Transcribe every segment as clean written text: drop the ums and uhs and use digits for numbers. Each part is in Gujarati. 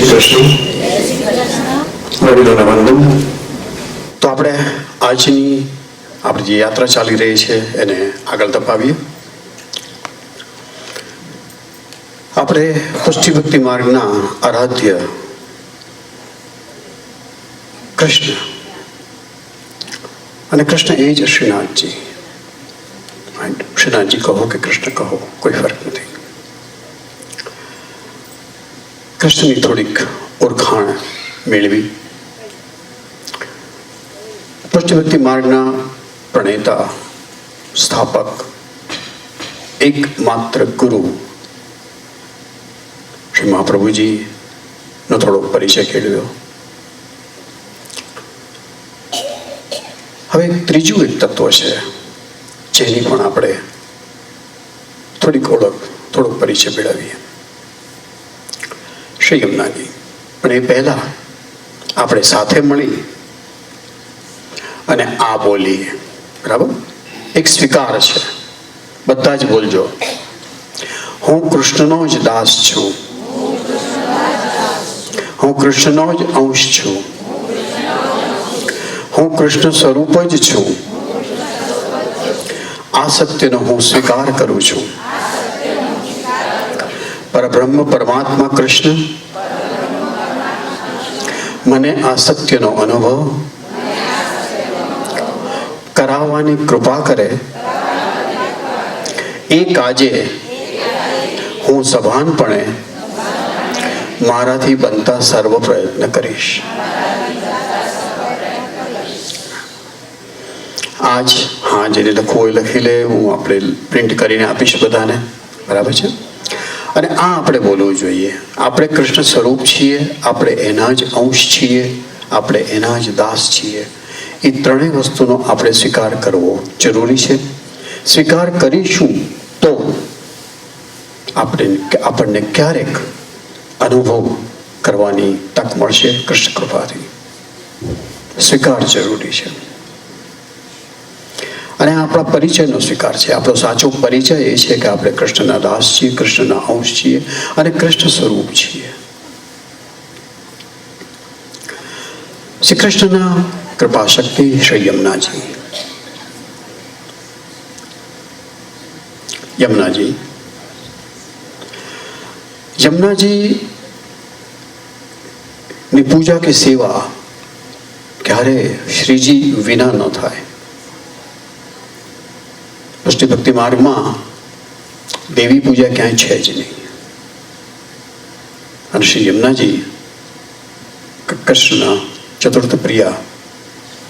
શ્રી કૃષ્ણ. વડીલોને વંદન. તો આપણે આજની આપણી જે યાત્રા ચાલી રહી છે એને આગળ ધપાવીએ. આપણે પુષ્ટિ ભક્તિ માર્ગના આરાધ્ય કૃષ્ણ, અને કૃષ્ણ એ જ શ્રીનાથજી. શ્રીનાથજી કહો કે કૃષ્ણ કહો, કોઈ ફરક નથી. કૃષ્ણની થોડીક ઓળખાણ મેળવી. પુષ્ટિ ભક્તિ માર્ગના પ્રણેતા, સ્થાપક, એકમાત્ર ગુરુ શ્રી મહાપ્રભુજીનો થોડો પરિચય કેળવ્યો. હવે ત્રીજું એક તત્વ છે જેની પણ આપણે થોડીક ઓળખ, થોડોક પરિચય મેળવીએ. શ્રી યમુનાજી. પણ એ પહેલા આપણે સાથે મળી અને આ બોલીએ, બરાબર? એક સ્વીકાર છે, બધા જ બોલજો. હું કૃષ્ણનો જ દાસ છું, હું કૃષ્ણનો જ અંશ છું, હું કૃષ્ણ સ્વરૂપ જ છું. આ સત્યનો હું સ્વીકાર કરું છું. પરબ્રહ્મ પરમાત્મા કૃષ્ણ મને આ સત્યનો અનુભવ કરાવવાની કૃપા કરે. એક આજે હું સભાનપણે મારાથી બનતા સર્વ પ્રયત્ન કરીશ. આજ હા, જેને લખવું હોય લખી લે, હું આપણે પ્રિન્ટ કરીને આપીશ બધાને, બરાબર છે? અને આ આપણે બોલવું જોઈએ. આપણે કૃષ્ણ સ્વરૂપ છીએ, આપણે એના જ અંશ છીએ, આપણે એના જ દાસ છીએ. એ ત્રણેય વસ્તુનો આપણે સ્વીકાર કરવો જરૂરી છે. સ્વીકાર કરીશું તો આપણને ક્યારેક અનુભવ કરવાની તક મળશે કૃષ્ણ કૃપાથી. સ્વીકાર જરૂરી છે. અને આપણા પરિચયનો સ્વીકાર છે. આપણો સાચો પરિચય એ છે કે આપણે કૃષ્ણના દાસ છીએ, કૃષ્ણના અંશ છીએ અને કૃષ્ણ સ્વરૂપ છીએ. શ્રી કૃષ્ણના કૃપા શક્તિ શ્રી યમુનાજી. યમુનાજી ની પૂજા કે સેવા ક્યારે શ્રીજી વિના ન થાય. પુષ્ટિ ભક્તિ માર્ગમાં દેવી પૂજા ક્યાંય છે જ નહીં. અને શ્રી યમુનાજી કૃષ્ણ ચતુર્થ પ્રિયા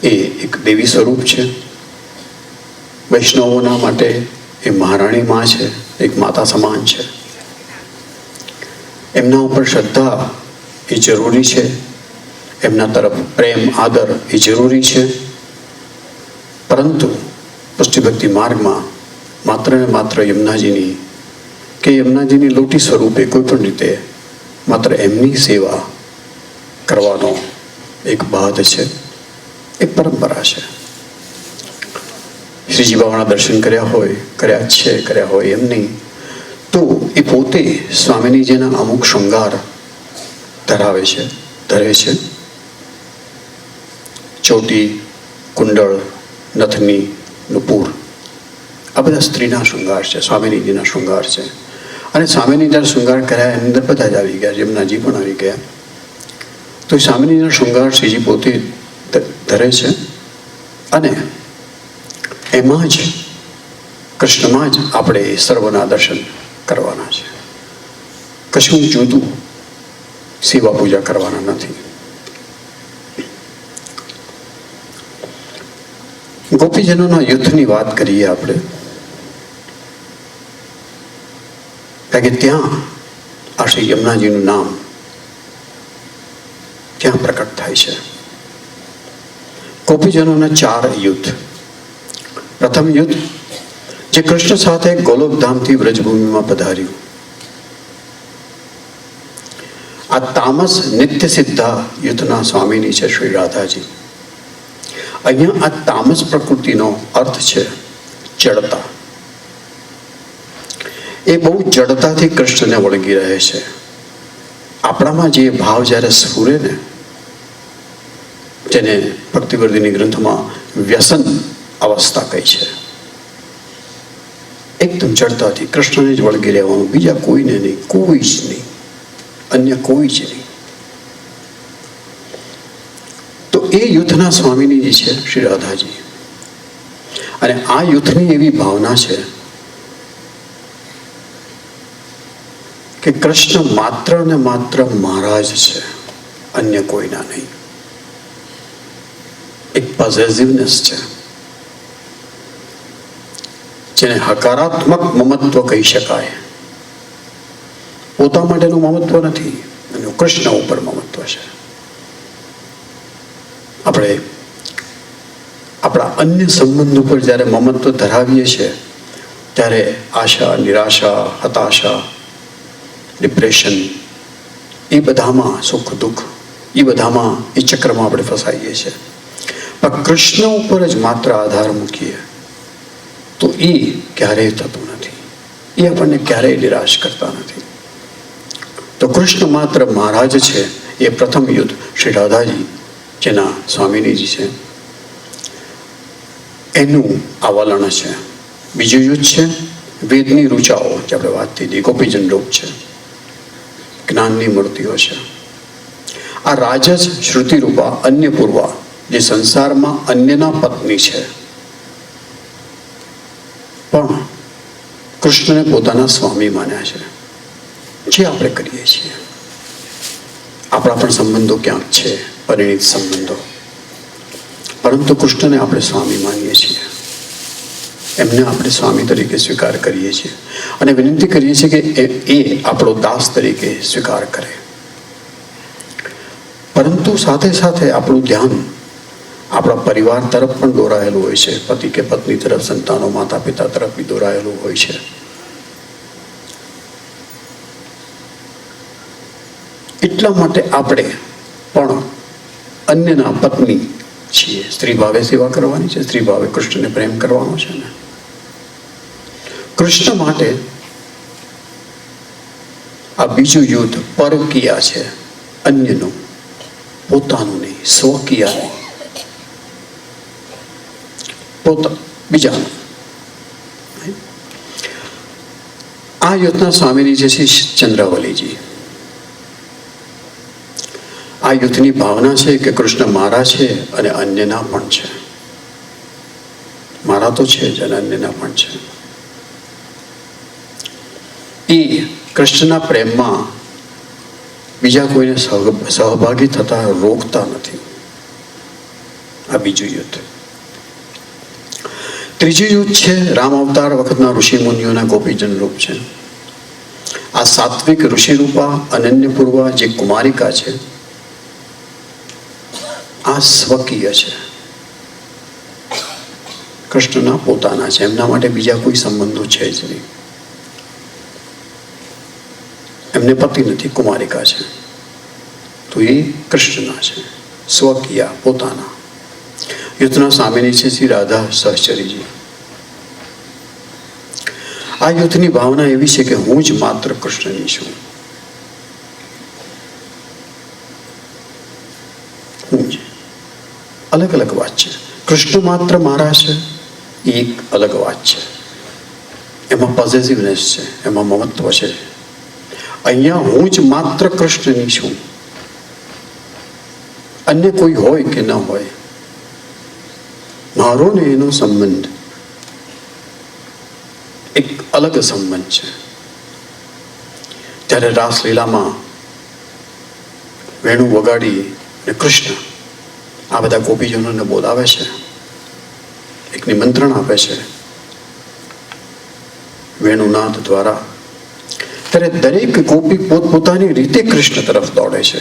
એ એક દેવી સ્વરૂપ છે. વૈષ્ણવોના માટે એ મહારાણી માં છે, એક માતા સમાન છે. એમના ઉપર શ્રદ્ધા એ જરૂરી છે, એમના તરફ પ્રેમ આદર એ જરૂરી છે. પરંતુ પુષ્ટિ ભક્તિ માર્ગમાં માત્ર ને માત્ર યમુનાજીની લોટી સ્વરૂપે કોઈ પણ રીતે માત્ર એમની સેવા કરવાનો એક બાદ છે, એક પરંપરા છે. શ્રીજી બાબાના દર્શન કર્યા હોય એમ નહીં, તો એ પોતે સ્વામિનીજીના અમુક શૃંગાર ધરે છે. ચોટી, કુંડળ, નથની, નુપુર, આ બધા સ્ત્રીના શૃંગાર છે, સ્વામિનીજીના શૃંગાર છે. અને સ્વામિનીજીના શૃંગાર કર્યા એની અંદર બધા જ આવી ગયા, યમુનાજી પણ આવી ગયા. તો એ સ્વામિનીજીના શૃંગાર શ્રીજી પોતે ધરે છે. અને એમાં જ કૃષ્ણમાં જ આપણે સર્વના દર્શન કરવાના છે. કશું જુદું સેવા પૂજા કરવાના નથી. ગોપીજનોના યુદ્ધની વાત કરીએ આપણે, કારણ કે ત્યાં આ શ્રી યમુનાજીનું નામ ત્યાં પ્રકટ થાય છે. ગોપીજનોના 4 યુદ્ધ. પ્રથમ યુદ્ધ જે કૃષ્ણ સાથે ગોલોકધામથી વ્રજભૂમિમાં પધાર્યું. આ તામસ નિત્ય સિદ્ધા યુદ્ધના સ્વામીની છે શ્રી રાધાજી. અહીંયા આ તામસ પ્રકૃતિનો અર્થ છે જડતા. એ બહુ જડતાથી કૃષ્ણને વળગી રહે છે. આપણામાં જે ભાવ જ્યારે સ્ફુરે ને, જેને ભક્તિવર્ધિની ગ્રંથમાં વ્યસન અવસ્થા કહી છે, એકદમ જડતાથી કૃષ્ણને જ વળગી રહેવાનું, બીજા કોઈને નહીં, કોઈ જ નહીં, અન્ય કોઈ જ નહીં. તો એ યુથના સ્વામીની છે શ્રી રાધાજી. અને આ યુથની એવી ભાવના છે કે કૃષ્ણ માત્ર ને માત્ર મહારાજ છે, અન્ય કોઈના નહીં. એક પોઝેસિવનેસ છે જેને હકારાત્મક મમત્વ કહી શકાય. પોતા માટેનું મમત્વ નથી, એનું કૃષ્ણ ઉપર મમત્વ છે. આપણે આપણા અન્ય સંબંધ ઉપર જ્યારે મમત્વ ધરાવીએ છીએ ત્યારે આશા, નિરાશા, હતાશા, ડિપ્રેશન, એ બધામાં સુખ દુઃખ, એ બધામાં એ ચક્રમાં આપણે ફસાઈએ છીએ. પણ કૃષ્ણ ઉપર જ માત્ર આધાર મૂકીએ તો એ ક્યારેય થતું નથી. એ આપણને ક્યારેય નિરાશ કરતા નથી. તો કૃષ્ણ માત્ર મહારાજ છે. એ પ્રથમ યુદ્ધ શ્રી રાધાજી, જેના સ્વામિનીજી છે, એનું આ વલણ છે. બીજું યુદ્ધ છે વેદની રૂચાઓ, જે આપણે વાત થઈ, ગોપીજન રૂપ છે, જ્ઞાનની મૂર્તિઓ છે. આ રાજજ શ્રુતિરૂપા અન્યપૂર્વા, જે સંસારમાં અન્યના પત્ની છે, પણ કૃષ્ણને પોતાના સ્વામી માન્યા છે. જે આપણે કરીએ છીએ, આપણા પણ સંબંધો ક્યાંક છે, પરિણીત સંબંધો, પરંતુ કૃષ્ણને આપણે સ્વામી માનીએ છીએ. એમને આપણે સ્વામી તરીકે સ્વીકાર કરીએ છીએ અને વિનંતી કરીએ છીએ કે એ આપણો દાસ તરીકે સ્વીકાર કરે. પરંતુ સાથે સાથે આપણું ધ્યાન આપણા પરિવાર તરફ પણ દોરાયેલું હોય છે. પતિ કે પત્ની તરફ, સંતાનો, માતા પિતા તરફ બી દોરાયેલું હોય છે. એટલા માટે આપણે પણ અન્યના પત્ની છીએ. સ્ત્રી ભાવે સેવા કરવાની છે, સ્ત્રી ભાવે કૃષ્ણને પ્રેમ કરવાનો છે ને. કૃષ્ણ માટે આ બીજું યુદ્ધ પરકીયા છે, અન્યનું, પોતાનું નહીં, સ્વકીયા નહીં, બીજાનું. આ યુદ્ધના સ્વામીની જે છે ચંદ્રાવલીજી. આ યુદ્ધની ભાવના છે કે કૃષ્ણ મારા છે અને અન્યના પણ છે. મારા તો છે જ અને અન્યના પણ છે. એ કૃષ્ણના પ્રેમમાં બીજા કોઈને સહભાગી થતા રોકતા નથી. આ બીજું યુદ્ધ. ત્રીજું યુદ્ધ છે રામ અવતાર વખતના ઋષિ મુનિઓના ગોપીજન રૂપ છે. આ સાત્વિક ઋષિરૂપા અનન્યપૂર્વા જે કુમારિકા છે, આ સ્વકીય છે, કૃષ્ણના પોતાના છે. એમના માટે બીજા કોઈ સંબંધો છે જ નહીં. એમને પતિ નથી, કુમારિકા છે, તો એ કૃષ્ણના છે, સ્વકીય, પોતાના. યુદ્ધના સ્વામીની છે શ્રી રાધા સહચરીજી. આ યુદ્ધની ભાવના એવી છે કે હું જ માત્ર કૃષ્ણની છું. હું જ. અલગ અલગ વાત છે. કૃષ્ણ માત્ર મારા છે, એ એક અલગ વાત છે. એમાં પોઝેસિવનેસ છે, એમાં મમત્વ છે. અહીંયા હું જ માત્ર કૃષ્ણની છું. અન્ય કોઈ હોય કે ન હોય, મારો ને એનો સંબંધ એક અલગ સંબંધ છે. ત્યારે રાસલીલામાં વેણુ વગાડી ને કૃષ્ણ આ બધા ગોપીજનોને બોલાવે છે, એક નિમંત્રણ આપે છે વેણુનાદ દ્વારા. ત્યારે દરેક ગોપી પોતપોતાની રીતે કૃષ્ણ તરફ દોડે છે.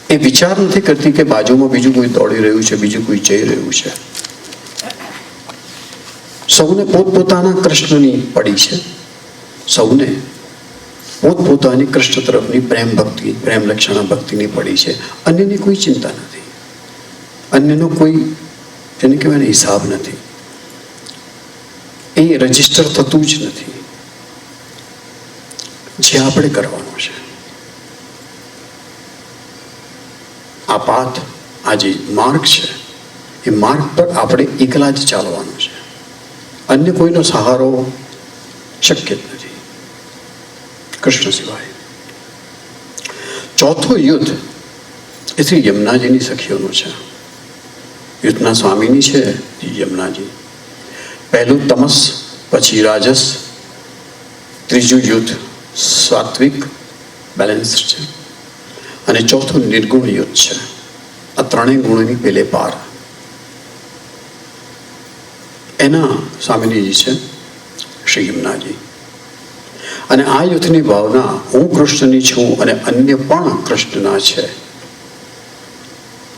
એ વિચાર નથી કરતી કે બાજુમાં બીજું કોઈ દોડી રહ્યું છે, બીજું કોઈ જઈ રહ્યું છે. સૌને પોતપોતાના કૃષ્ણની પડી છે. સૌને પોતપોતાની કૃષ્ણ તરફની પ્રેમ ભક્તિ, પ્રેમ લક્ષણા ભક્તિની પડી છે. અન્યની કોઈ ચિંતા નથી, અન્યનો કોઈ જેને કહેવાય ને હિસાબ નથી. એ રજીસ્ટર થતું જ નથી. જે આપણે કરવાનું છે આ પાથ, આ જે માર્ગ છે, એ માર્ગ પર આપણે એકલા જ ચાલવાનું છે. અન્ય કોઈનો સહારો શક્ય જ નથી કૃષ્ણ સિવાય. ચોથું યુદ્ધ એ શ્રી યમુનાજીની સખીઓનું છે. યુદ્ધના સ્વામીની છે યમુનાજી. પહેલું તમસ, પછી રાજસ, ત્રીજું યુદ્ધ સાત્વિક બેલેન્સ છે, અને ચોથું નિર્ગુણ યુદ્ધ છે. આ ત્રણેય ગુણોની પેલે પાર એના સ્વામીજી છે શ્રી યમુનાજી. અને આ યુદ્ધની ભાવના હું કૃષ્ણની છું અને અન્ય પણ કૃષ્ણના છે.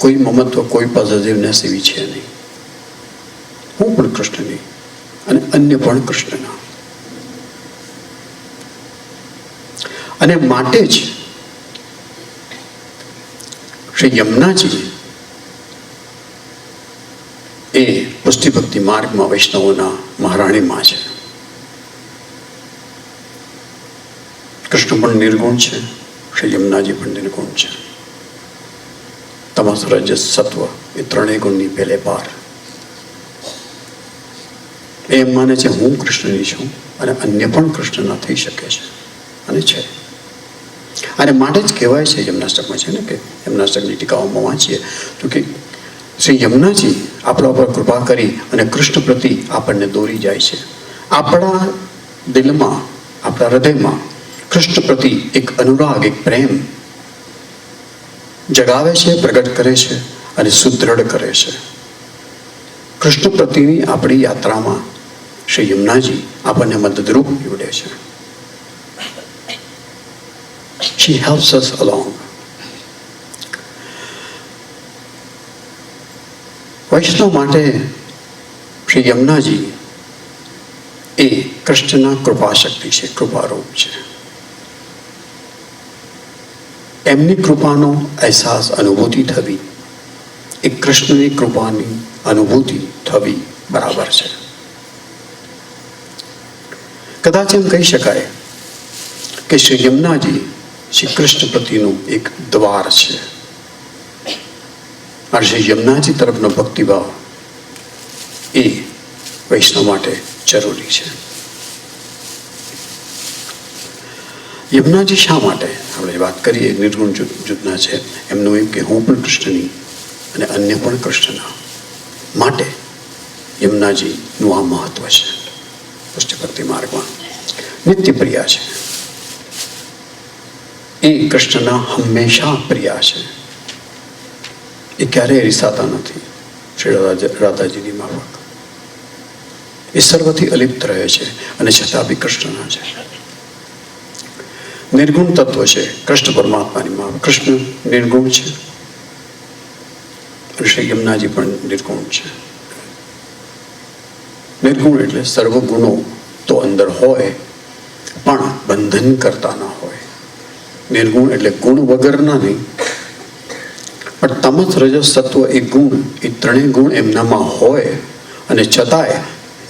કોઈ મમત્વ, કોઈ પોઝિટિવનેસ એવી છે નહીં. હું પણ કૃષ્ણની અને અન્ય પણ કૃષ્ણના. અને માટે જ શ્રી યમુનાજી એ પુષ્ટિ ભક્તિ માર્ગમાં વૈષ્ણવોના મહારાણીમાં છે. કૃષ્ણ પણ નિર્ગુણ છે, શ્રી યમુનાજી પણ નિર્ગુણ છે. તમસ, રજસ, સત્વ એ ત્રણેય ગુણની પેલે પાર. એમ માને છે હું કૃષ્ણની છું અને અન્ય પણ કૃષ્ણના થઈ શકે છે અને છે. અને માટે જ કહેવાય છે યમનાષ્ટકમાં છે ને કે યમનાષ્ટકની ટીકાઓમાં વાંચીએ તો કે શ્રી યમુનાજી આપણા ઉપર કૃપા કરી અને કૃષ્ણ પ્રતિ આપણને દોરી જાય છે. આપણા દિલમાં, આપણા હૃદયમાં કૃષ્ણ પ્રતિ એક અનુરાગ, એક પ્રેમ જગાવે છે, પ્રગટ કરે છે અને સુદૃઢ કરે છે. કૃષ્ણ પ્રતિની આપણી યાત્રામાં શ્રી યમુનાજી આપણને મદદરૂપ નીવડે છે. She helps us along. વૈષ્ણવ માટે શ્રી યમુનાજી એ કૃષ્ણના કૃપા શક્તિ છે, કૃપારૂપ છે. એમની કૃપાનો અહેસાસ, અનુભૂતિ થવી એ કૃષ્ણની કૃપાની અનુભૂતિ થવી બરાબર છે. કદાચ એમ કહી શકાય કે શ્રી યમુનાજી શ્રી કૃષ્ણ પ્રતિનું એક દ્વાર છે. અને શ્રી યમુનાજી તરફનો ભક્તિભાવ એ વૈષ્ણવ માટે જરૂરી છે. યમુનાજી શા માટે આપણે વાત કરીએ નિર્ગુણ જૂથના છે, એમનું એમ કે હું પણ કૃષ્ણની અને અન્ય પણ કૃષ્ણના. માટે યમુનાજીનું આ મહત્વ છે. પુષ્ટિ ભક્તિ માર્ગમાં નિત્ય પ્રિયા છે. એ કૃષ્ણના હંમેશા પ્રિયા છે. એ ક્યારેય રિસાતા નથી શ્રી રાધાજીની માફક. એ સર્વથી અલિપ્ત રહે છે અને છતાં બી કૃષ્ણના છે. નિર્ગુણ તત્વ છે કૃષ્ણ પરમાત્માની માં. કૃષ્ણ નિર્ગુણ છે અને શ્રી યમુનાજી પણ નિર્ગુણ છે. નિર્ગુણ એટલે સર્વ ગુણો તો અંદર હોય પણ બંધન કરતા ના હોય. નિર્ગુણ એટલે ગુણ વગરના નહીં, પણ તમસ, રજસ, સત્વ એ ગુણ, એ ત્રણેય ગુણ એમનામાં હોય અને છતાંય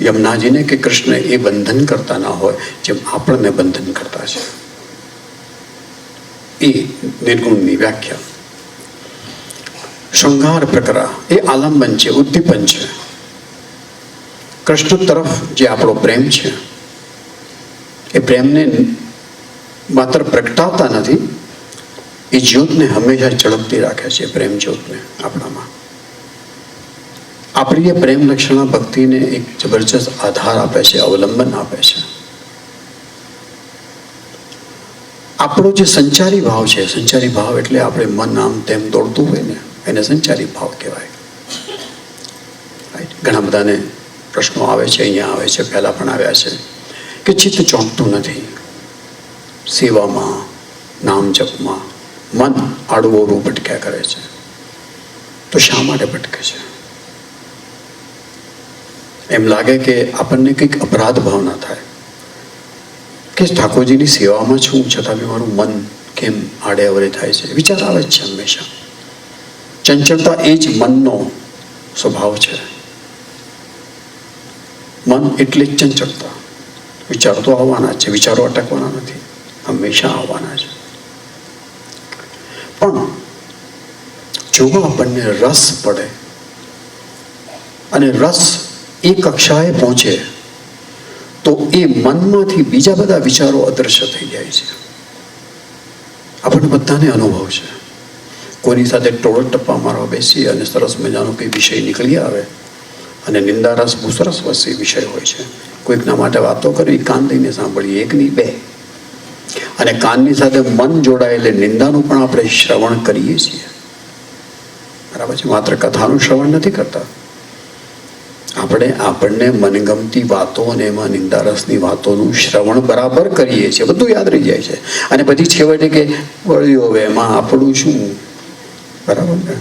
યમુનાજીને કે કૃષ્ણ એ બંધન કરતા ના હોય જેમ આપણને બંધન કરતા છે. એ નિર્ગુણની વ્યાખ્યા. શૃંગાર પ્રકરા એ આલંબન છે, ઉદ્દીપન છે. કૃષ્ણ તરફ જે આપણો પ્રેમ છે એ પ્રેમને માત્ર પ્રગટાવતા નથી, એ જ્યોતને હંમેશા ઝડપતી રાખે છે. પ્રેમ જ્યોતને આપણામાં આપણી એ પ્રેમ લક્ષણા ભક્તિને એક જબરજસ્ત આધાર આપે છે, અવલંબન આપે છે. આપણો જે સંચારી ભાવ છે, સંચારી ભાવ એટલે આપણે મન આમ તેમ દોડતું હોય ને એને સંચારી ભાવ કહેવાય. ઘણા બધાને પ્રશ્નો આવે છે, અહીંયા આવે છે, પહેલા પણ આવ્યા છે કે ચિત્ત ચોંટતું નથી સેવામાં, નામ જપમાં. મન આડું ભટક્યા કરે છે. તો શા માટે ભટકે છે? એમ લાગે કે આપણને કંઈક અપરાધ ભાવના થાય કે ઠાકોરજીની સેવામાં છું છતાં બી મારું મન કેમ આડે અવરે થાય છે. વિચાર આવે જ છે હંમેશા. ચંચળતા એ જ મનનો સ્વભાવ છે. મન એટલે જ ચંચળતા. વિચારો તો આવવાના જ છે, વિચારો અટકવાના નથી, હંમેશા આવવાના છે. પણ જો આપણને રસ પડે અને રસ એ કક્ષાએ પહોંચે તો એ મનમાંથી બીજા બધા વિચારો અદૃશ્ય થઈ જાય છે. આપણને બધાને અનુભવ છે. કોઈની સાથે ટોળક ટપ્પા મારવા બેસી અને સરસ મજાનો કંઈ વિષય નીકળી આવે અને નિંદારસ બહુ સરસ વસ્તુ વિષય હોય છે. કોઈકના માટે વાતો કરવી, કાન લઈને સાંભળીએ, એકની બે. અને કાનની સાથે મન જોડાય એટલે નિંદાનું પણ આપણે શ્રવણ કરીએ છીએ. બરાબર છે? માત્ર કથાનું શ્રવણ નથી કરતા. આપણને મનગમતી વાતો અને એમાં નિંદારસની વાતોનું શ્રવણ બરાબર કરીએ છીએ. બધું યાદ રહી જાય છે. અને પછી છેવટે કે વળ્યું હવે એમાં આપણું શું? બરાબર ને?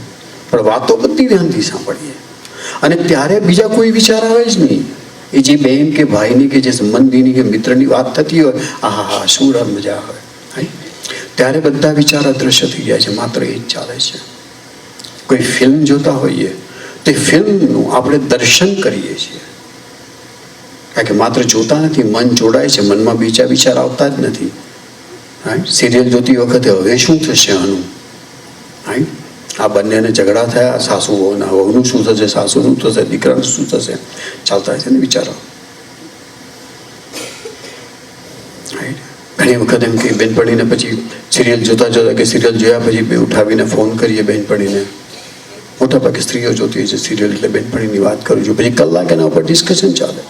પણ વાતો બધી ધ્યાનથી સાંભળીએ અને ત્યારે બીજા કોઈ વિચાર આવે જ નહીં. એ જે બહેન કે ભાઈની કે જે સંબંધીની કે મિત્રની વાત થતી હોય, આહા શું મજા આવે, ત્યારે બધા વિચાર અદૃશ્ય થઈ જાય છે. માત્ર એ જ ચાલે છે. કોઈ ફિલ્મ જોતા હોઈએ તે ફિલ્મનું આપણે દર્શન કરીએ છીએ. કારણ કે માત્ર જોતા નથી, મન જોડાય છે. મનમાં બીજા વિચાર આવતા જ નથી. સિરિયલ જોતી વખતે હવે શું થશે આનું, આ બંનેને ઝઘડા થયા, સાસુ વહુના, વહુનું શું થશે, સાસુ શું થશે, દીકરાનું શું થશે, ચાલતા છે ને વિચારો. ઘણી વખત એમ કે બેનપણીને પછી સિરિયલ જોતા જોતા કે સિરિયલ જોયા પછી બે ઉઠાવીને ફોન કરીએ બેનપણીને. મોટા ભાગે સ્ત્રીઓ જોતી હોય છે સિરિયલ, એટલે બેનપણીની વાત કરું છું. પછી કલાક એના ઉપર ડિસ્કશન ચાલે.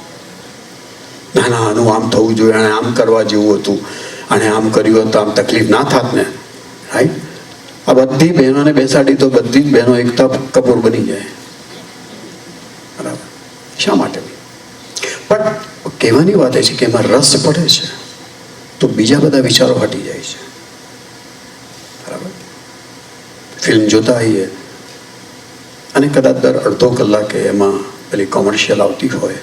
ના ના, આનું આમ થવું જોઈએ, આને આમ કરવા જેવું હતું, આને આમ કર્યું હોત તો આમ તકલીફ ના થાત ને. રાઈટ? આ બધી બહેનોને બેસાડી તો બધી જ બહેનો એકતા કપૂર બની જાય. બરાબર? શા માટે? પણ કહેવાની વાત એ છે કે એમાં રસ પડે છે તો બીજા બધા વિચારો હટી જાય છે. બરાબર? ફિલ્મ જોતા હોઈએ અને કદાચ દર અડધો કલાકે એમાં પેલી કોમર્શિયલ આવતી હોય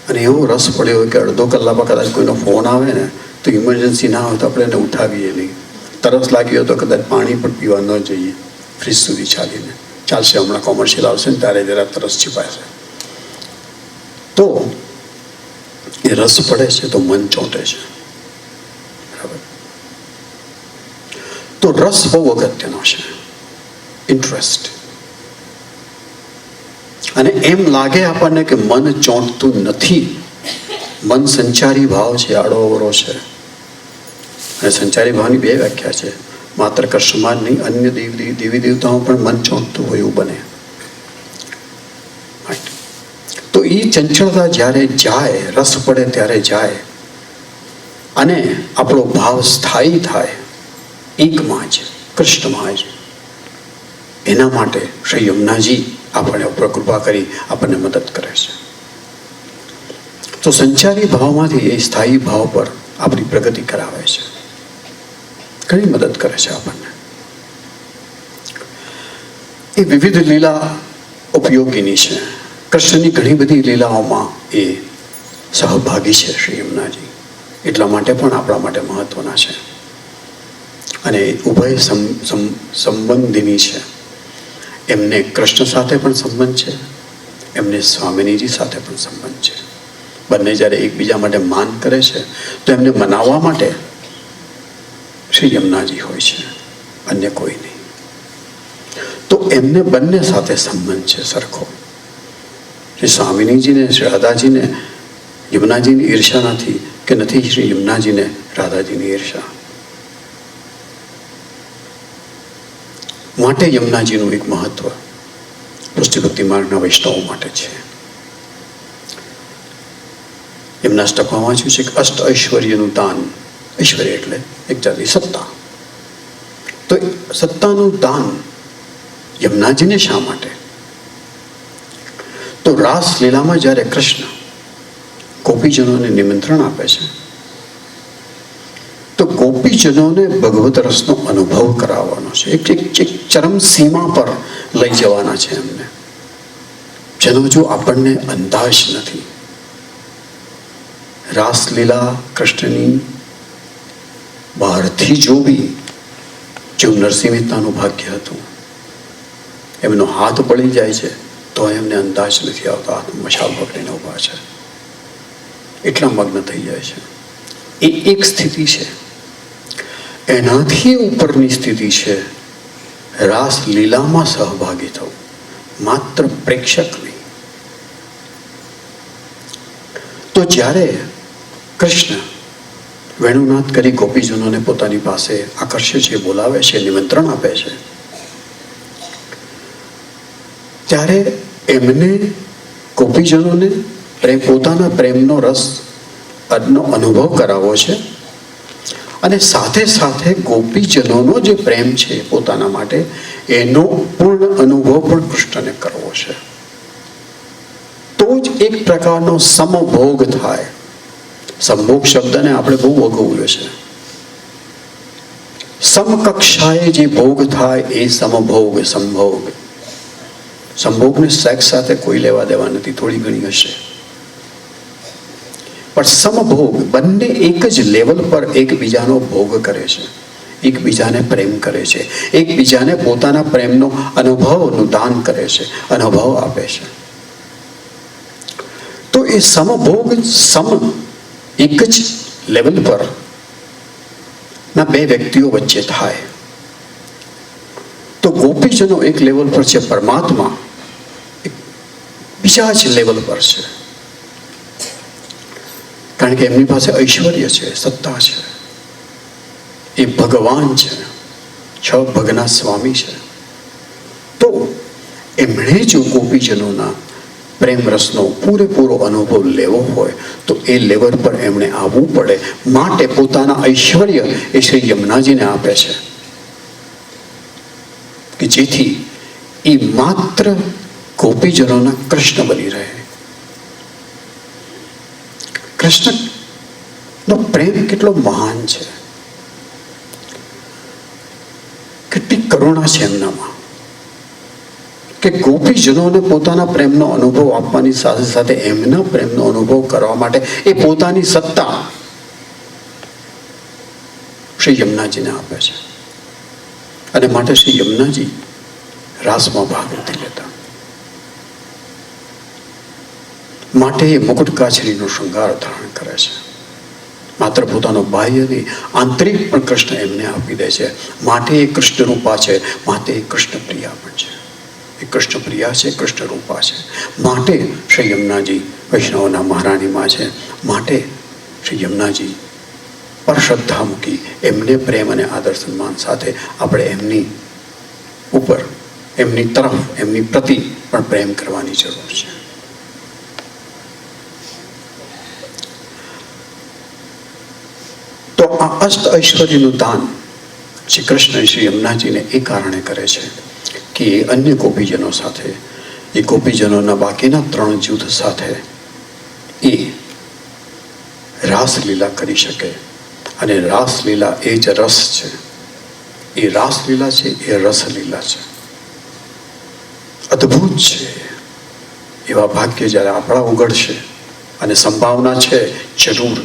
અને એવો રસ પડ્યો હોય કે અડધો કલાકમાં કદાચ કોઈનો ફોન આવે ને તો ઇમરજન્સી ના હોય તો આપણે એને ઉઠાવીએ નહીં. તરસ લાગી હોય તો કદાચ પાણી પણ પીવા ન જઈએ ફ્રીજ સુધી ચાલીને, ચાલશે હમણાં કોમર્શિયલ આવશે ને ત્યારે જરા તરસ છીપાશે. તો એ રસ પડે છે તો મન ચોંટે છે. બરાબર? તો રસ બહુ અગત્યનો છે, ઇન્ટરેસ્ટ. અને એમ લાગે આપણને કે મન ચોંટતું નથી, મન સંચારી ભાવ છે, આડો અવરો છે. અને સંચારી ભાવની બે વ્યાખ્યા છે. માત્ર કૃષ્ણમાં જ નહીં, અન્ય દેવી દેવતાઓ પણ મન ચોંટતું હોય એવું બને. તો એ ચંચળતા જ્યારે જાય, રસ પડે ત્યારે જાય અને આપણો ભાવ સ્થાયી થાય એકમાં જ, કૃષ્ણમાં જ, એના માટે શ્રી યમુનાજી આપણને ઉપર કૃપા કરી આપણને મદદ કરે છે. તો સંચારી ભાવમાંથી એ સ્થાયી ભાવ પર આપણી પ્રગતિ કરાવે છે, ઘણી મદદ કરે છે આપણને. એ વિવિધ લીલા ઉપયોગીની છે. કૃષ્ણની ઘણી બધી લીલાઓમાં એ સહભાગી છે શ્રી યમુનાજી. એટલા માટે પણ આપણા માટે મહત્વના છે. અને ઉભય સંબંધીની છે. એમને કૃષ્ણ સાથે પણ સંબંધ છે, એમને સ્વામિનીજી સાથે પણ સંબંધ છે. બંને જ્યારે એકબીજા માટે માન કરે છે તો એમને મનાવવા માટે શ્રી યમુનાજી હોય છે, અન્ય કોઈ નહીં. તો એમને બંને સાથે સંબંધ છે સરખો. શ્રી સ્વામિનીજીને શ્રી રાધાજીને યમુનાજીની ઈર્ષા નથી કે નથી શ્રી યમુનાજીને રાધાજીની ઈર્ષા. માટે યમુનાજીનું એક મહત્વ પુષ્ટિ ભક્તિ માર્ગના વૈષ્ણવો માટે છે. એમના અષ્ટકમાં વાંચ્યું છે કે અષ્ટ ઐશ્વર્યનું દાન. ઐશ્વર્ય એટલે એક જાતની સત્તા. તો સત્તાનું દાન યમુનાજીને શા માટે? તો રાસલીલામાં જ્યારે કૃષ્ણ ગોપીજનોને નિમંત્રણ આપે છે તો ગોપીજનોને ભગવત રસનો અનુભવ કરાવવાનો છે. એક ચરમ સીમા પર લઈ જવાના છે એમને, જેનો જો આપણને અંદાજ નથી. રાસલીલા કૃષ્ણની બહારથી જોવી જેવું નરસિંહ મહેતાનું ભાગ્ય હતું. એમનો હાથ પડી જાય છે તો એમને અંદાજ નથી આવતો હાથમાં મશાલ પકડીને ઊભા છે, એટલા મગ્ન થઈ જાય છે. એ એક સ્થિતિ છે. એનાથી ઉપરની સ્થિતિ છે રાસલીલામાં સહભાગી થવું, માત્ર પ્રેક્ષક નહીં. તો જ્યારે કૃષ્ણ વેણુનાદ કરી ગોપીજનોને પોતાની પાસે આકર્ષે છે, બોલાવે છે, નિમંત્રણ આપે છે, ત્યારે એમને ગોપીજનોને પોતાના પ્રેમનો રસનો અનુભવ કરાવવો છે. અને સાથે સાથે ગોપીજનોનો જે પ્રેમ છે પોતાના માટે, એનો પૂર્ણ અનુભવ પણ કૃષ્ણને કરવો છે. તો જ એક પ્રકારનો સમભોગ થાય. સંભોગ શબ્દને આપણે બહુ અગૌવ્યો છે. સમકક્ષાએ જે ભોગ થાય એ સમભોગ, સંભોગ. સંભોગને સેક્સ સાથે કોઈ લેવા દેવા નથી, થોડી ઘણી હશે, પણ સમભોગ, બંને એક જ લેવલ પર એકબીજાનો ભોગ કરે છે, એકબીજાને પ્રેમ કરે છે, એકબીજાને પોતાના પ્રેમનો અનુભવનું દાન કરે છે, અનુભવ આપે છે. તો એ સમભોગ, એક જ લેવલ પર ના બે વ્યક્તિઓ વચ્ચે થાય. તો ગોપીજનો એક લેવલ પર છે, પરમાત્મા બીજા જ લેવલ પર છે. કારણ કે એમની પાસે ઐશ્વર્ય છે, સત્તા છે, એ ભગવાન છે, 6 ભગના સ્વામી છે. તો એમણે જો ગોપીજનોના પ્રેમ રસનો પૂરેપૂરો અનુભવ લેવો હોય તો એ લેવલ પર એમણે આવવું પડે. માટે પોતાના ઐશ્વર્ય એ શ્રી યમુનાજીને આપે છે કે જેથી એ માત્ર ગોપીજનોના કૃષ્ણ બની રહે. કૃષ્ણનો પ્રેમ કેટલો મહાન છે, કેટલી કરુણા છે એમનામાં, કે ગોપીજનોને પોતાના પ્રેમનો અનુભવ આપવાની સાથે સાથે એમના પ્રેમનો અનુભવ કરવા માટે એ પોતાની સત્તા શ્રી યમુનાજીને આપે છે. અને માટે શ્રી યમુનાજી રાસમાં ભાગ નથી લેતા. માટે એ મુકુટ કાછડીનો શૃંગાર ધારણ કરે છે. માત્ર પોતાનો બાહ્ય નહીં, આંતરિક પણ કૃષ્ણ એમને આપી દે છે. માટે એ કૃષ્ણ રૂપા છે, માટે એ કૃષ્ણ પ્રિયા પણ છે. એ કૃષ્ણ પ્રિયા છે, કૃષ્ણ રૂપા છે. માટે શ્રી યમુનાજી વૈષ્ણવના મહારાણીમાં છે. માટે શ્રી યમુનાજી પર શ્રદ્ધા મૂકી એમને પ્રેમ અને આદર સન્માન સાથે આપણે એમની ઉપર, એમની તરફ, એમની પ્રતિ પણ પ્રેમ કરવાની જરૂર છે. તો આ અષ્ટ ઐશ્વર્યનું દાન શ્રી કૃષ્ણ શ્રી યમુનાજીને એ કારણે કરે છે કે એ અન્ય ગોપીજનો સાથે, એ ગોપીજનોના બાકીના 3 જૂથ સાથે એ રાસલીલા કરી શકે. અને રાસલીલા એ જ રસ છે. એ રાસલીલા છે, એ રસલીલા છે. અદ્ભુત છે. એવા ભાગ્ય જ્યારે આપણા ઉઘડશે, અને સંભાવના છે જરૂર.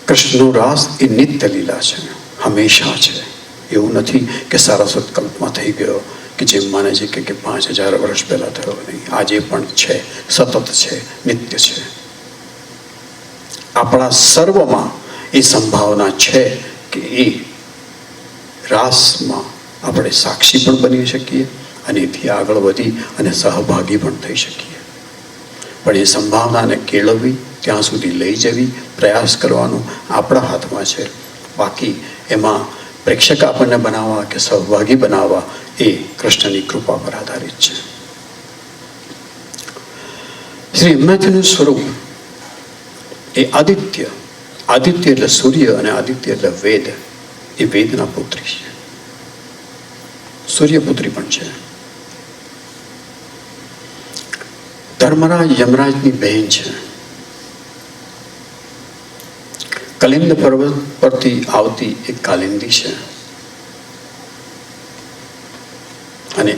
કૃષ્ણનો રાસ એ નિત્ય લીલા છે, હંમેશા છે. એવું નથી કે સારસ્વત કલ્પમાં થઈ ગયો, કે જેમ માને છે કે 5000 વર્ષ પહેલા થયો. નહીં, આજે પણ છે, સતત છે, નિત્ય છે. આપણા સર્વમાં એ સંભાવના છે કે એ રાસમાં આપણે સાક્ષી પણ બની શકીએ અને એથી આગળ વધી અને સહભાગી પણ થઈ શકીએ. પણ એ સંભાવનાને કેળવવી, ત્યાં સુધી લઈ જવી, પ્રયાસ કરવાનો આપણા હાથમાં છે. બાકી એમાં પ્રેક્ષક આપણને બનાવવા કે સહભાગી બનાવવા એ કૃષ્ણની કૃપા પર આધારિત છે. શ્રી યમુનાજીનું સ્વરૂપ એ આદિત્ય. આદિત્ય એટલે સૂર્ય અને આદિત્ય એટલે વેદ. એ વેદના પુત્રી છે, સૂર્યપુત્રી પણ છે. ધર્મરાજ યમરાજની બહેન છે. કલિંદ પર્વત પરથી આવતી એક કાલિંદી છે. અને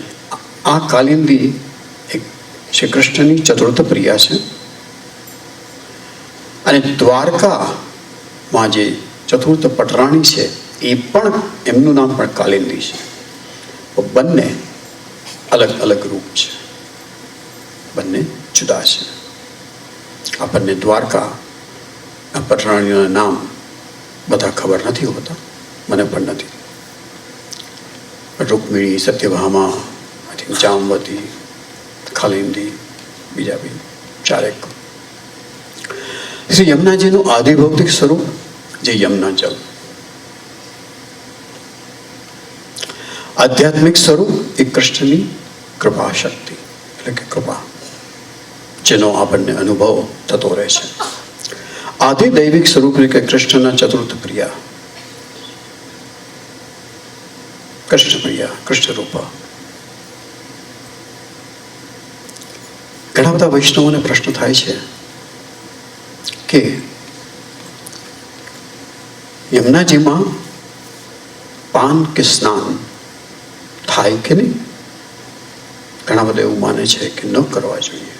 આ કાલિંદી એક શ્રી કૃષ્ણની ચતુર્થ પ્રિયા છે. અને દ્વારકામાં જે ચતુર્થ પટરાણી છે એ પણ, એમનું નામ પણ કાલિંદી છે. બંને અલગ અલગ રૂપ છે, બંને જુદા છે. આપણને દ્વારકા પટરાણીઓના નામ બધા ખબર નથી હોતા, મને પણ નથી. રૂકમિણી, સત્યભામા, આઈ થિંક જામવતી, ખાલિંદી, બીજા બી ચારેક. શ્રી યમુનાજીનું આદિભૌતિક સ્વરૂપ જે યમુના જલ, આધ્યાત્મિક સ્વરૂપ એ કૃષ્ણની કૃપા શક્તિ, એટલે કે કૃપા, જેનો આપણને અનુભવ થતો રહે છે. આદિ દૈવિક સ્વરૂપ એટલે કે કૃષ્ણના ચતુર્થ પ્રિયા, કૃષ્ણ પ્રિયા, કૃષ્ણ રૂપા. ઘણા બધા વૈષ્ણવોને પ્રશ્ન થાય છે કે યમુનાજીમાં પાન કે સ્નાન થાય કે નહીં. ઘણા બધા એવું માને છે કે ન કરવા જોઈએ,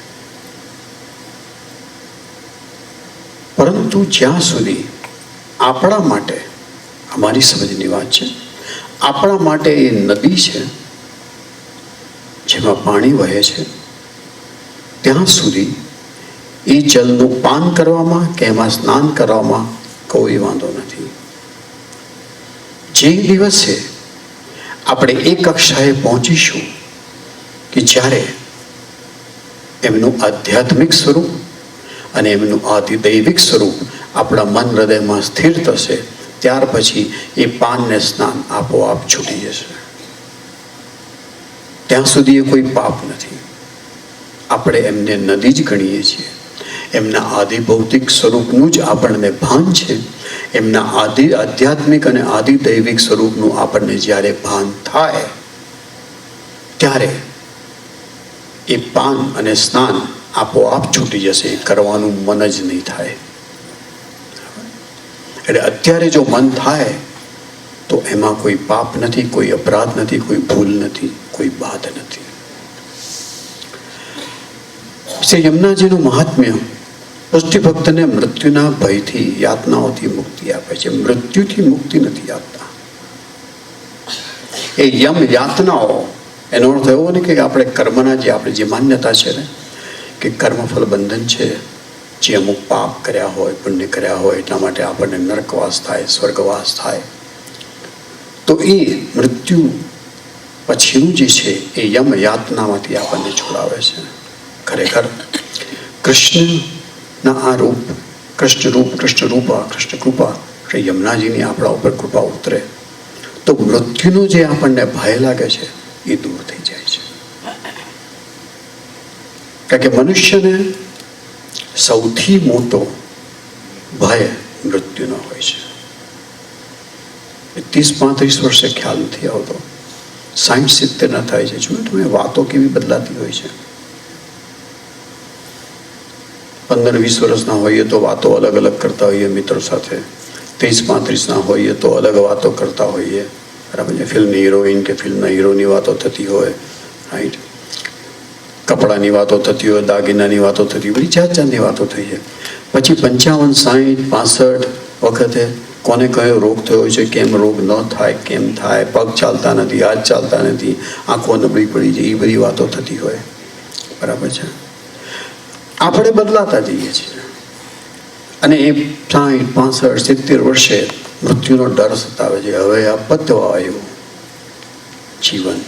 પરંતુ જ્યાં સુધી આપણા માટે, અમારી સમજની વાત છે, આપણા માટે એ નદી છે જેમાં પાણી વહે છે, ત્યાં સુધી એ જલનું પાન કરવામાં કે એમાં સ્નાન કરવામાં કોઈ વાંધો નથી. જે દિવસે આપણે એ કક્ષાએ પહોંચીશું કે જ્યારે એમનું આધ્યાત્મિક સ્વરૂપ અને એમનું આદિદૈવિક સ્વરૂપ આપણા મન હૃદયમાં સ્થિર થશે, ત્યાર પછી એ પાન ને સ્નાન આપોઆપ છૂટી જશે. ત્યાં સુધી એ કોઈ પાપ નથી. આપણે એમને નદી જ ગણીએ છીએ. એમના આદિભૌતિક સ્વરૂપનું જ આપણને ભાન છે. એમના આધ્યાત્મિક અને આદિદૈવિક સ્વરૂપનું આપણને જ્યારે ભાન થાય ત્યારે એ પાન અને સ્નાન આપોઆપ છૂટી જશે. કરવાનું મન જ નહીં થાય. એટલે અત્યારે જો મન થાય તો એમાં કોઈ પાપ નથી, કોઈ અપરાધ નથી, કોઈ ભૂલ નથી, કોઈ બાધ નથી. શ્રી યમુનાજીનું મહાત્મ્ય પુષ્ટિ ભક્તને મૃત્યુના ભયથી, યાતનાઓથી મુક્તિ આપે છે. મૃત્યુથી મુક્તિ નથી આપતા. એ યમ યાતનાઓ, એનો અર્થ એવો ને કે આપણે કર્મના જે માન્યતા છે ને કે કર્મફળ બંધન છે, જે અમુક પાપ કર્યા હોય, પુણ્ય કર્યા હોય, એટલા માટે આપણને નરકવાસ થાય, સ્વર્ગવાસ થાય, તો એ મૃત્યુ પછીનું જે છે એ યમ યાતનામાંથી આપણને છોડાવે છે. ખરેખર કૃષ્ણના આ રૂપ, કૃષ્ણ રૂપ, કૃષ્ણ રૂપા, કૃષ્ણ કૃપા, શ્રી યમુનાજીની આપણા ઉપર કૃપા ઉતરે તો મૃત્યુનો જે આપણને ભય લાગે છે એ દૂર થઈ જાય છે. કારણ કે મનુષ્યને સૌથી મોટો ભય મૃત્યુનો હોય છે. 30-35 વર્ષે ખ્યાલ નથી આવતો, 60-70 ના થાય છે. જોયું તમે વાતો કેવી બદલાતી હોય છે. 15-20 વર્ષના હોઈએ તો વાતો અલગ અલગ કરતા હોઈએ મિત્રો સાથે, 30-35 ના હોઈએ તો અલગ વાતો કરતા હોઈએ. બરાબર છે. ફિલ્મની હિરોઈન કે ફિલ્મના હીરોની વાતો થતી હોય, રાઈટ, કપડાની વાતો થતી હોય, દાગીનાની વાતો થતી હોય, બધી જાત જાતની વાતો થઈ જાય. પછી 55, 60, 65 વખતે કોને કયો રોગ થયો છે, કેમ રોગ ન થાય, કેમ થાય, પગ ચાલતા નથી, હાથ ચાલતા નથી, આંખો નબળી પડી જાય, એ બધી વાતો થતી હોય. બરાબર છે. આપણે બદલાતા જઈએ છીએ અને એ 60, 65, 70 વર્ષે મૃત્યુનો ડર સતાવે છે. હવે આ પતવા આવ્યું જીવન.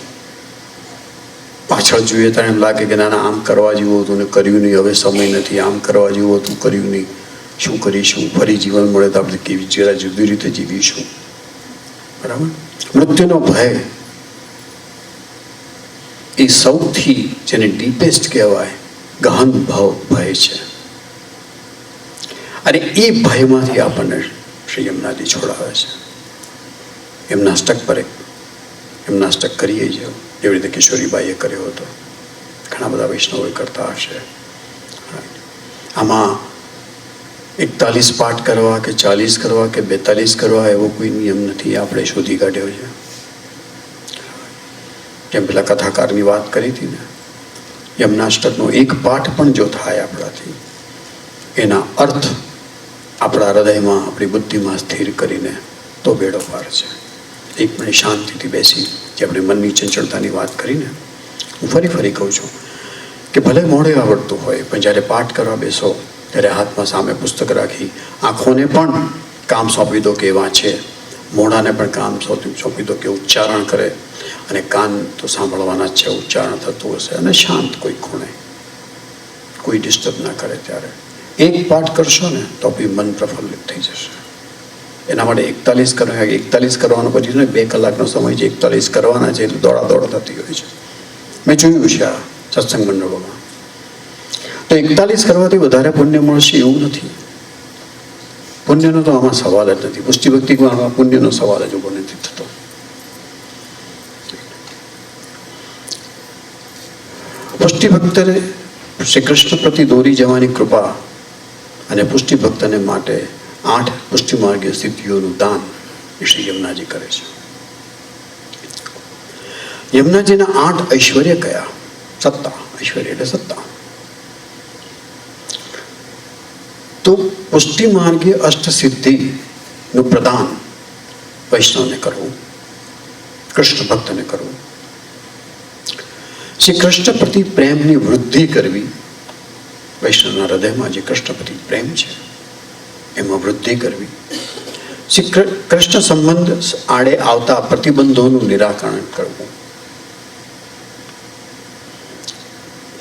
પાછળ જોઈએ ત્યારે એમ લાગે કે ના આમ કરવા જેવું હતું ને કર્યું નહીં, હવે સમય નથી, આમ કરવા જેવું હતું, કર્યું નહીં, શું કરીશું, ફરી જીવન મળે તો આપણે કેવી જરા જુદી રીતે જીવીશું. બરાબર. મૃત્યુનો ભય એ સૌથી જેને ડીપેસ્ટ કહેવાય, ગહન ભય છે. અને એ ભયમાંથી આપણને શ્રી યમુનાજી છોડાવે છે. એમના સ્ટક પર એમના સ્ટક કરીએ જ જેવી રીતે કિશોરીબાઈએ કર્યો હતો, ઘણા બધા વૈષ્ણવોએ કરતા હશે. આમાં 41 પાઠ કરવા કે 40 કરવા કે 42 કરવા એવો કોઈ નિયમ નથી, આપણે શોધી કાઢ્યો છે. જેમ પેલા કથાકારની વાત કરી હતી ને, યમુનાષ્ટકનો એક પાઠ પણ જો થાય આપણાથી, એના અર્થ આપણા હૃદયમાં, આપણી બુદ્ધિમાં સ્થિર કરીને તો બેડો પાર છે. એક મિનિટ શાંતિથી બેસી, જે આપણે મનની ચંચળતાની વાત કરીને, હું ફરી કહું છું કે ભલે મોઢે આવડતું હોય પણ જ્યારે પાઠ કરવા બેસો ત્યારે હાથમાં સામે પુસ્તક રાખી, આંખોને પણ કામ સોંપી દો કે વાંચે, મોઢાને પણ કામ સોંપી દો કે ઉચ્ચારણ કરે, અને કાન તો સાંભળવાના જ છે, ઉચ્ચારણ થતું હશે, અને શાંત કોઈ ખૂણે, કોઈ ડિસ્ટર્બ ના કરે. ત્યારે એક પાઠ કરશો ને તો બી મન પ્રફુલ્લિત થઈ જશે. એના માટે 41 કરવાનો પછી ને 2 કલાકનો સમય છે, 41 કરવાના છે, એટલે દોડાદોડ થતી હોય છે. મેં જોયું છે આ સત્સંગ મંડળોમાં. તો 41 કરવાથી વધારે પુણ્ય મળશે એવું નથી. પુણ્યનો તો આમાં સવાલ જ નથી. પુષ્ટિ ભક્તિમાં પુણ્યનો સવાલ જ ઉભો નથી થતો. પુષ્ટિ ભક્તને શ્રી કૃષ્ણ પ્રતિ દોરી જવાની કૃપા અને પુષ્ટિ ભક્તને માટે 8 પુષ્ટિ માર્ગીય સિદ્ધિઓનું દાન શ્રી યમુનાજી કરે છે. યમુનાજીના 8 ઐશ્વર્ય કયા? સત્તા. ઐશ્વર્ય એટલે સત્તા. તો પુષ્ટિ માર્ગીય અષ્ટ સિદ્ધિનું પ્રદાન વૈષ્ણવને કરવું, કૃષ્ણ ભક્તને કરવું. શ્રી કૃષ્ણ પ્રતિ પ્રેમની વૃદ્ધિ કરવી. વૈષ્ણવના હૃદયમાં જે કૃષ્ણ પ્રતિ પ્રેમ છે એમાં વૃદ્ધિ કરવી. શ્રી કૃષ્ણ સંબંધ આડે આવતા પ્રતિબંધોનું નિરાકરણ કરવું.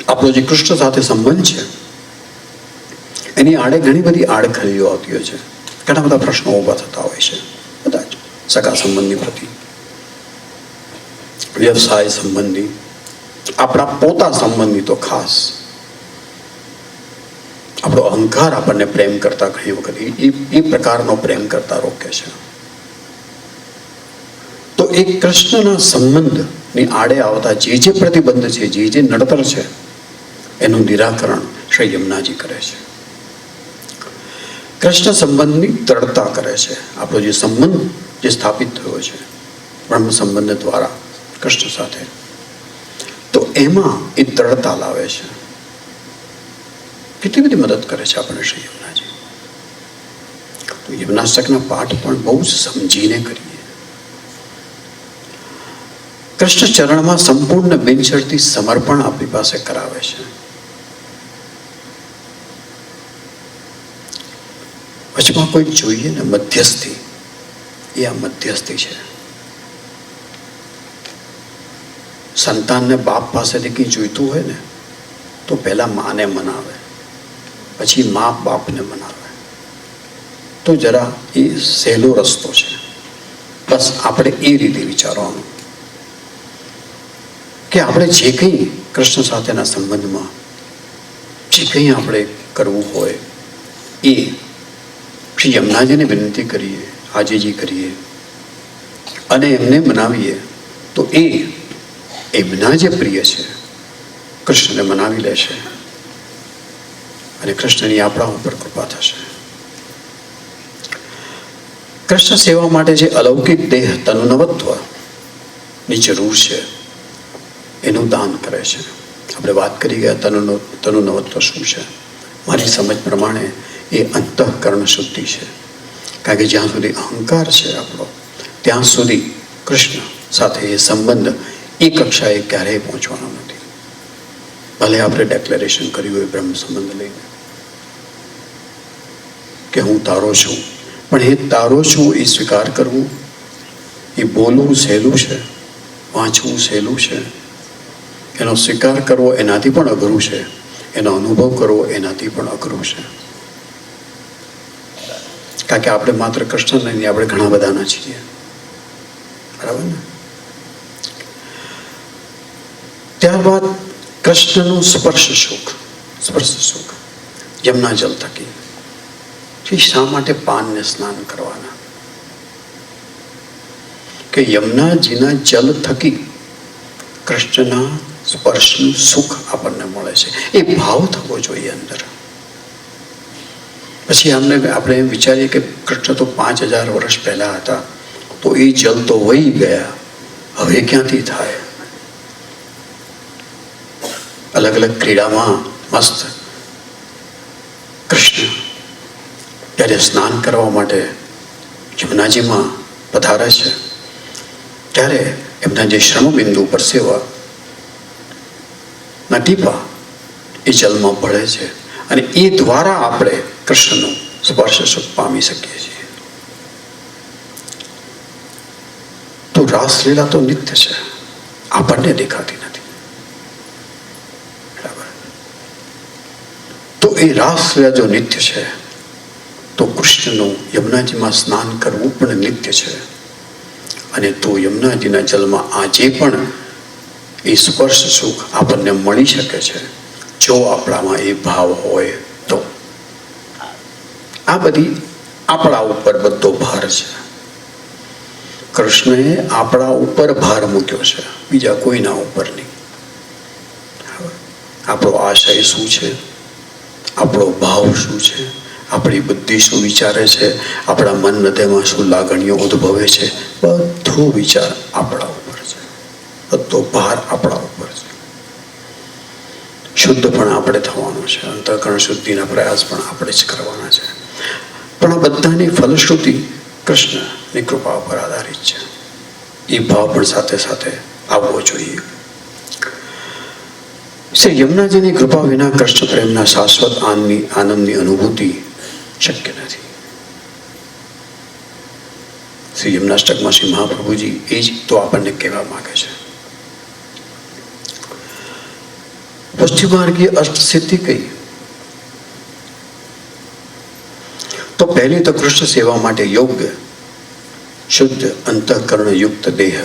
આપણો જે કૃષ્ણ સાથે સંબંધ છે એની આડે ઘણી બધી આડખળીઓ આવતી હોય છે. ઘણા બધા પ્રશ્નો ઊભા થતા હોય છે. બધા જ સગા સંબંધી પ્રતિ, વ્યવસાય સંબંધી, આપણા પોતા સંબંધી તો ખાસ. આપણો અહંકાર આપણને પ્રેમ કરતા ઘણી વખત એ પ્રકારનો પ્રેમ કરતા રોકે છે. તો એ કૃષ્ણના સંબંધની આડે આવતા જે પ્રતિબંધ છે, જે નડતર છે, એનું નિરાકરણ શ્રી યમુનાજી કરે છે. કૃષ્ણ સંબંધની દ્રઢતા કરે છે. આપણો જે સંબંધ જે સ્થાપિત થયો છે બ્રહ્મ સંબંધ દ્વારા કૃષ્ણ સાથે, તો એમાં એ દ્રઢતા લાવે છે. કેટલી બધી મદદ કરે છે આપણને શ્રી યમુનાજી. તો યમુનાષ્ટકના પાઠ પણ બહુ જ સમજીને કરીએ. કૃષ્ણ ચરણમાં સંપૂર્ણ બિનશરતી સમર્પણ આપણી પાસે કરાવે છે. વચમાં કોઈ જોઈએ ને મધ્યસ્થી, એ આ મધ્યસ્થી છે. સંતાનને બાપ પાસેથી કંઈ જોઈતું હોય ને તો પહેલા માને મનાવે, પછી મા બાપને મનાવે. તો જરા એ સહેલો રસ્તો છે. બસ આપણે એ રીતે વિચારવાનું કે આપણે જે કંઈ કૃષ્ણ સાથેના સંબંધમાં જે કંઈ આપણે કરવું હોય એ શ્રી યમુનાજીને વિનંતી કરીએ, હાજીજી કરીએ અને એમને મનાવીએ, તો એમના જે પ્રિય છે કૃષ્ણને મનાવી લેશે અને કૃષ્ણની આપણા ઉપર કૃપા થશે. કૃષ્ણ સેવા માટે જે અલૌકિક દેહ તનુનવત્વની જરૂર છે એનું દાન કરે છે. આપણે વાત કરી ગયા તનુનવત્વ શું છે. મારી સમજ પ્રમાણે એ અંતઃકરણ શુદ્ધિ છે. કારણ કે જ્યાં સુધી અહંકાર છે આપણો, ત્યાં સુધી કૃષ્ણ સાથે એ સંબંધ એ કક્ષાએ ક્યારેય પહોંચવાનો નથી. ભલે આપણે ડેક્લેરેશન કર્યું હોય બ્રહ્મ સંબંધ લઈને કે હું તારો છું, પણ એ તારો છું એ સ્વીકાર કરવું, એ બોલવું સહેલું છે, વાંચવું સહેલું છે, એનો સ્વીકાર કરવો એનાથી પણ અઘરું છે, એનો અનુભવ કરવો એનાથી પણ અઘરું છે. કારણ કે આપણે માત્ર કૃષ્ણ નહીં, આપણે ઘણા બધાના છીએ. બરાબર ને? ત્યારબાદ કૃષ્ણનું સ્પર્શ સુખ યમુના જલ થકી. શા માટે પાનને સ્નાન કરવાના? કે યમુનાજીના જલ થકી કૃષ્ણના સ્પર્શનું સુખ આપણને મળે છે. એ ભાવ થવો જોઈએ અંદર. પછી આપણે એમ વિચારીએ કે કૃષ્ણ તો 5000 વર્ષ પહેલા હતા, તો એ જલ તો વહી ગયા, હવે ક્યાંથી થાય? અલગ અલગ ક્રીડામાં મસ્ત કૃષ્ણ જ્યારે સ્નાન કરવા માટે યમુનાજીમાં પધારે છે, ત્યારે એમના જે શ્રમબિંદુ પરસેવા ના ટીપા એ જલમાં ભળે છે અને એ દ્વારા આપણે કૃષ્ણનું સ્પર્શ સુખ પામી શકીએ છીએ. તો રાસલીલા તો નિત્ય છે. આપણને દેખાતી નથી. બરાબર. તો એ રાસલીલા જો નિત્ય છે તો કૃષ્ણનું યમુનાજીમાં સ્નાન કરવું પણ નિત્ય છે. અને તો યમુનાજીના જલમાં આજે પણ એ સ્પર્શ સુખ આપણને મળી શકે છે જો આપણામાં એ ભાવ હોય તો. આ બધી આપણા ઉપર બધો ભાર છે. કૃષ્ણએ આપણા ઉપર ભાર મૂક્યો છે, બીજા કોઈના ઉપર નહીં. આપણો આશય શું છે, આપણો ભાવ શું છે, આપણી બુદ્ધિ શું વિચારે છે, આપણા મન હૃદયમાં શું લાગણીઓ ઉદ્ભવે છે, બધો વિચાર આપણા ઉપર છે, બધો ભાર આપણા ઉપર છે. શુદ્ધ પણ આપણે થવાનું છે, અંતઃકરણ શુદ્ધિના પ્રયાસ પણ આપણે જ કરવાના છે. પણ આ બધાની ફલશ્રુતિ કૃષ્ણની કૃપા પર આધારિત છે. એ ભાવ પણ સાથે સાથે આવવો જોઈએ. શ્રી યમુનાજીની કૃપા વિના કૃષ્ણ પ્રેમના શાશ્વત આનંદની અનુભૂતિ શક્ય નથી. શ્રી યમુનાષ્ટકમાં શ્રી મહાપ્રભુજી એ જ તો આપણને કહેવા માંગે છે. પશ્ચિમાર્ગીય અષ્ટસિદ્ધિ કઈ? તો પહેલી તો કૃષ્ણ સેવા માટે યોગ્ય શુદ્ધ અંતઃકરણ યુક્ત દેહ.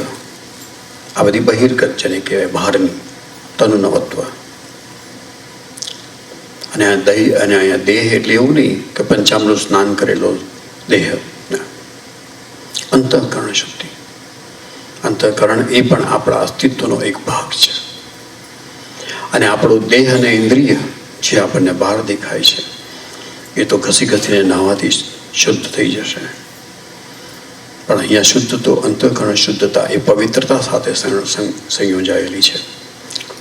આ બધી બહિર્ગત જેને કહેવાય બહારની તનુનવત્વ. અને અહીંયા દેહ એટલે એવું નહીં કે પંચામૃત સ્નાન કરેલો દેહ. અંતઃકરણ શુદ્ધિ. અંતઃકરણ એ પણ આપણા અસ્તિત્વનો એક ભાગ છે. અને આપણો દેહ અને ઇન્દ્રિય જે આપણને બહાર દેખાય છે એ તો ઘસી ઘસીને નાહવાથી શુદ્ધ થઈ જશે. પણ અહીંયા શુદ્ધ તો અંતઃકરણ શુદ્ધતા એ પવિત્રતા સાથે સંયોજાયેલી છે.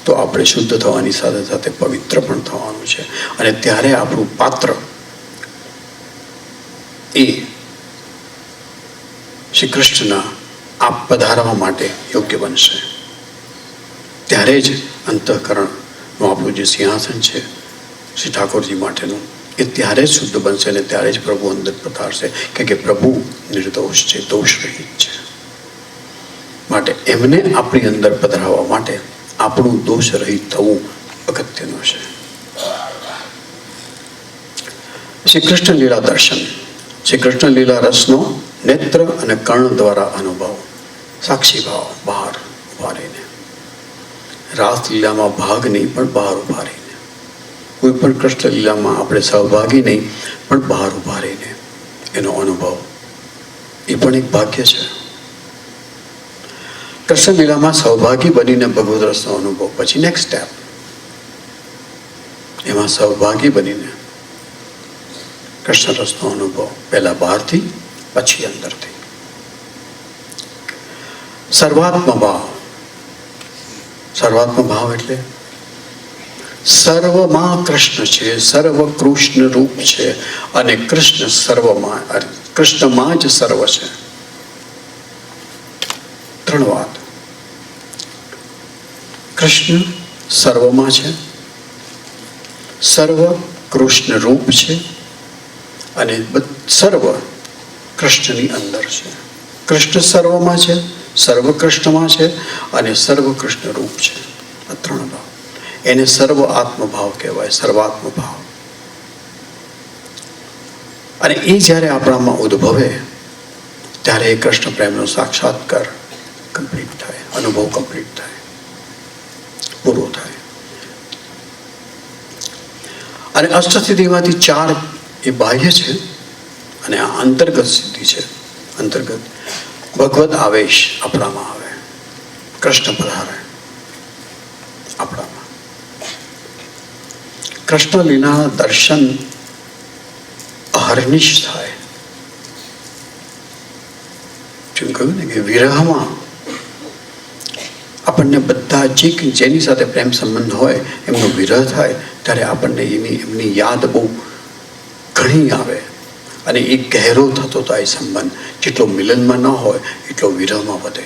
તો આપણે શુદ્ધ થવાની સાથે સાથે પવિત્ર પણ થવાનું છે. અને ત્યારે આપણું પાત્ર એ શ્રી કૃષ્ણના આપ પધારવા માટે યોગ્ય બનશે. ત્યારે જ અંતઃકરણનું આપણું જે સિંહાસન છે શ્રી ઠાકોરજી માટેનું એ ત્યારે જ શુદ્ધ બનશે અને ત્યારે જ પ્રભુ અંદર પધારશે. કે પ્રભુ નિર્દોષ છે, દોષ રહિત છે. માટે એમને આપણી અંદર પધરાવવા માટે આપણું દોષ રહિત થવું અગત્યનું છે. શ્રી કૃષ્ણ લીલા દર્શન. શ્રી કૃષ્ણ લીલા રસનો નેત્ર અને કર્ણ દ્વારા અનુભવ. સાક્ષી ભાવ, બહાર ઉભા રહીને. રાસલીલામાં ભાગ નહીં પણ બહાર ઉભા રહીને. કોઈ પણ કૃષ્ણ લીલામાં આપણે સહભાગી નહીં પણ બહાર ઉભા રહીને એનો અનુભવ એ પણ એક ભાગ્ય છે. કૃષ્ણ લીલામાં સહભાગી બનીને ભગવદ રસનો અનુભવ. પછી નેક્સ્ટ સ્ટેપ એમાં સહભાગી બનીને કૃષ્ણ રસનો અનુભવ. પહેલા બહારથી પછી અંદરથી. સર્વાત્મ ભાવ. સર્વાત્મ ભાવ એટલે સર્વમાં કૃષ્ણ છે, સર્વ કૃષ્ણ રૂપ છે અને કૃષ્ણ સર્વમાં, કૃષ્ણમાં જ સર્વ છે. ત્રણ વાત. કૃષ્ણ સર્વમાં છે, સર્વ કૃષ્ણ રૂપ છે અને સર્વ કૃષ્ણની અંદર છે. કૃષ્ણ સર્વમાં છે, સર્વ કૃષ્ણમાં છે અને સર્વ કૃષ્ણ રૂપ છે. આ ત્રણ ભાવ. એને સર્વ આત્મભાવ કહેવાય, સર્વાત્મ ભાવ. અને એ જ્યારે આપણામાં ઉદ્ભવે ત્યારે એ કૃષ્ણ પ્રેમનો સાક્ષાત્કાર કમ્પ્લીટ થાય, અનુભવ કમ્પ્લીટ થાય, પૂરો થાય. અને અષ્ટસિદ્ધિમાંથી 4 એ બાહ્ય છે અને આ અંતર્ગત સિદ્ધિ છે. અંતર્ગત ભગવદ આવેશ આપણામાં આવે, કૃષ્ણ પધારે આપણામાં. કૃષ્ણ લીલાના દર્શન અહર્નિશ થાય. જેમ કહ્યું ને કે વિરહમાં આપણને બધા જેની સાથે પ્રેમ સંબંધ હોય એમનો વિરહ થાય ત્યારે આપણને એમની યાદ બહુ ઘણી આવે અને એ ગહેરો થતો થાય સંબંધ. જેટલો મિલનમાં ન હોય એટલો વિરહમાં વધે.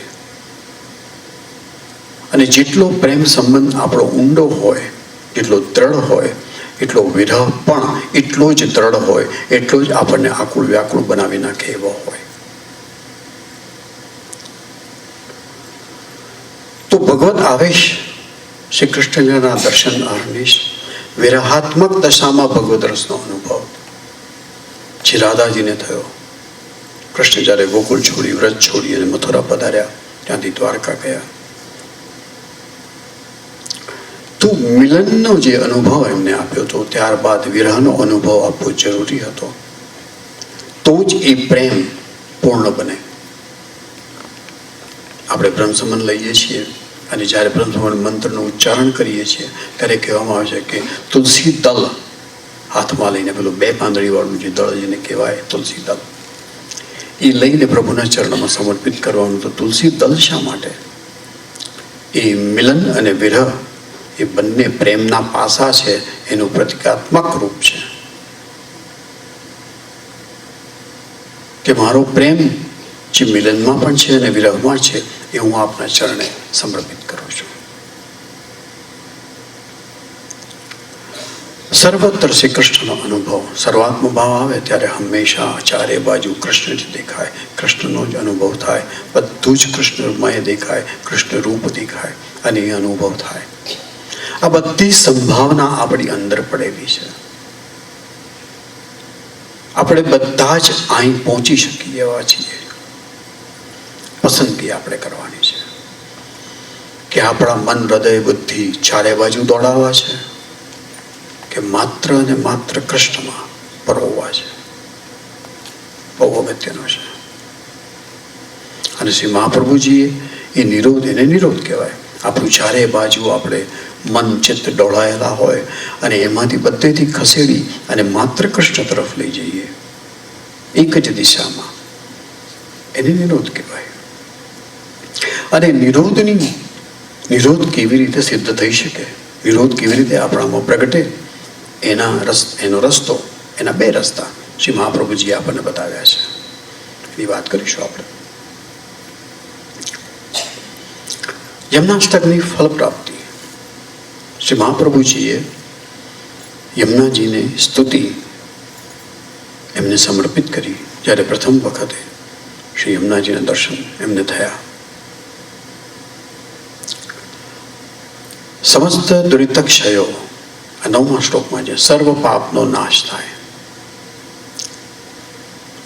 અને જેટલો પ્રેમ સંબંધ આપણો ઊંડો હોય, જેટલો દ્રઢ હોય, એટલો વિરહ પણ એટલો જ દ્રઢ હોય, એટલો જ આપણને આકુળ વ્યાકુળ બનાવી નાખે એવો હોય. તો ભગવત આવેશ શ્રી કૃષ્ણના દર્શન અહર્નિશ વિરહાત્મક દશામાં ભગવદ રસનો અનુભવ જે રાધાજીને થયો. કૃષ્ણ જ્યારે ગોકુળ છોડી, વ્રજ છોડી અને મથુરા પધાર્યા, ત્યાંથી દ્વારકા ગયા, તો મિલનનો જે અનુભવ એમને આપ્યો હતો, ત્યારબાદ વિરહનો અનુભવ આપવો જરૂરી હતો, તો જ એ પ્રેમ પૂર્ણ બને. આપણે બ્રહ્મસમન લઈએ છીએ અને જ્યારે બ્રહ્મસમન મંત્રનું ઉચ્ચારણ કરીએ છીએ ત્યારે કહેવામાં આવે છે કે તુલસી દળ હાથમાં લઈને, પેલું 2 પાંદડીવાળું જે દળ જેને કહેવાય તુલસી દળ, એ લઈને પ્રભુના ચરણમાં સમર્પિત કરવાનું. તો તુલસી દળ શા માટે? એ મિલન અને વિરહ એ બંને પ્રેમના પાસા છે, એનું પ્રતિકાત્મક રૂપ છે કે મારો પ્રેમ જે મિલનમાં પણ છે અને વિરહમાં છે એ હું આપના ચરણે સમર્પિત કરું છું. સર્વત્ર શ્રી કૃષ્ણનો અનુભવ, સર્વાત્મ ભાવ આવે ત્યારે હંમેશા ચારે બાજુ કૃષ્ણ જ દેખાય, કૃષ્ણનો જ અનુભવ થાય, બધું જ કૃષ્ણમય દેખાય, કૃષ્ણ રૂપ દેખાય અને એ અનુભવ થાય. આ બધી સંભાવના આપણી અંદર પડેલી છે. આપણે બધા જ અહીં પહોંચી શકીએ એવા છીએ. પસંદગી આપણે કરવાની છે કે આપણા મન, હૃદય, બુદ્ધિ ચારે બાજુ દોડાવવા છે કે માત્ર અને માત્ર કૃષ્ણમાં પરોવવા છે. બહુ અગત્યનું છે. અને શ્રી મહાપ્રભુજીએ એ નિરોધ, એને નિરોધ કહેવાય. આપણું ચારે બાજુ આપણે મન ચિત્ત દોડાયેલા હોય અને એમાંથી બધેથી ખસેડી અને માત્ર કૃષ્ણ તરફ લઈ જઈએ એક જ દિશામાં, એને નિરોધ કહેવાય. અને નિરોધ કેવી રીતે સિદ્ધ થઈ શકે, નિરોધ કેવી રીતે આપણામાં પ્રગટે, એનો રસ્તો, એના 2 રસ્તા શ્રી મહાપ્રભુજીએ આપણને બતાવ્યા છે. એની વાત કરીશું આપણે. યમનાષ્ટકની ફળ પ્રાપ્તિ. શ્રી મહાપ્રભુજીએ યમુનાજીને સ્તુતિ એમને સમર્પિત કરી જ્યારે પ્રથમ વખતે શ્રી યમુનાજીના દર્શન એમને થયા. સમસ્ત દુરિતક્ષયો, 9મા શ્લોકમાં છે, સર્વ પાપનો નાશ થાય.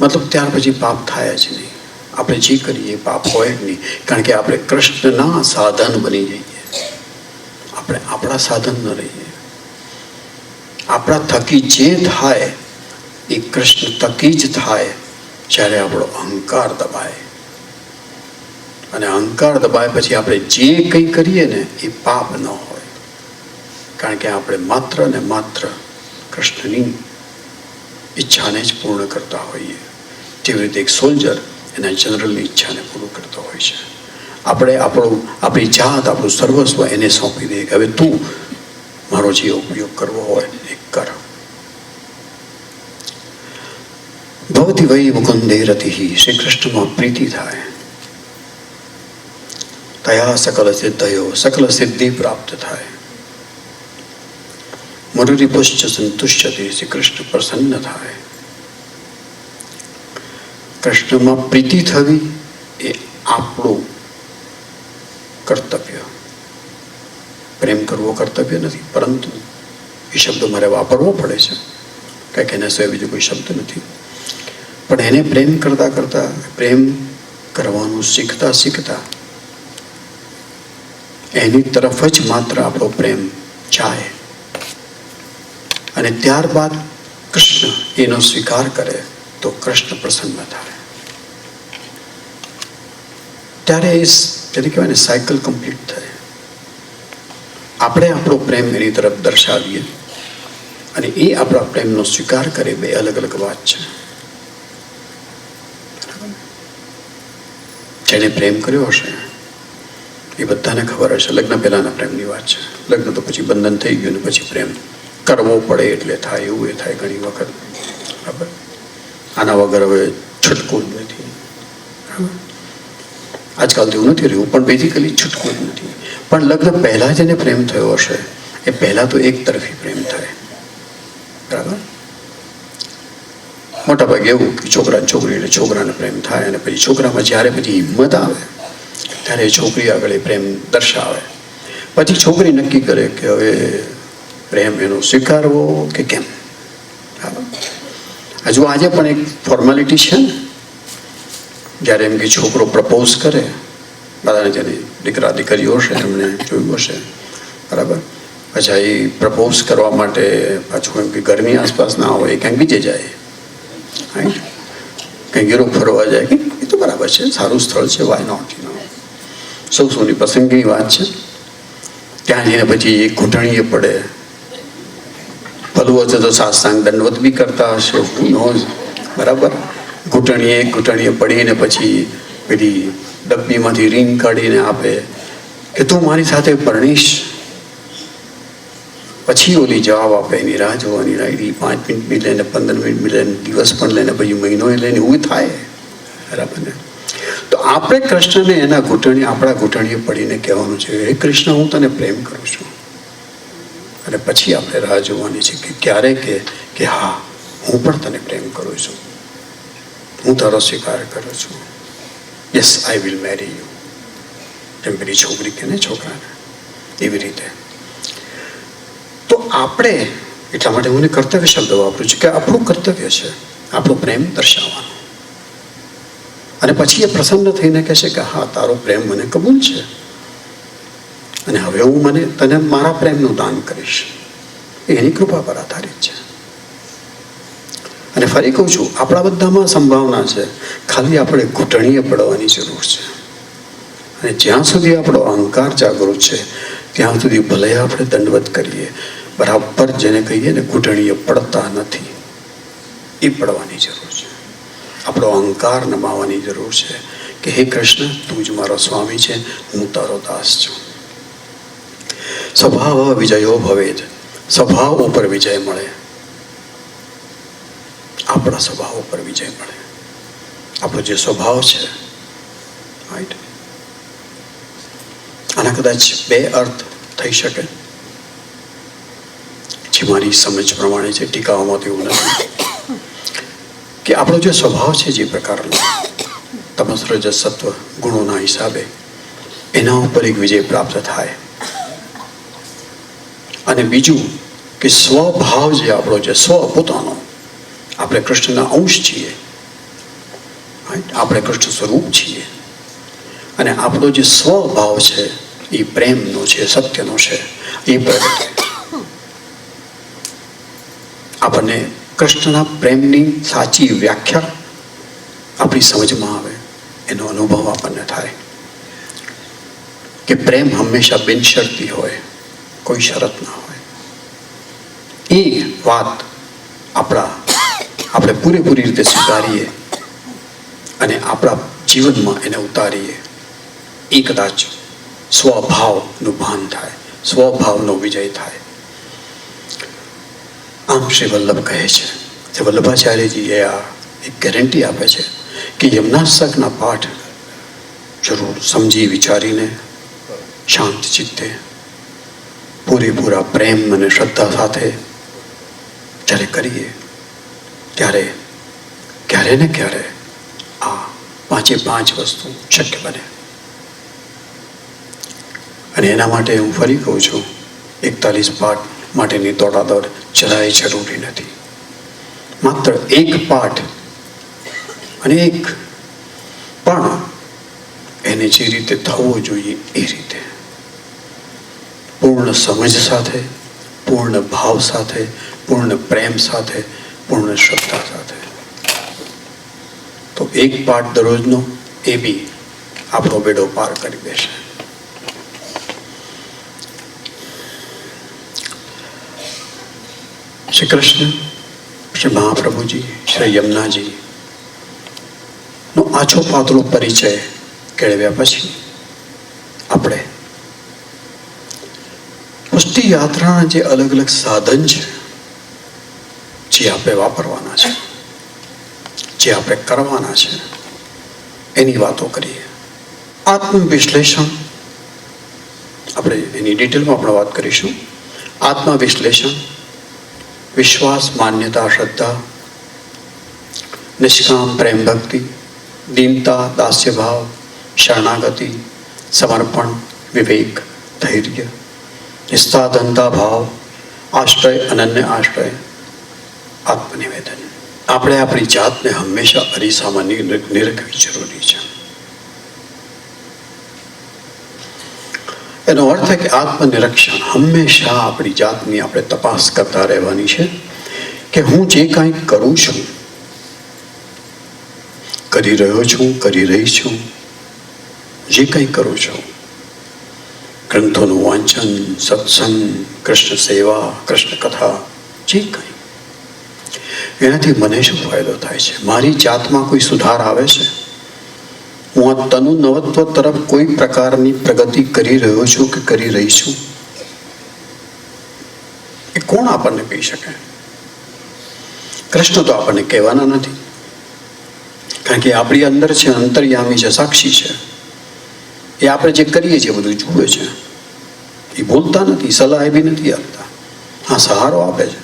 મતલબ ત્યાર પછી પાપ થાય જ નહીં. આપણે જે કરીએ પાપ હોય જ નહીં, કારણ કે આપણે કૃષ્ણના સાધન બની જઈએ. આપણે આપણા સાધન ન રહીએ. આપણા થકી જે થાય એ કૃષ્ણ થકી જ થાય જ્યારે આપણો અહંકાર દબાય. અને અહંકાર દબાય પછી આપણે જે કંઈ કરીએ ને એ પાપ ન હોય, કારણ કે આપણે માત્ર ને માત્ર કૃષ્ણની ઈચ્છાને જ પૂર્ણ કરતા હોઈએ. જેવી રીતે એક સોલ્જર એના જનરલની ઈચ્છાને પૂરું કરતો હોય છે. આપણે આપણી જાત, આપણું સર્વસ્વ એને સોંપી દઈએ કે હવે તું મારો જે ઉપયોગ કરવો હોય એ કર. ભવતી વૈ મુકુંદે રતિઃ, શ્રી કૃષ્ણમાં પ્રીતિ થાય, તયા સકલ સિદ્ધયો, સકલ સિદ્ધિ પ્રાપ્ત થાય. મુરરિપુશ્ચ સંતુષ્યતે, શ્રી કૃષ્ણ પ્રસન્ન થાય. કૃષ્ણમાં પ્રીતિ થવી એ આપણું કર્તવ્ય. પ્રેમ કરવો કર્તવ્ય નથી, પરંતુ એ શબ્દ મારે વાપરવો પડે છે, કંઈક એના સિવાય બીજો કોઈ શબ્દ નથી. પણ એને પ્રેમ કરતા કરતા, પ્રેમ કરવાનું શીખતા શીખતા એની તરફ જ માત્ર આપણો પ્રેમ જાય અને ત્યારબાદ કૃષ્ણ એનો સ્વીકાર કરે તો કૃષ્ણ પ્રસન્ન થાય. ત્યારે એ જેને કહેવાય ને સાયકલ કમ્પ્લીટ થાય. આપણે આપણો પ્રેમ એની તરફ દર્શાવીએ અને એ આપણા પ્રેમનો સ્વીકાર કરે, 2 અલગ અલગ વાત છે. જેને પ્રેમ કર્યો હશે એ બધાને ખબર હશે, લગ્ન પહેલાના પ્રેમની વાત છે. લગ્ન તો પછી બંધન થઈ ગયું ને પછી પ્રેમ કરવો પડે એટલે થાય, એવું એ થાય ઘણી વખત. બરાબર, આના વગર હવે છૂટકું જ નથી. બરાબર, આજકાલ તો એવું નથી રહ્યું, પણ બેઝિકલી છૂટકું જ નથી. પણ લગ્ન પહેલાં જેને પ્રેમ થયો હશે એ પહેલાં તો એક તરફી પ્રેમ થાય. બરાબર, મોટા ભાગે એવું કે છોકરાને પ્રેમ થાય અને પછી છોકરામાં જ્યારે પછી હિંમત આવે ત્યારે એ છોકરી આગળ એ પ્રેમ દર્શાવે. પછી છોકરી નક્કી કરે કે હવે પ્રેમ એનો સ્વીકારવો કે કેમ. હજુ આજે પણ એક ફોર્માલિટી છે ને, જ્યારે એમ કે છોકરો પ્રપોઝ કરે, બધાને જેની દીકરા દીકરીઓ હશે એમણે જોયું હશે, બરાબર, પછી એ પ્રપોઝ કરવા માટે પાછું એમ કે ઘરની આસપાસ ના હોય, ક્યાંક બીજે જાય, કંઈક યુરોપ ફરવા જાય, એ તો બરાબર છે, સારું સ્થળ છે, વાય નોટ, સૌની પસંદગીની વાત છે. ત્યાં જઈને પછી એક ઘૂંટણીએ પડે, ભલું હશે તો સાષ્ટાંગ દંડવત બી કરતા હશે, બરાબર. ઘૂંટણીએ પડીને પછી પેલી ડબ્બીમાંથી રીંગ કાઢીને આપે કે તું મારી સાથે પરણીશ. પછી ઓલી જવાબ આપે, એની રાહ જોવાની રાયડી 5 મિનિટ બી લઈને, 15 મિનિટ બી લઈને, દિવસ પણ લઈને, પછી મહિનો લઈને, એવું થાય, બરાબર ને. તો આપણે કૃષ્ણને એના આપણા ઘૂંટણીએ પડીને કહેવાનું છે, હે કૃષ્ણ, હું તને પ્રેમ કરું છું. અને પછી આપણે રાહ જોવાની છે કે ક્યારે કે હા, હું પણ તને પ્રેમ કરું છું, હું તારો સ્વીકાર કરું છું, yes I will marry you. જેમ પેલી છોકરી કે ને છોકરાને, એવી રીતે. તો આપણે એટલા માટે હું કર્તવ્ય શબ્દ વાપરું છું કે આપણું કર્તવ્ય છે આપણો પ્રેમ દર્શાવવાનો. અને પછી એ પ્રસન્ન થઈને કહેશે કે હા, તારો પ્રેમ મને કબૂલ છે અને હવે હું તને મારા પ્રેમનું દાન કરીશ. એ એની કૃપા પર આધારિત છે. અને ફરી કહું છું, આપણા બધામાં સંભાવના છે, ખાલી આપણે ઘૂંટણીએ પડવાની જરૂર છે. અને જ્યાં સુધી આપણો અહંકાર જાગૃત છે ત્યાં સુધી ભલે આપણે દંડવત કરીએ, બરાબર જેને કહીએ ને ઘૂંટણીએ પડતા નથી, એ પડવાની જરૂર છે. આપણો અહંકાર નમાવાની જરૂર છે કે હે કૃષ્ણ, તું જ મારો સ્વામી છે, હું તારો દાસ છું. સ્વભાવ વિજયો ભવેદ. સ્વભાવ ઉપર વિજય મળે, આપણા સ્વભાવ ઉપર વિજય મળે. આપણો જે સ્વભાવ છે, રાઈટ, આના કદાચ 2 અર્થ થઈ શકે, જે મારી સમજ પ્રમાણે છે, ટીકાઓમાં તો એવું નથી કે આપણો જે સ્વભાવ છે, જે પ્રકારનો તમસ રજસ સત્વ ગુણોના હિસાબે એના ઉપર એક વિજય પ્રાપ્ત થાય. અને બીજું કે સ્વભાવ જે આપણો છે, સ્વ પોતાનો, આપણે કૃષ્ણના અંશ છીએ, આપણે કૃષ્ણ સ્વરૂપ છીએ, અને આપણો જે સ્વભાવ છે એ પ્રેમનો છે, સત્યનો છે, એ પ્રગટે. આપણને કૃષ્ણના પ્રેમની સાચી વ્યાખ્યા આપણી સમજમાં આવે, એનો અનુભવ આપણને થાય કે પ્રેમ હંમેશા બિનશરતી હોય, કોઈ શરત ના હોય. એ વાત આપણે પૂરેપૂરી રીતે સ્વીકારીએ અને આપણા જીવનમાં એને ઉતારીએ, એ કદાચ સ્વભાવનું ભાન થાય, સ્વભાવનો વિજય થાય. આમ શ્રી વલ્લભ કહે છે, જે વલ્લભાચાર્યજી એ આ એક ગેરંટી આપે છે કે યમનાસ્તકના પાઠ જરૂર સમજી વિચારીને શાંત ચિત્તે પૂરેપૂરા પ્રેમ અને શ્રદ્ધા સાથે જ્યારે કરીએ ત્યારે ક્યારે ને ક્યારે આ 5 વસ્તુ શક્ય બને. અને એના માટે હું ફરી કહું છું, 41 પાઠ માટેની દોડાદોડ જરાય જરૂરી નથી. માત્ર એક પાઠ અને એક પણ એને જે રીતે થવો જોઈએ એ રીતે પૂર્ણ સમજ સાથે, પૂર્ણ ભાવ સાથે, પૂર્ણ પ્રેમ સાથે, પૂર્ણ શ્રદ્ધા સાથે. તો એક પાઠ દરરોજનો એ બી આપણો બેડો પાર કરી દેશે. શ્રી કૃષ્ણ, શ્રી મહાપ્રભુજી, શ્રી યમુનાજી નો આછો પાતળો પરિચય કેળવ્યા પછી આપણે પુષ્ટિ યાત્રાના જે અલગ અલગ સાધન છે, જે આપણે વાપરવાના છે, જે આપણે કરવાના છે, એની વાતો કરીએ. આત્મવિશ્લેષણ, આપણે એની ડિટેલમાં આપણે વાત કરીશું. આત્મવિશ્લેષણ, વિશ્વાસ, માન્યતા, શ્રદ્ધા, નિષ્કામ પ્રેમ ભક્તિ, દીનતા, દાસ્ય ભાવ, શરણાગતિ, સમર્પણ, વિવેક, ધૈર્ય, નિસ્વાર્થતા ભાવ, આશ્રય, અનન્ય આશ્રય, આત્મનિવેદન. આપણે આપણી જાતને હંમેશા અરીસામાં નિરખવી જરૂરી છે. એનો અર્થ કે આત્મનિરીક્ષણ હંમેશા આપણી જાતની આપણે તપાસ કરતા રહેવાની છે કે હું જે કાંઈ કરું છું, કરી રહ્યો છું, કરી રહી છું, જે કંઈ કરું છું, ગ્રંથોનું વાંચન, સત્સંગ, કૃષ્ણ સેવા, કૃષ્ણ કથા, જે કંઈ, એનાથી મને શું ફાયદો થાય છે? મારી જાતમાં કોઈ સુધાર આવે છે? હું આ તનુ નવત્વ તરફ કોઈ પ્રકારની પ્રગતિ કરી રહ્યો છું કે કરી રહી છું? એ કોણ આપણને કહી શકે? કૃષ્ણ તો આપણને કહેવાના નથી, કારણ કે આપણી અંદર છે, અંતર્યામી છે, સાક્ષી છે. એ આપણે જે કરીએ છીએ બધું જુએ છે. એ બોલતા નથી, સલાહ બી નથી આપતા. હા, સહારો આપે છે.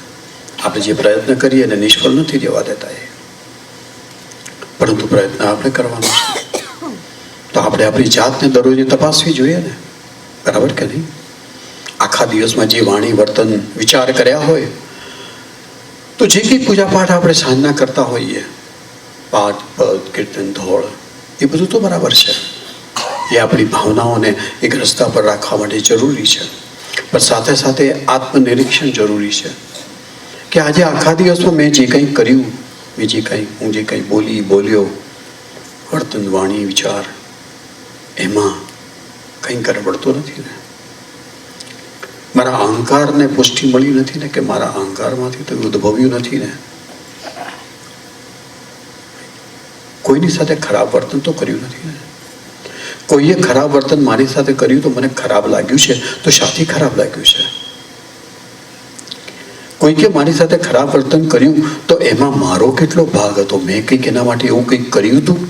આપણે જે પ્રયત્ન કરીએ એને નિષ્ફળ નથી જવા દેતા એ, પરંતુ પ્રયત્ન આપણે કરવાનો છે. તો આપણે આપણી જાતને દરરોજ તપાસવી જોઈએ ને, બરાબર કે નહીં? આખા દિવસમાં જે વાણી, વર્તન, વિચાર કર્યા હોય, તો જે કંઈ પૂજાપાઠ આપણે સાંજના કરતા હોઈએ, પાઠ, પદ, કીર્તન, ધોળ, એ બધું તો બરાબર છે. એ આપણી ભાવનાઓને એક રસ્તા પર રાખવા માટે જરૂરી છે. પણ સાથે સાથે આત્મનિરીક્ષણ જરૂરી છે કે આજે આખા દિવસમાં મેં જે કંઈ કર્યું, હું જે કંઈ બોલ્યો, વર્તન, વાણી, વિચાર, એમાં કંઈ ગડબડ તો નથી ને? મારા અહંકારને પુષ્ટિ મળી નથી ને? કે મારા અહંકારમાંથી તો ઉદ્ભવ્યું નથી ને? કોઈની સાથે ખરાબ વર્તન તો કર્યું નથી ને? કોઈએ ખરાબ વર્તન મારી સાથે કર્યું તો મને ખરાબ લાગ્યું છે, તો શાથી ખરાબ લાગ્યું છે? કોઈકે મારી સાથે ખરાબ વર્તન કર્યું તો એમાં મારો કેટલો ભાગ હતો? મેં કંઈક એના માટે એવું કંઈક કર્યું હતું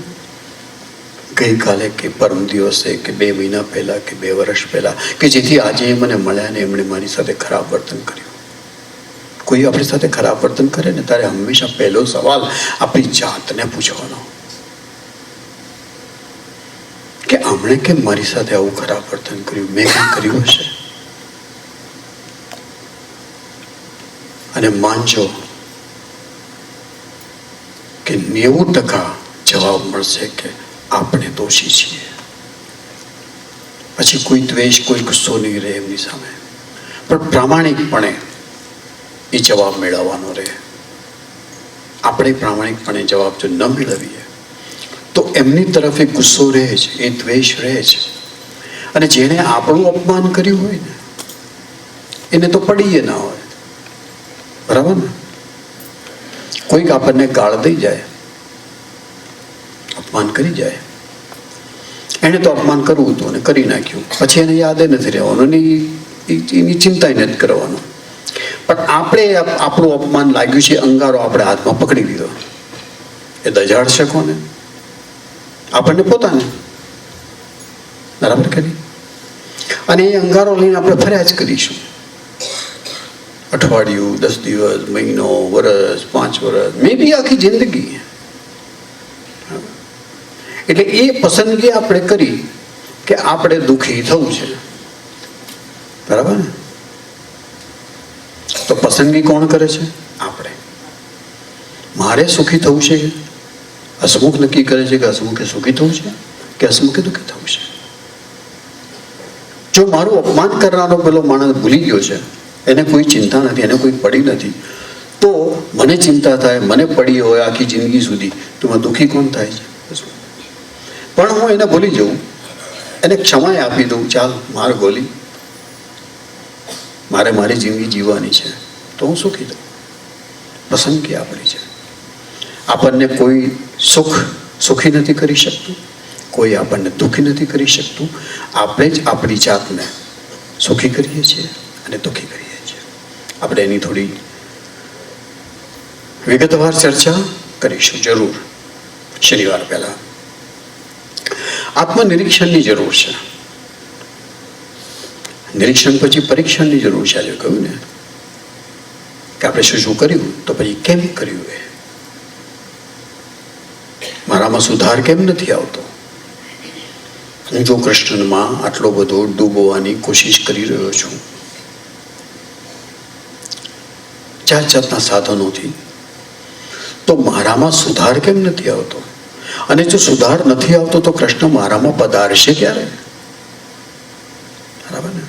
ગઈકાલે કે પરમ દિવસે કે 2 મહિના પહેલા કે 2 વર્ષ પહેલા, કે જેથી આજે એ મને મળ્યા ને એમણે મારી સાથે ખરાબ વર્તન કર્યું? કોઈ આપણી સાથે ખરાબ વર્તન કરે ને ત્યારે હંમેશા પહેલો સવાલ આપણી જાતને પૂછવાનો કે આમણે કેમ મારી સાથે આવું ખરાબ વર્તન કર્યું? મેં કંઈ કર્યું હશે? અને માનજો કે 90% જવાબ મળશે કે આપણે દોષી છીએ. પછી કોઈ દ્વેષ, કોઈ ગુસ્સો નહીં રહે એમની સામે, પણ પ્રામાણિકપણે એ જવાબ મેળવવાનો રહે. આપણે પ્રામાણિકપણે જવાબ જો ન મેળવીએ તો એમની તરફ એ ગુસ્સો રહે છે, એ દ્વેષ રહે છે. અને જેણે આપણું અપમાન કર્યું હોય ને એને તો પડીએ ના હોય, બરાબર ને? કોઈક આપણને ગાળ દઈ જાય, અપમાન કરી જાય, એને તો અપમાન કરવું હતું અને કરી નાખ્યું, પછી એને યાદ નથી રહેવાનું, એની ચિંતા નથી કરવાનું. પણ આપણે આપણું અપમાન લાગ્યું છે, અંગારો આપણે હાથમાં પકડી લીધો, એ દજાડશે કોને? આપણને પોતાને, બરાબર કે નહીં? અને એ અંગારો લઈને આપણે ફર્યા જ કરીશું. અઠવાડિયું, 10 દિવસ, મહિનો, વર્ષ, 5 વર્ષ, મે બી આખી જિંદગી. એટલે એ પસંદગી આપણે કરી કે આપણે દુઃખી થવું છે, બરાબર ને? તો પસંદગી કોણ કરે છે? આપણે. મારે સુખી થવું છે, હસમુખ નક્કી કરે છે કે હસમુખે સુખી થવું છે કે હસમુખે દુઃખી થવું છે. જો મારું અપમાન કરનારો પેલો માણસ ભૂલી ગયો છે, એને કોઈ ચિંતા નથી, એને કોઈ પડી નથી, તો મને ચિંતા થાય, મને પડી હોય આખી જિંદગી સુધી, તો મને દુઃખી કોણ થાય છે? પણ હું એને ભૂલી જઉં, એને ક્ષમાએ આપી દઉં, ચાલ માર ગોલી, મારે મારી જિંદગી જીવવાની છે, તો હું સુખી થઉં. પસંદગી આપણી છે. આપણને કોઈ સુખી નથી કરી શકતું, કોઈ આપણને દુઃખી નથી કરી શકતું. આપણે જ આપણી જાતને સુખી કરીએ છીએ અને દુઃખી કરીએ છીએ. આપણે એની થોડી વિગતવાર ચર્ચા કરીશું જરૂર શનિવાર પહેલા. આત્મનિરીક્ષણની જરૂર છે. નિરીક્ષણ પછી પરીક્ષણની જરૂર છે. આજે કહ્યું ને કે આપણે શું કર્યું, તો પછી કેમ કર્યું, એ મારામાં સુધાર કેમ નથી આવતો, હું જો કૃષ્ણમાં આટલો બધો ડૂબવાની કોશિશ કરી રહ્યો છું જાત જાતના સાધનોથી, તો મારામાં સુધાર કેમ નથી આવતો? અને જો સુધાર નથી આવતો તો કૃષ્ણ મારામાં પધારશે ક્યારે? બરાબર ને?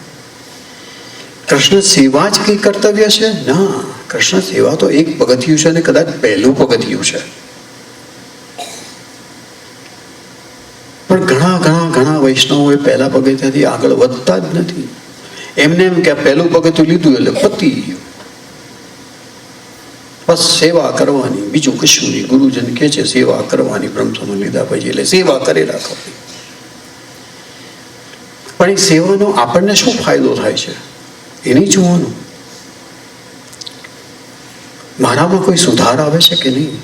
કૃષ્ણ સેવા જ કઈ કર્તવ્ય છે? ના, કૃષ્ણ સેવા તો એક પગથિયું છે, અને કદાચ પહેલું પગથિયું છે. પણ ઘણા ઘણા ઘણા વૈષ્ણવો પહેલા પગથિયાથી આગળ વધતા જ નથી. એમને એમ કે પહેલું પગથિયું લીધું એટલે પતી ગયું, બસ સેવા કરવાની, બીજું કશું નહીં. ગુરુજન કહે છે સેવા કરવાની, બ્રહ્મસમન લીધા પછી એટલે સેવા કરી રાખો. પણ એ સેવાનો આપણને શું ફાયદો થાય છે એ નહીં જોવાનું. મારામાં કોઈ સુધાર આવે છે કે નહીં,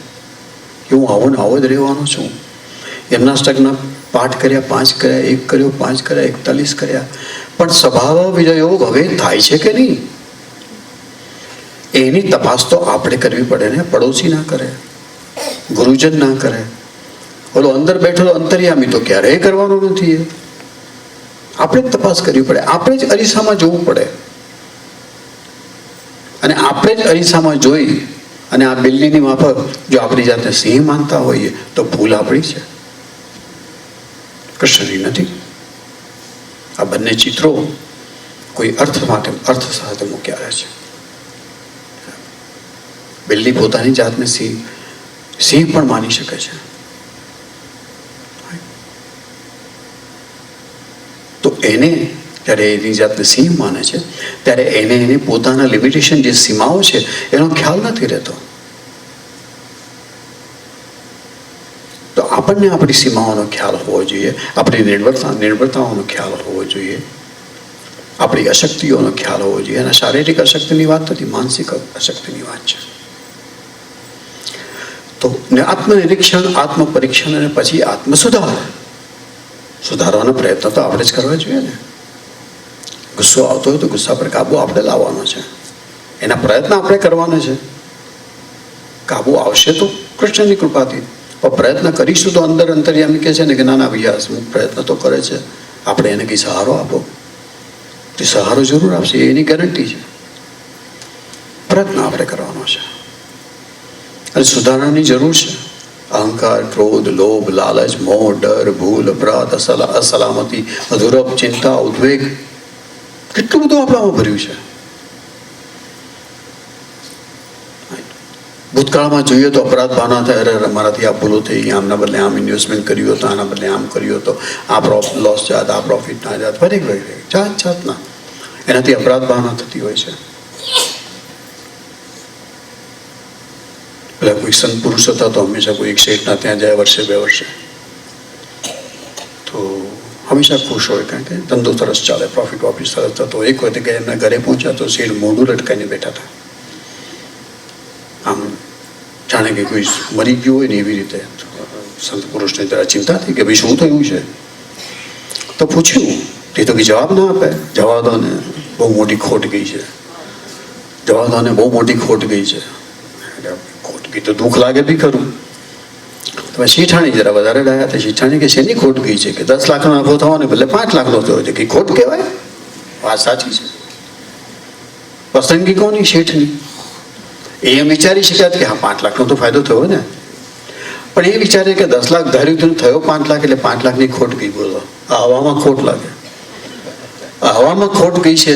કે હું આવો ને આવો જ રહેવાનો છું? એમના અષ્ટકના પાઠ કર્યા, 5 કર્યા, 1 કર્યો, 5 કર્યા, 41 કર્યા, પણ સ્વભાવ વિજયોગ હવે થાય છે કે નહીં? એની તપાસ તો આપણે કરવી પડે ને. પડોશી ના કરે, ગુરુજન ના કરે, ઓલો અંદર બેઠો અંતર્યામી તો ક્યારેય કરવાનો નથી. આપણે જ તપાસ કરવી પડે, આપણે જ અરીસામાં જોવું પડે. અને આપણે જ અરીસામાં જોઈ અને આ બિલ્લીની માફક જો આપણી જાતને સિંહ માનતા હોઈએ તો ભૂલ આપણી છે, કૃષ્ણની નથી. આ બંને ચિત્રો કોઈ અર્થ માટે, અર્થ સાથે મૂક્યા રહે છે. બિલ્લી પોતાની જાતને સિંહ પણ માની શકે છે. તો એને જ્યારે એની જાતને સિંહ માને છે ત્યારે એને પોતાના લિમિટેશન, જે સીમાઓ છે એનો ખ્યાલ નથી રહેતો. તો આપણને આપણી સીમાઓનો ખ્યાલ હોવો જોઈએ, આપણી નિર્ભરતાઓનો ખ્યાલ હોવો જોઈએ, આપણી અશક્તિઓનો ખ્યાલ હોવો જોઈએ. અને શારીરિક અશક્તિની વાત નથી, માનસિક અશક્તિની વાત છે. તો આત્મનિરીક્ષણ, આત્મપરીક્ષણ અને પછી આત્મસુધાર. સુધારવાનો પ્રયત્ન તો આપણે જ કરવા જોઈએ ને. ગુસ્સો આવતો હોય તો ગુસ્સા પર કાબુ આપણે લાવવાનો છે, એના પ્રયત્ન આપણે કરવાનો છે. કાબુ આવશે તો કૃષ્ણની કૃપાથી, પણ પ્રયત્ન કરીશું તો અંતર્યામી કહે છે ને કે નાના ભૈયા પ્રયત્ન તો કરે છે, આપણે એને કંઈ સહારો આપો. તે સહારો જરૂર આપશે, એની ગેરંટી છે. પ્રયત્ન આપણે કરવાનો છે અને સુધારણાની જરૂર છે. અહંકાર, ક્રોધ, લોભ, લાલચ, મોહ, ડર, ભૂલ, અપરાધ, અસલામતી, અધૂરપ, ચિંતા, ઉદ્વેગ, કેટલું બધું આપણામાં ભર્યું છે. ભૂતકાળમાં જોઈએ તો અપરાધ ભાવના થાય, અરે મારાથી આ ભૂલો થઈ ગઈ, આમના બદલે આમ ઇન્વેસ્ટમેન્ટ કર્યું હતું, આના બદલે આમ કર્યું હતું, આ લોસ જાત, આ પ્રોફિટ ના જાત, બધી જાત જાતના એનાથી અપરાધ ભાવના થતી હોય છે. પેલા કોઈ સંત પુરુષ હતા તો હંમેશા કોઈ એક શેઠના ત્યાં જાય વર્ષે 2 વર્ષે, તો હંમેશા ખુશ હોય, કારણ કે ધંધો સરસ ચાલે, પ્રોફિટ વોફિટ સરસ થતો. એક વખતે કે એમના ઘરે પહોંચ્યા તો શેઠ મોઢું લટકાઈને બેઠા હતા, આમ જાણે કે કોઈ મરી ગયું હોય ને એવી રીતે. સંત પુરુષને જરા ચિંતા થઈ કે ભાઈ શું થયું છે? તો પૂછ્યું, તે તો કંઈ જવાબ ના આપે. જવા દો ને, બહુ મોટી ખોટ ગઈ છે. જવા દો ને, બહુ મોટી ખોટ ગઈ છે. ખોટ ગઈ તો દુઃખ લાગે બી ખરું. તમે શીઠાણી જરા વધારે ડાયા હતા. શીઠાણી કે શેની ખોટ ગઈ છે? કે 10 લાખનો નફો થવાનો બદલે 5 લાખનો થયો છે. કે ખોટ કહેવાય? વાત સાચી છે. પસંદગી કોની? શેઠની. એ એમ વિચારી શક્યા કે હા 5 લાખનો તો ફાયદો થયો ને, પણ એ વિચારે કે 10 લાખ ધાર્યું તો થયો 5 લાખ, એટલે 5 લાખની ખોટ ગઈ. બોલો, આ હવામાં ખોટ લાગે. આ હવામાં ખોટ ગઈ છે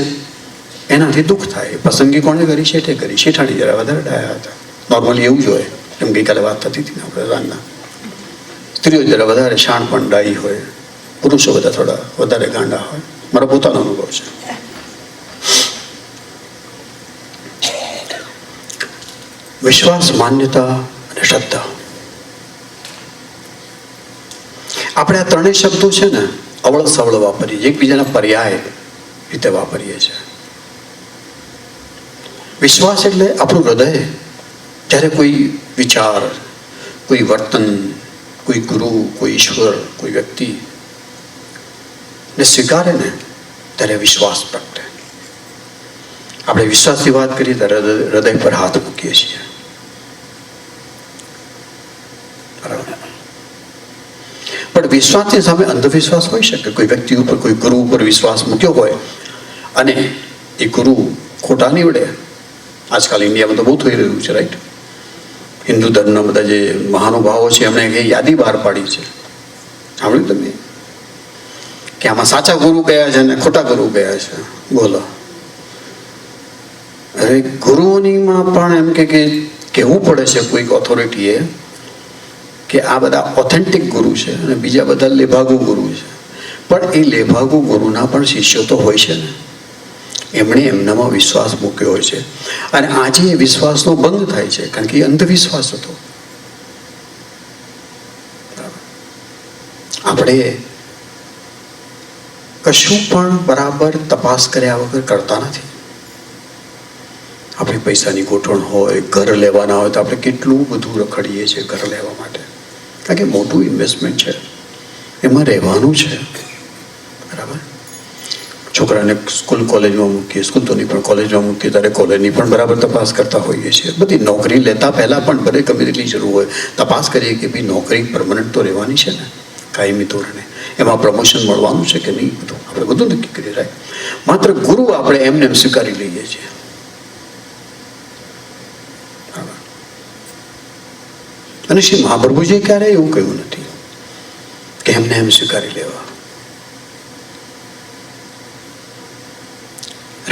એનાથી દુઃખ થાય. પસંદગી કોણે કરી? શેઠે કરી. શેઠાણી જરા વધારે ડાયા હતા. નોર્મલી એવું જ હોય. એમ ગઈકાલે વાત થતી હતી ને આપણે રાતના. સ્ત્રીઓ જરા વધારે શાણ પણ ડાઈ હોય, પુરુષો બધા થોડા વધારે ગાંડા હોય. મારો પોતાનો અનુભવ છે. વિશ્વાસ, માન્યતા અને શ્રદ્ધા, આપણે આ 3 શબ્દો છે ને અવળ સવળ વાપરીએ, એકબીજાના પર્યાય રીતે વાપરીએ છીએ. વિશ્વાસ એટલે આપણું હૃદય જ્યારે કોઈ વિચાર, કોઈ વર્તન, કોઈ ગુરુ, કોઈ ઈશ્વર, કોઈ વ્યક્તિ ને સ્વીકારે ને ત્યારે વિશ્વાસ પ્રગટે. આપણે વિશ્વાસની વાત કરીએ ત્યારે હૃદય પર હાથ મૂકીએ છીએ. પણ વિશ્વાસની સામે અંધવિશ્વાસ હોઈ શકે. કોઈ વ્યક્તિ ઉપર, કોઈ ગુરુ ઉપર વિશ્વાસ મૂક્યો હોય અને એ ગુરુ ખોટા નીવડે. આજકાલ ઇન્ડિયામાં તો બહુ થઈ રહ્યું છે, રાઈટ? હિન્દુ ધર્મના બધા જે મહાનુભાવો છે એમણે એ યાદી બહાર પાડી છે, સાંભળ્યું તમે? કે આમાં સાચા ગુરુ કયા છે અને ખોટા ગુરુ કયા છે. બોલો. અરે ગુરુઓનીમાં પણ એમ કે કહેવું પડે છે કોઈક ઓથોરિટીએ કે આ બધા ઓથેન્ટિક ગુરુ છે અને બીજા બધા લેભાગુ ગુરુ છે. પણ એ લેભાગુ ગુરુના પણ શિષ્યો તો હોય છે ને. એમણે એમનામાં વિશ્વાસ મૂક્યો હોય છે અને આજે એ વિશ્વાસનો ભંગ થાય છે કારણ કે એ અંધવિશ્વાસ હતો. આપણે કશું પણ બરાબર તપાસ કર્યા વગર કરતા નથી. આપણી પૈસાની ગોઠવણ હોય, ઘર લેવાના હોય તો આપણે કેટલું બધું રખડીએ છીએ ઘર લેવા માટે, કારણ કે મોટું ઇન્વેસ્ટમેન્ટ છે, એમાં રહેવાનું છે. બરાબર? છોકરાને સ્કૂલ કોલેજમાં મૂકીએ, સ્કૂલ તો નહીં પણ કોલેજમાં મૂકીએ ત્યારે કોલેજની પણ બરાબર તપાસ કરતા હોઈએ છીએ. બધી નોકરી લેતા પહેલાં પણ ભલે ગમે તેટલી જરૂર હોય તપાસ કરીએ કે ભાઈ નોકરી પરમનન્ટ તો રહેવાની છે ને, કાયમી ધોરણે, એમાં પ્રમોશન મળવાનું છે કે નહીં, બધું આપણે બધું નક્કી કરી રહ્યા. માત્ર ગુરુ આપણે એમને એમ સ્વીકારી લઈએ છીએ. અને શ્રી મહાપ્રભુજીએ ક્યારેય એવું કહ્યું નથી કે એમને એમ સ્વીકારી લેવા.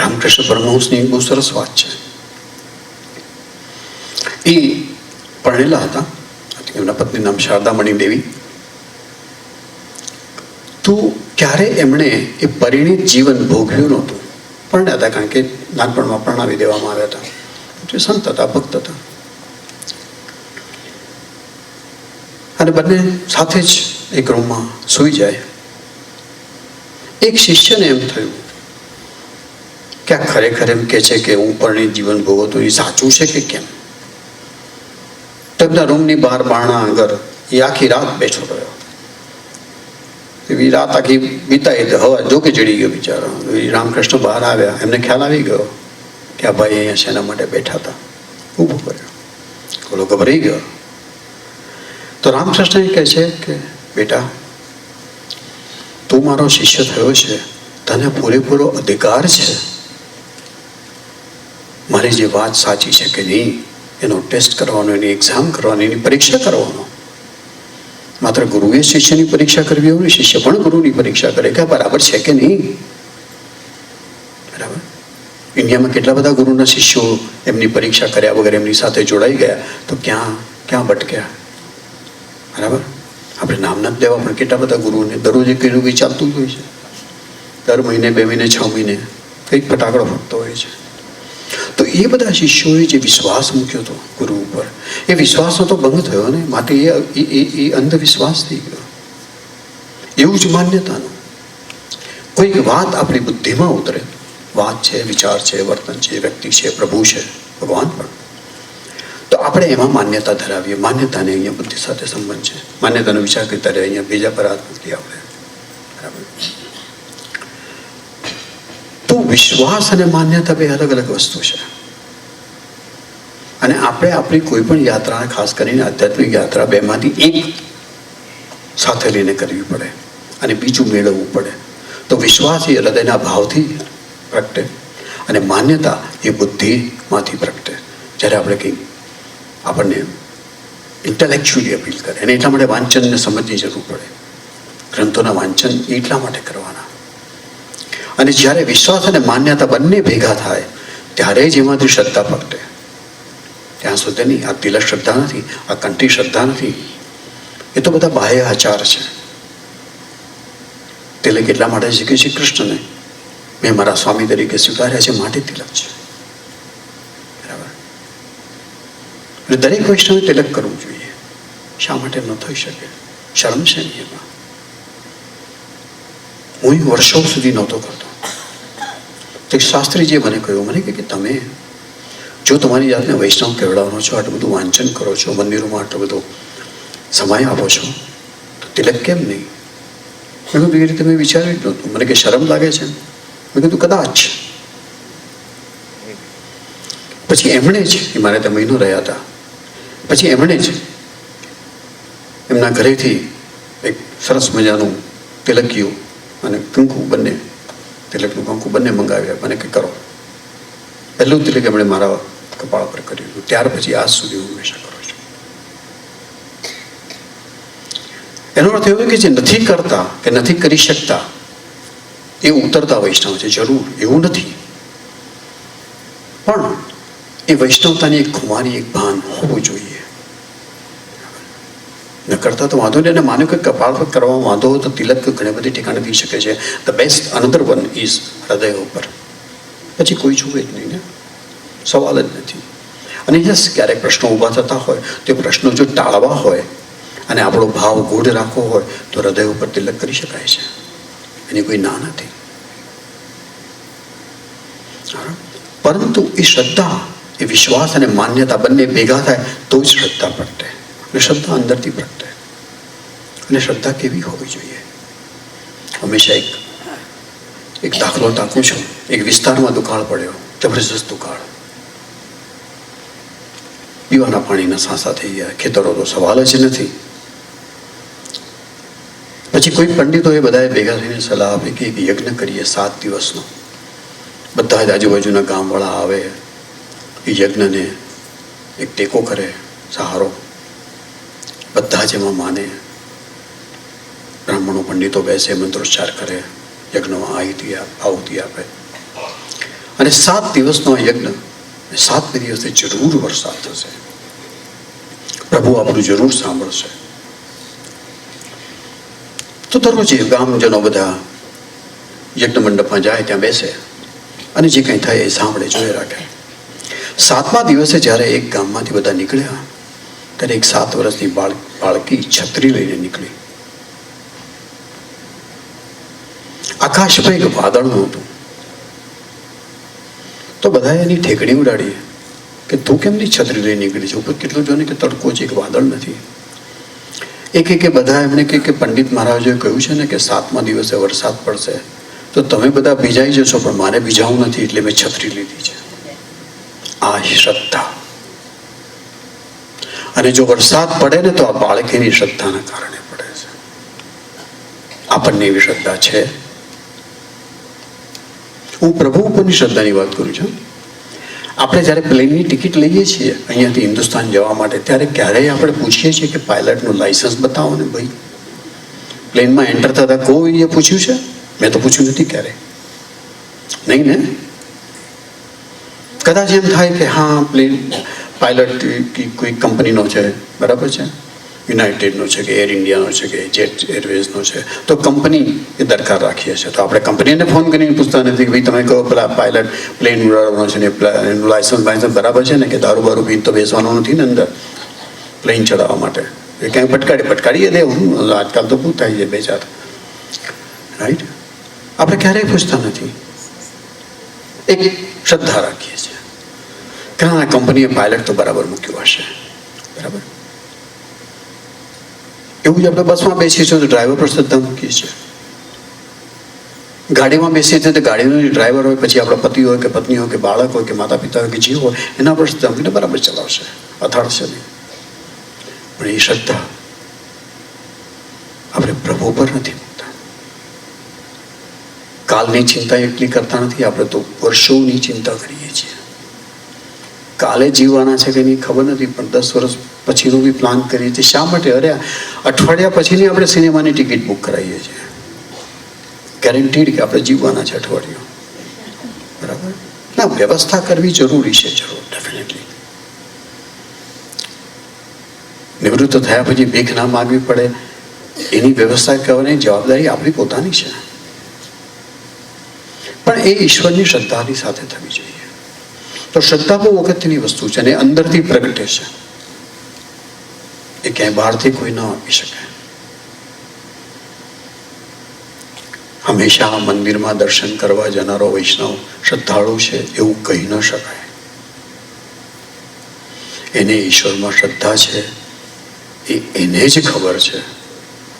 રામકૃષ્ણ પરમહંસની બહુ સરસ વાત છે. એ પરણેલા હતા, એમના પત્ની નામ શારદામણી દેવી. તો ક્યારે એમણે એ પરિણીત જીવન ભોગવ્યું નહોતું. પરણ્યા હતા કારણ કે નાનપણમાં પરણાવી દેવામાં આવ્યા હતા. સંત હતા, ભક્ત હતા અને બંને સાથે જ એક રૂમમાં સૂઈ જાય. એક શિષ્યને એમ થયું કે આ ખરેખર એમ કે છે કે હું પરણિત જીવન ભોગવતો એ સાચું છે કે કેમ? તેમના રૂમની બહાર બારણા આગળ એ આખી રાત બેઠો રહ્યો. એવી રાત આખી બીતાઈ, હવા જોકે ચડી ગયો બિચારો. રામકૃષ્ણ બહાર આવ્યા, એમને ખ્યાલ આવી ગયો કે આ ભાઈ અહીંયા શેના માટે બેઠા હતા. ઊભો કર્યો, ઓલો ગભરાઈ ગયો. તો રામકૃષ્ણ કહે છે કે બેટા, તું મારો શિષ્ય થયો છે, તને પૂરેપૂરો અધિકાર છે મારી જે વાત સાચી છે કે નહીં એનો ટેસ્ટ કરવાનો, એની એક્ઝામ કરવાની, એની પરીક્ષા કરવાનો. માત્ર ગુરુએ શિષ્યની પરીક્ષા કરવી એવું નહીં, શિષ્ય પણ ગુરુની પરીક્ષા કરે કે બરાબર છે કે નહીં. બરાબર? ઇન્ડિયામાં કેટલા બધા ગુરુના શિષ્યો એમની પરીક્ષા કર્યા વગર એમની સાથે જોડાઈ ગયા તો ક્યાં ક્યાં ભટક્યા. બરાબર? આપણે નામ નથી દેવા પણ કેટલા બધા ગુરુઓને દરરોજ કંઈ કંઈ ચાલતું જ હોય છે. દર મહિને, 2 મહિને, 6 મહિને કંઈક ફટાકડો ફૂટતો હોય છે. તો એ બધા શિષ્યોએ જે વિશ્વાસ મૂક્યો હતો ગુરુ ઉપર, એ વિશ્વાસનો તો ભંગ થયો ને. માટે એ અંધવિશ્વાસ થઈ ગયો. એવું જ માન્યતાનું કોઈક વાત આપણી બુદ્ધિમાં ઉતરે, વાત છે, વિચાર છે, વર્તન છે, વ્યક્તિ છે, પ્રભુ છે, ભગવાન પણ, તો આપણે એમાં માન્યતા ધરાવીએ. માન્યતાને અહીંયા બુદ્ધિ સાથે સંબંધ છે. માન્યતાનો વિચાર કરતા રહે, અહીંયા બીજા પર હાથ મૂકી આપણે. બરાબર? તો વિશ્વાસ અને માન્યતા બે અલગ અલગ વસ્તુ છે. અને આપણે આપણી કોઈ પણ યાત્રા, ખાસ કરીને આધ્યાત્મિક યાત્રા, બેમાંથી એક સાથે લઈને કરવી પડે અને બીજું મેળવવું પડે. તો વિશ્વાસ એ હૃદયના ભાવથી પ્રગટે અને માન્યતા એ બુદ્ધિમાંથી પ્રગટે. જ્યારે આપણે કંઈ આપણને ઇન્ટેલેક્ચ્યુઅલી અપીલ કરે, અને એટલા માટે વાંચનને સમજની જરૂર પડે. ગ્રંથોના વાંચન એટલા માટે કરવાના. અને જ્યારે વિશ્વાસ અને માન્યતા બંને ભેગા થાય ત્યારે જ એમાંથી શ્રદ્ધા પ્રગટે. ત્યાં સુધી નહીં. આ તિલક શ્રદ્ધા નથી, આ કંઠી શ્રદ્ધા નથી, એ તો બધા બાહ્ય આચાર છે. તિલક એટલા માટે છે કે શ્રી કૃષ્ણને મેં મારા સ્વામી તરીકે સ્વીકાર્યા છે માટે તિલક છે. બરાબર? એટલે દરેક વૈષ્ણવે તિલક કરવું જોઈએ. શા માટે ન થઈ શકે? શરમ છે નહીં એમાં. હું વર્ષો સુધી નહોતો કરતો. તો શાસ્ત્રીજીએ મને કહ્યું, મને કે તમે જો તમારી જાતને વૈષ્ણવ કહેવડાવવાનો છો, આટલું બધું વાંચન કરો છો, મંદિરોમાં આટલો બધો સમય આપો છો, તો તિલક કેમ નહીં? મેં કીધું એ રીતે મેં વિચાર્યું જ નહોતું. મને કે શરમ લાગે છે? મેં કીધું કદાચ. પછી એમણે જ, એ મારે ત્યાં મહિનો રહ્યા હતા, પછી એમણે જ એમના ઘરેથી એક સરસ મજાનું તિલકિયું અને કંકુ બંને, તિલકનું કંકુ બંને મંગાવ્યા. મને કે કરો. પહેલું તિલક એમણે મારા કપાળ પર કર્યું. ત્યાર પછી આજ સુધી હું હંમેશા કરું છું. એનો અર્થ એવો કે જે નથી કરતા કે નથી કરી શકતા એ ઉતરતા વૈષ્ણવ છે, જરૂર એવું નથી, પણ એ વૈષ્ણવતાની એક ખુમારી, એક ભાન હોવું જોઈએ. ન કરતા તો વાંધો નહીં. અને માનો કે કપાળ પર કરવામાં વાંધો હોય તો તિલક ઘણી બધી ઠેકાણે થઈ શકે છે. The best another one is હૃદય ઉપર. પછી કોઈ જુએ જ નહીં ને, સવાલ જ નથી. અને યસ, ક્યારેક પ્રશ્નો ઊભા થતા હોય તો પ્રશ્નો જો ટાળવા હોય અને આપણો ભાવ ગૂઢ રાખવો હોય તો હૃદય ઉપર તિલક કરી શકાય છે. એની કોઈ ના નથી. પરંતુ એ શ્રદ્ધા, એ વિશ્વાસ અને માન્યતા બંને ભેગા થાય તો જ શ્રદ્ધા પ્રગટે. અને શ્રદ્ધા અંદરથી પ્રગટે. અને શ્રદ્ધા કેવી હોવી જોઈએ? હંમેશા એક દાખલો ટાંકું છું. એક વિસ્તારમાં દુકાળ પડ્યો, જબરજસ્ત દુકાળ. પીવાના પાણીના સાંસા થઈ ગયા, ખેતરો તો સવાલ જ નથી. પછી કોઈ પંડિતોએ બધાએ ભેગા થઈને સલાહ આપી કે એક યજ્ઞ કરીએ 7 દિવસનો. બધા જ આજુબાજુના ગામવાળા આવે, એ યજ્ઞને એક ટેકો કરે, સહારો. બધા જ એમાં માને. બ્રાહ્મણો પંડિતો બેસે, મંત્રોચ્ચાર કરે, યજ્ઞમાં આહુતિ આપે. અને 7 દિવસનો યજ્ઞ, 7મે દિવસે જરૂર વરસાદ થશે. પ્રભુ આપણું જરૂર સાંભળશે. તો દરરોજ ગામજનો બધા યજ્ઞ મંડપમાં જાય, ત્યાં બેસે અને જે કંઈ થાય એ સાંભળે, જોઈ રાખે. 7મા દિવસે જ્યારે એક ગામમાંથી બધા નીકળ્યા ત્યારે એક 7 વર્ષની બાળકી છત્રી લઈને નીકળી. આકાશમાં એક વાદળ નહોતું. તો બધાએ એની ઠેકડી ઉડાડી કે તું કેમની છત્રી લઈને નીકળી છે? ઉપર કેટલું જો ને કે તડકો છે, એક વાદળ નથી. એક બધા એમણે કે પંડિત મહારાજોએ કહ્યું છે ને કે 7મા દિવસે વરસાદ પડશે, તો તમે બધા ભીજાઈ જશો, પણ મારે ભીજાવું નથી, એટલે મેં છત્રી લીધી છે. આ શ્રદ્ધા. અને જો વરસાદ પડે ને તો આ બાળકીની શ્રદ્ધાના કારણે પડે છે. આપણને એવી શ્રદ્ધા છે? હું પ્રભુ ઉપરની શ્રદ્ધાની વાત કરું છું. આપણે જ્યારે પ્લેનની ટિકિટ લઈએ છીએ અહીંયાથી હિન્દુસ્તાન જવા માટે, ત્યારે ક્યારેય આપણે પૂછીએ છીએ કે પાયલટનું લાયસન્સ બતાવો ને ભાઈ? પ્લેનમાં એન્ટર થતા કોઈએ પૂછ્યું છે? મેં તો પૂછ્યું નથી ક્યારેય. નહીં ને? કદાચ એમ થાય કે હા પ્લેન પાયલટ કોઈ કંપનીનો છે, બરાબર છે, યુનાઇટેડનો છે કે એર ઇન્ડિયાનો છે કે જેટ એરવેઝનો છે, તો કંપની એ દરકાર રાખીએ છીએ. તો આપણે કંપનીને ફોન કરીને પૂછતા નથી કે ભાઈ તમે કહો પેલા પાયલટ પ્લેન ઉડાડવાનો છે ને એનું લાયસન્સ બરાબર છે ને, કે દારૂ બારૂ પીને તો બેસવાનું નથી ને અંદર પ્લેન ચડાવવા માટે. એ ક્યાંય પટકાડીએ દેવું. આજકાલ તો શું થાય છે, 2-4, રાઈટ? આપણે ક્યારેય પૂછતા નથી. એક શ્રદ્ધા રાખીએ છીએ કે ના, કંપનીએ પાયલટ તો બરાબર મૂક્યું હશે, બરાબર. એવું જ આપણે બસમાં બેસીએ છીએ તો ડ્રાઈવર પર શ્રદ્ધા મૂકીએ છીએ. ગાડીમાં બેસીએ છીએ તો ગાડીનો ડ્રાઈવર હોય, પછી આપણા પતિ હોય કે પત્ની હોય કે બાળક હોય કે માતા પિતા હોય કે જીવ હોય, એના પર શ્રદ્ધા મૂકીને બરાબર ચલાવશે, અથાડશે નહીં. પણ એ શ્રદ્ધા આપણે પ્રભુ પર નથી મૂકતા. કાલની ચિંતા એટલી કરતા નથી. આપણે તો વર્ષોની ચિંતા કરીએ છીએ. કાલે જીવવાના છે કે નહીં ખબર નથી, પણ 10 વર્ષ પછીનું બી પ્લાન કરીએ છીએ. શા માટે? અરે અઠવાડિયા પછીની આપણે સિનેમાની ટિકિટ બુક કરાવીએ છીએ. ગેરંટીડ કે આપણે જીવવાના છે અઠવાડિયું, બરાબર. ના, વ્યવસ્થા કરવી જરૂરી છે, જરૂર, ડેફિનેટલી. નિવૃત્ત થયા પછી ભીખ ના માગવી પડે, એની વ્યવસ્થા કરવાની જવાબદારી આપણી પોતાની છે. પણ એ ઈશ્વરની શ્રદ્ધાની સાથે થવી જોઈએ. તો શ્રદ્ધા બહુ અગત્યની વસ્તુ છે અને અંદરથી પ્રગટે છે. એ ક્યાંય બહારથી કોઈ ન આપી શકે. હંમેશા મંદિરમાં દર્શન કરવા જનારો વૈષ્ણવ શ્રદ્ધાળુ છે એવું કહી ન શકાય. એને ઈશ્વરમાં શ્રદ્ધા છે એ એને જ ખબર છે.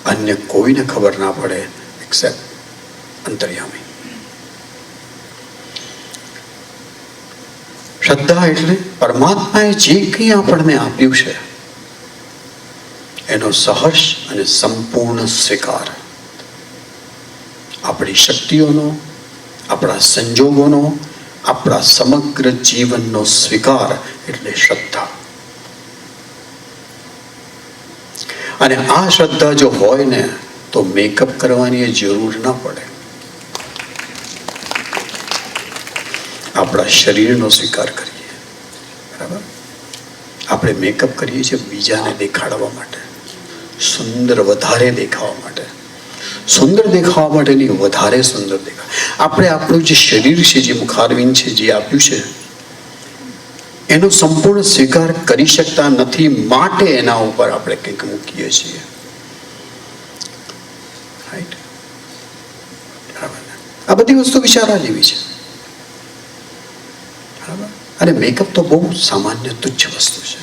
અન્ય કોઈને ખબર ના પડે એક્સેપ્ટ અંતર્યામી. શ્રદ્ધા એટલે પરમાત્માએ જે કંઈ આપણને આપ્યું છે એનો સહર્ષ અને સંપૂર્ણ સ્વીકાર. આપણી શક્તિઓનો, આપણા સંજોગોનો, આપણા સમગ્ર જીવનનો સ્વીકાર એટલે શ્રદ્ધા. અને આ શ્રદ્ધા જો હોય ને તો મેકઅપ કરવાની જરૂર ના પડે. આપણા શરીરનો સ્વીકાર કરીએ, બરાબર. આપણે મેકઅપ કરીએ છીએ બીજાને દેખાડવા માટે, સુંદર વધારે દેખાવા માટે, સુંદર દેખાવા માટે નહીં, વધારે સુંદર દેખાવ. આપણે આપણું જે શરીર છે, જે મુખારવિંદ છે, જે આપ્યું છે, એનો સંપૂર્ણ સ્વીકાર કરી શકતા નથી, માટે એના ઉપર આપણે કંઈક મૂકીએ છીએ. રાઈટ? આ બધી વસ્તુ વિચારવા જેવી છે. બરાબર. અને મેકઅપ તો બહુ સામાન્ય તુચ્છ વસ્તુ છે.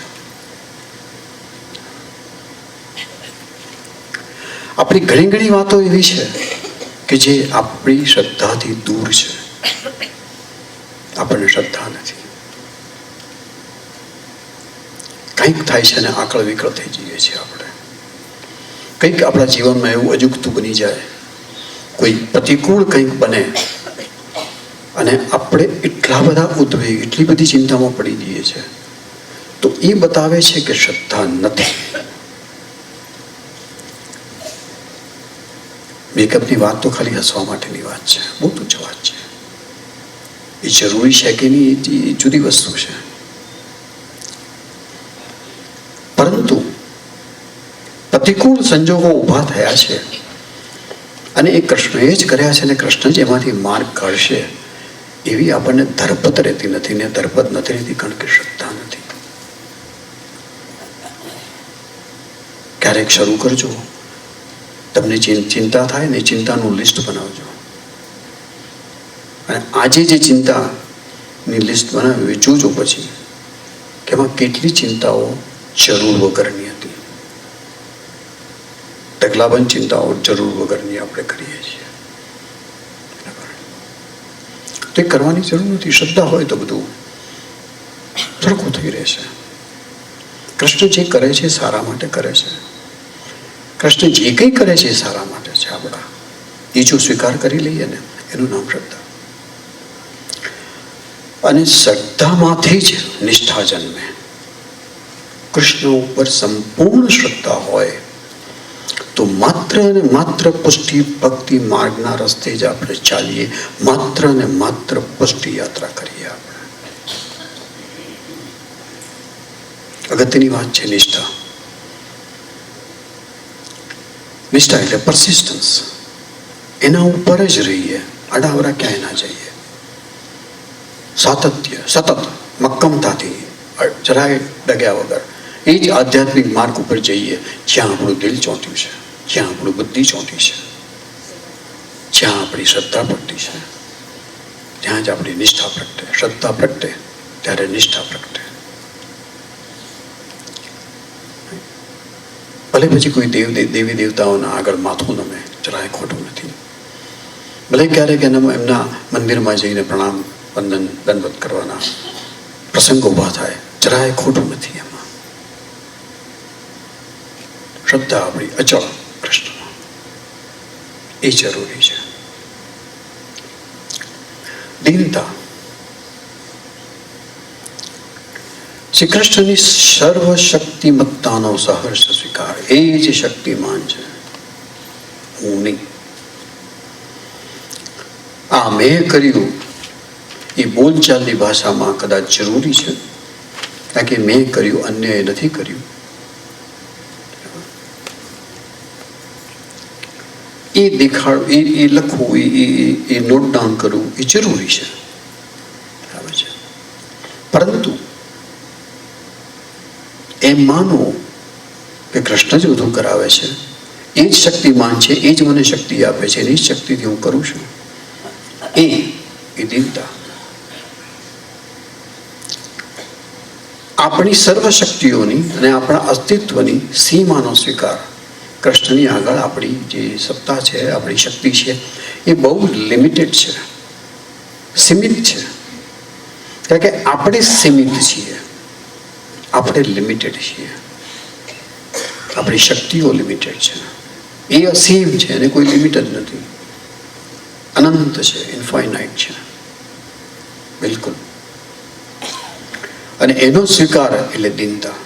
આપણી ઘણી ઘણી વાતો એવી છે કે જે આપણી શ્રદ્ધાથી દૂર છે. આપણને શ્રદ્ધા નથી. કંઈક થાય છે અને આકળ વિકળ થઈ જઈએ છીએ આપણે. કંઈક આપણા જીવનમાં એવું અજુગતું બની જાય, કોઈ પ્રતિકૂળ કંઈક બને અને આપણે એટલા બધા ઉદ્વેગ, એટલી બધી ચિંતામાં પડી જઈએ છીએ. તો એ બતાવે છે કે શ્રદ્ધા નથી. મેકઅપની વાત તો ખાલી હસવા માટેની વાત છે, બહુ તુચ્છ વાત છે. એ જરૂરી છે કે નહીં એ જુદી વસ્તુ છે. પરંતુ પ્રતિકૂળ સંજોગો ઊભા થયા છે અને એ કૃષ્ણએ જ કર્યા છે અને કૃષ્ણ જ એમાંથી માર્ગ કાઢશે, એવી આપણને ધરપત રહેતી નથી. ને ધરપત નથી રહેતી કારણ કે શ્રદ્ધા નથી. ક્યારેક શરૂ કરજો, તમને ચિંતા થાય ને ચિંતાનું લિસ્ટ બનાવજો, અને આજે જે ચિંતાની લિસ્ટ બનાવી જોજો પછી કે એમાં કેટલી ચિંતાઓ જરૂર વગરની હતી. ઢગલાબંધ ચિંતાઓ જરૂર વગરની આપણે કરીએ છીએ. તો એ કરવાની જરૂર નથી. શ્રદ્ધા હોય તો બધું સરખું થઈ રહેશે. કૃષ્ણ જે કરે છે સારા માટે કરે છે. કૃષ્ણ જે કંઈ કરે છે એ સારા માટે છે આપણા. એ જો સ્વીકાર કરી લઈએ ને, એનું નામ શ્રદ્ધા. અને શ્રદ્ધામાંથી જ નિષ્ઠા જન્મે. કૃષ્ણ ઉપર સંપૂર્ણ શ્રદ્ધા હોય તો માત્ર અને માત્ર પુષ્ટિ ભક્તિ માર્ગના રસ્તે જ આપણે ચાલીએ, માત્ર ને માત્ર પુષ્ટિ યાત્રા કરીએ આપણે. અગત્યની વાત છે નિષ્ઠા. નિષ્ઠા એટલે પરસિસ્ટન્સ. એના ઉપર જ રહીએ, આડાવડા ક્યાંય ના જઈએ. સાતત્ય, સતત મક્કમતાથી, જરાય ડગ્યા વગર એ જ આધ્યાત્મિક માર્ગ ઉપર જઈએ જ્યાં આપણું દિલ ચોંટ્યું છે, જ્યાં આપણું બુદ્ધિ ચોંટી છે, જ્યાં આપણી શ્રદ્ધા પ્રગટી છે, ત્યાં જ આપણી નિષ્ઠા પ્રગટે. શ્રદ્ધા પ્રગટે ત્યારે નિષ્ઠા પ્રગટે. ભલે પછી કોઈ દેવી દેવતાઓના આગળ માથું નમે, જરાય ખોટું નથી. ભલે ક્યારેક એમના મંદિરમાં જઈને પ્રણામ વંદન દંડવત કરવાના પ્રસંગો ઊભા થાય, જરાય ખોટું નથી એમાં. શ્રદ્ધા આપણી અચળ કૃષ્ણમાં, એ જરૂરી છે. દીનતા. શ્રી કૃષ્ણની સર્વશક્તિમત્તાનો સહર્ષ સ્વીકાર. એ જ શક્તિમાન છે, હું નહીં. આ મેં કર્યું એ બોલચાલની ભાષામાં કદાચ જરૂરી છે, કારણ કે મેં કર્યું, અન્યએ નથી કર્યું. એ દેખાડ, એ લખવું, એ નોટ ડાઉન કરવું એ જરૂરી છે, બરાબર છે. પરંતુ એમ માનવું કે કૃષ્ણ જ બધું કરાવે છે, એ જ શક્તિમાન છે, એ જ મને શક્તિ આપે છે, એની જ શક્તિથી હું કરું છું, એ દીનતા. આપણી સર્વશક્તિઓની અને આપણા અસ્તિત્વની સીમાનો સ્વીકાર. કૃષ્ણની આગળ આપણી જે સત્તા છે, આપણી શક્તિ છે, એ બહુ લિમિટેડ છે, સીમિત છે. કારણ કે આપણે સીમિત છીએ, આપણે લિમિટેડ છીએ. આપણી શક્તિઓ લિમિટેડ છે. એ અસીમ છે, એને કોઈ લિમિટ જ નથી. અનંત છે, ઇન્ફાઇનાઇટ છે, બિલકુલ. અને એનો સ્વીકાર એટલે દીનતા.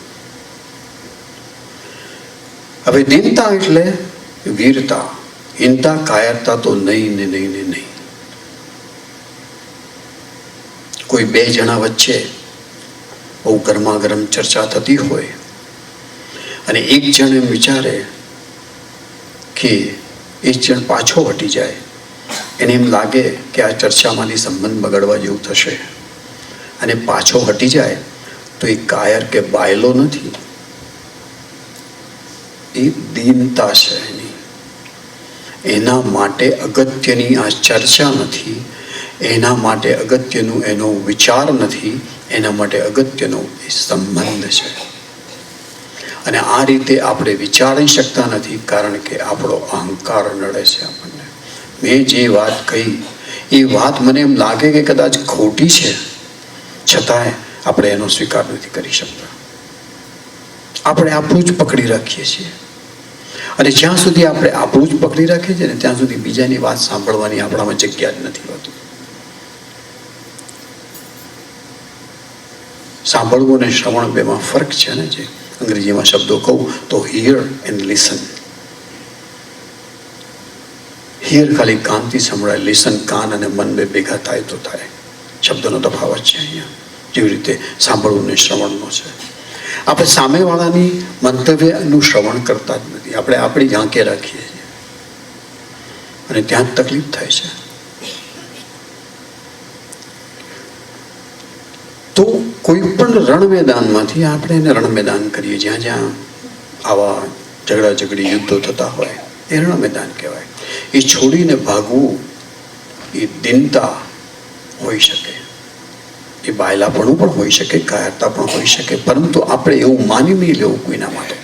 હવે દીનતા એટલે વીરતા. હીનતા, કાયરતા તો નહીં ને નહીં ને નહીં. કોઈ બે જણા વચ્ચે બહુ ગરમા ગરમ ચર્ચા થતી હોય અને એક જણ એમ વિચારે કે એક જણ પાછો હટી જાય, એને એમ લાગે કે આ ચર્ચામાંથી સંબંધ બગડવા જેવું થશે, અને પાછો હટી જાય તો એ કાયર કે બાયલો નથી, એ દીનતા છે એની. એના માટે અગત્યની આ ચર્ચા નથી, એના માટે અગત્યનું એનો વિચાર નથી, એના માટે અગત્યનો એ સંબંધ છે. અને આ રીતે આપણે વિચારી શકતા નથી, કારણ કે આપણો અહંકાર નડે છે આપણને. મેં જે વાત કહી એ વાત મને એમ લાગે કે કદાચ ખોટી છે, છતાંય આપણે એનો સ્વીકાર નથી કરી શકતા. આપણે આપણું જ પકડી રાખીએ છીએ. અને જ્યાં સુધી આપણે આપણું જ પકડી રાખીએ છીએ ને ત્યાં સુધી બીજાની વાત સાંભળવાની આપણામાં જગ્યા જ નથી હોતી. સાંભળવું અને શ્રવણ બેમાં ફરક છે ને. જે અંગ્રેજીમાં શબ્દો કહું તો હિયર એન્ડ લિસન. હિયર ખાલી કાનથી સંભળાય, લિસન કાન અને મન બે ભેગા થાય તો થાય. શબ્દનો તફાવત છે અહીંયા. જેવી રીતે સાંભળવું ને શ્રવણનો છે. આપણે સામેવાળાની મંતવ્યનું શ્રવણ કરતા જ નથી, આપણે આપણી ઝાંકે રાખીએ છીએ અને ત્યાં જ તકલીફ થાય છે. તો કોઈ પણ રણ મેદાનમાંથી આપણે એને રણ મેદાન કરીએ, જ્યાં જ્યાં આવા ઝઘડા ઝઘડી યુદ્ધો થતા હોય એ રણ મેદાન કહેવાય. એ છોડીને ભાગવું એ દીનતા હોઈ શકે, એ બાયલાપણું પણ હોઈ શકે, કાયરતા પણ હોઈ શકે. પરંતુ આપણે એવું માની નહીં લેવું કોઈના માટે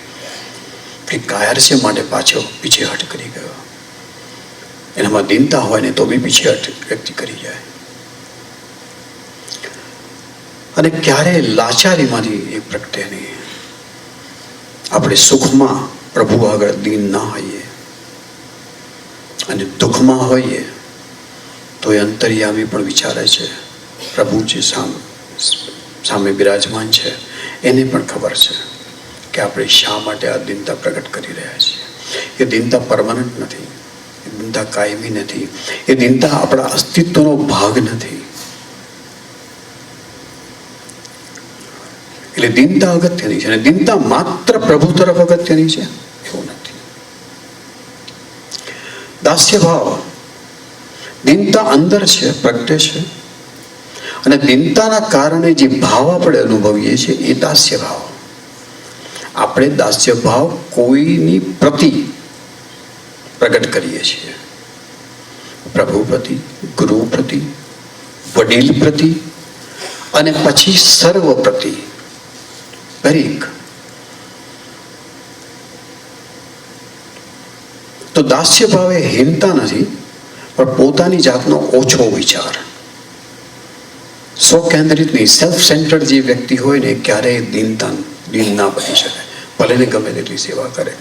કે કાયર છે માટે પાછો પીછેહટ કરી ગયો. એનામાં દીનતા હોય ને તો બી પીછેહટ વ્યક્તિ કરી જાય. અને ક્યારે લાચારીમાંથી એ પ્રગટે નહીં. આપણે સુખમાં પ્રભુ આગળ દીન ના હોઈએ અને દુઃખમાં હોઈએ તો એ અંતર્યામી પણ વિચારે છે, પ્રભુ જે સામે બિરાજમાન છે એને પણ ખબર છે કે આપણે શા માટે આ દીનતા પ્રગટ કરી રહ્યા છીએ. એ દીનતા પરમનન્ટ નથી, એ દીનતા કાયમી નથી, એ દીનતા આપણા અસ્તિત્વનો ભાગ નથી. એટલે દીનતા અગત્યની છે. અને દીનતા માત્ર પ્રભુ તરફ અગત્યની છે એવું નથી. દાસ્ય ભાવ, દીનતા અંદર છે, પ્રગટે છે. અને દીનતાના કારણે જે ભાવ આપણે અનુભવીએ છીએ એ દાસ્ય ભાવ. આપણે દાસ્ય ભાવ કોઈની પ્રતિ પ્રગટ કરીએ છીએ, પ્રભુ પ્રતિ, ગુરુ પ્રતિ, વડીલ પ્રતિ, અને પછી સર્વ પ્રતિ, દરેક. તો દાસ્ય ભાવ એ હીનતા નથી, પણ પોતાની જાતનો ઓછો વિચાર, સ્વકેન્દ્રિત નહીં. સેલ્ફ સેન્ટર્ડ જે વ્યક્તિ હોય ને ક્યારેય દીન ના બની શકે, ભલે ને ગમે તેટલી સેવા કરે.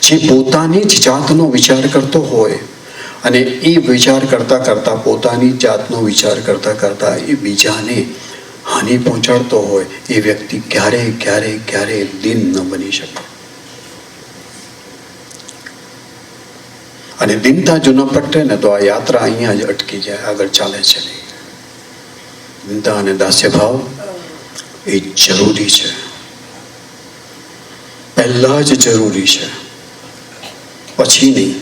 જે પોતાની જ જાતનો વિચાર કરતો હોય અને એ વિચાર કરતા કરતા, પોતાની જાતનો વિચાર કરતા કરતા એ બીજાને હાનિ પહોંચાડતો હોય, એ વ્યક્તિ ક્યારેય ક્યારેય ક્યારેય દીન ન બની શકે. અને દીનતા જો ન પ્રગટે ને તો આ યાત્રા અહીંયા જ અટકી જાય, આગળ ચાલે છે નહીં. દીનતા અને દાસ્ય ભાવ એ જરૂરી છે, પહેલા જ જરૂરી છે, પછી નહીં,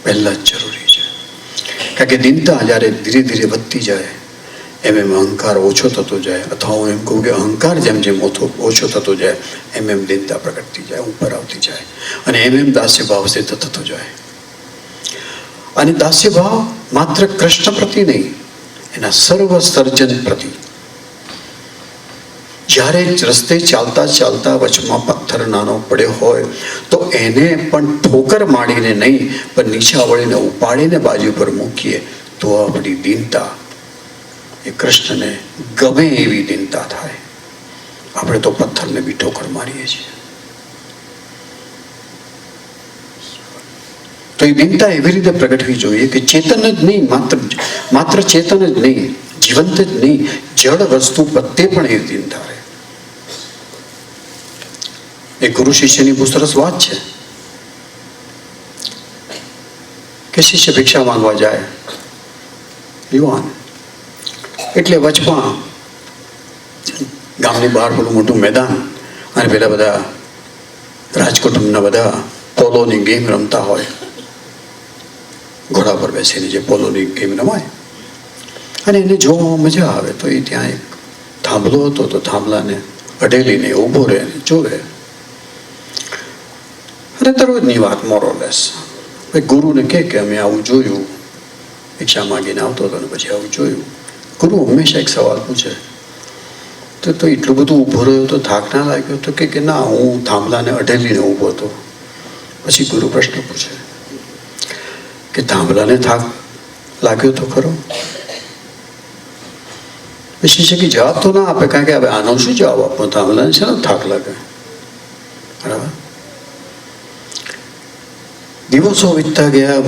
પહેલા જ જરૂરી છે. કારણ કે દીનતા જ્યારે ધીરે ધીરે વધતી જાય એમ એમ અહંકાર ઓછો થતો જાય, અથવા હું એમ કહું કે અહંકાર જેમ જેમ ઓછો થતો જાય એમ એમ દીનતા પ્રગટતી જાય, ઉપર આવતી જાય, અને એમ એમ દાસ્ય ભાવ સિદ્ધ થતો જાય. અને દાસ્ય ભાવ માત્ર કૃષ્ણ પ્રતિ નહીં, એના સર્વ સર્જન પ્રતિ. જ્યારે રસ્તે ચાલતા ચાલતા વચમાં પથ્થર નાનો પડ્યો હોય તો એને પણ ઠોકર મારીને નહીં, પણ નીચા વળીને ઉપાડીને બાજુ પર મૂકીએ તો આપણી દીનતા એ કૃષ્ણને ગમે એવી દીનતા થાય. આપણે તો પથ્થરને બી ઠોકર મારીએ છીએ. તો એ દીનતા એવી રીતે પ્રગટવી જોઈએ કે ચેતન જ નહીં, માત્ર ચેતન જ નહીં, જીવંત જ નહીં, જડ વસ્તુ પ્રત્યે પણ એ દીનતા રહે. એ ગુરુ શિષ્યની બહુ સરસ વાત છે કે શિષ્ય ભિક્ષા માંગવા જાય, યુવાન, એટલે વચમાં ગામની બહાર પેલું મોટું મેદાન અને પેલા બધા રાજકુટુંબના બધા પોલોની ગેમ રમતા હોય, ઘોડા પર બેસીને જે પોલોની ગેમ રમાય, અને એને જોવામાં મજા આવે. તો એ ત્યાં એક થાંભલો હતો, તો થાંભલાને અઢેલીને ઊભો રહે ને જોવે. અને દરરોજની વાત મોરોલેસ ગુરુને કહે કે અમે આવું જોયું, ભિક્ષા માગીને આવતો હતો ને પછી આવું જોયું. ગુરુ હંમેશા એક સવાલ પૂછે, તો એટલું બધું ઊભો રહ્યો તો થાક ના લાગ્યો? તો કે ના, હું થાંભલાને અઢેલીને ઊભો હતો. પછી ગુરુ પ્રશ્ન પૂછે કે થાંભલાને થાક લાગ્યો તો ખરો? પછી છે કે જવાબ તો ના આપે, કારણ કે હવે આનો શું જવાબ આપવો? થાંભલાને છે ને થાક લાગે. બરાબર. દિવસો વીતતા ગયા,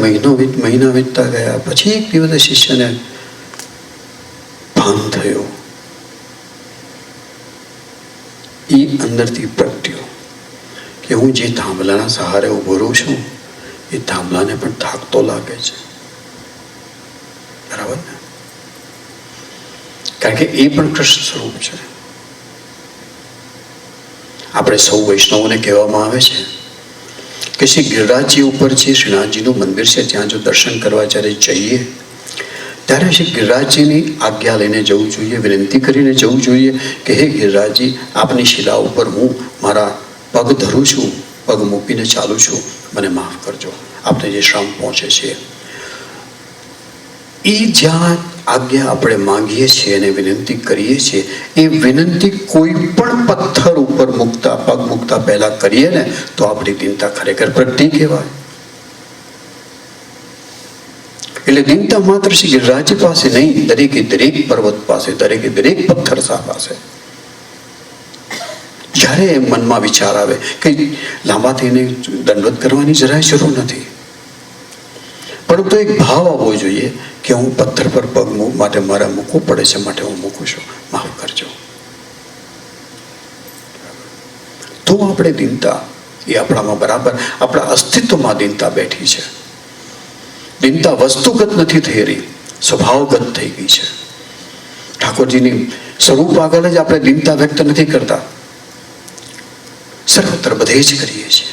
મહિના વીતતા ગયા. પછી એક દિવસે શિષ્યને ભાન થયો, એ અંદરથી પ્રગટ્યો કે હું જે થાંભલાના સહારે ઊભો રહું છું, એ થાંભલાને પણ થાક તો લાગે છે. બરાબર ને? કારણ કે એ પણ કૃષ્ણ સ્વરૂપ છે. આપણે સૌ વૈષ્ણવોને કહેવામાં આવે છે કે શ્રી ગિરિરાજજી ઉપર જે શ્રીનાથજીનું મંદિર છે, ત્યાં જો દર્શન કરવા જ્યારે જઈએ ત્યારે શ્રી ગિરિરાજજીની આજ્ઞા લઈને જવું જોઈએ, વિનંતી કરીને જવું જોઈએ કે હે ગિરિરાજજી, આપની શિલા ઉપર હું મારા પગ ધરું છું, પગ મૂકીને ચાલું છું, મને માફ કરજો. આપને જે શ્રમ પહોંચે છે એ જ્યાં આજ્ઞા આપણે માંગીએ છીએ અને વિનંતી કરીએ છીએ, એ વિનંતી કોઈ પણ પથ્થર ઉપર મૂકતા, પગ મૂકતા પહેલા કરીએ ને, તો આપણી દીનતા ખરેખર પ્રગટી કહેવાય. એટલે દીનતા માત્ર શ્રી ગિરિરાજજી પાસે નહીં, દરેકે દરેક પર્વત પાસે, દરેકે દરેક પથ્થર પાસે. જ્યારે એમ મનમાં વિચાર આવે કે લાંબા થઈને દંડવત કરવાની જરાય જરૂર નથી, પરંતુ એક ભાવ આવવો જોઈએ કે હું પથ્થર પર પગ માટે મારે મૂકવું પડે છે, માટે હું મૂકું છું, માફ કરજો. તો આપણે દીનતા એ આપણામાં બરાબર, આપણા અસ્તિત્વમાં દીનતા બેઠી છે. દીનતા વસ્તુગત નથી થઈ રહી, સ્વભાવગત થઈ ગઈ છે. ઠાકોરજીની સ્વરૂપ આગળ જ આપણે દીનતા વ્યક્ત નથી કરતા, સર્વત્ર બધે જ કરીએ છીએ.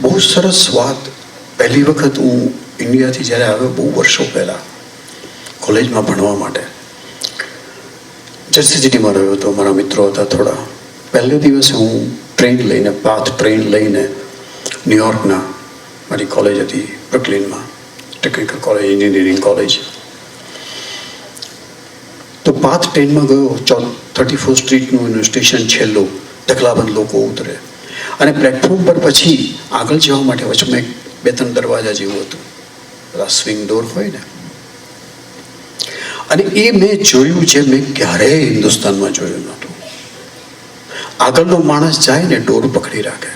બહુ સરસ વાત, પહેલી વખત હું ઇન્ડિયાથી જ્યારે આવ્યો, બહુ વર્ષો પહેલાં, કોલેજમાં ભણવા માટે જર્સી સિટીમાં રહ્યો હતો. મારા મિત્રો હતા થોડા. પહેલે દિવસે હું ટ્રેન લઈને, પાથ ટ્રેન લઈને ન્યુયોર્કના, મારી કોલેજ હતી બ્રુકલિનમાં, ટેકનિકલ કોલેજ, એન્જિનિયરિંગ કોલેજ. તો પાથ ટ્રેનમાં ગયો, 34 સ્ટ્રીટનું સ્ટેશન છેલ્લું, ઢગલાબંધ લોકો ઉતરે, અને પ્લેટફોર્મ પર પછી આગળ જવા માટે વચમાં 2-3 દરવાજા જેવું હતું, પેલા સ્વિંગ ડોર હોય ને, અને એ મેં જોયું જે મેં ક્યારેય હિન્દુસ્તાનમાં જોયું નહોતું. આગળનો માણસ જાય ને ડોર પકડી રાખે,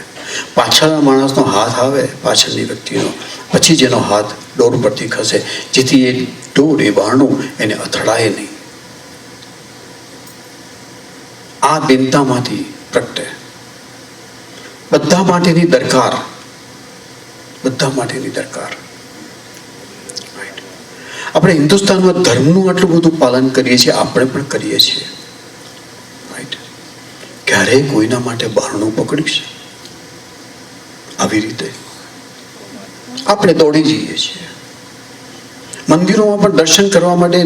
પાછળના માણસનો હાથ આવે, પાછળની વ્યક્તિનો, પછી જેનો હાથ ડોર પરથી ખસે, જેથી એ ડોર, એ બારણું એને અથડાય નહીં. આ દીનતામાંથી પ્રગટે. બધા માટેની દરકાર, બધા માટેની દરકાર. આપણે હિન્દુસ્તાનમાં ધર્મનું આટલું બધું પાલન કરીએ છીએ, આપણે પણ કરીએ છીએ. રાઈટ. ક્યારેય કોઈના માટે બહારનું પકડીશ આવી રીતે આપણે દોડી જઈએ છીએ. મંદિરોમાં પણ દર્શન કરવા માટે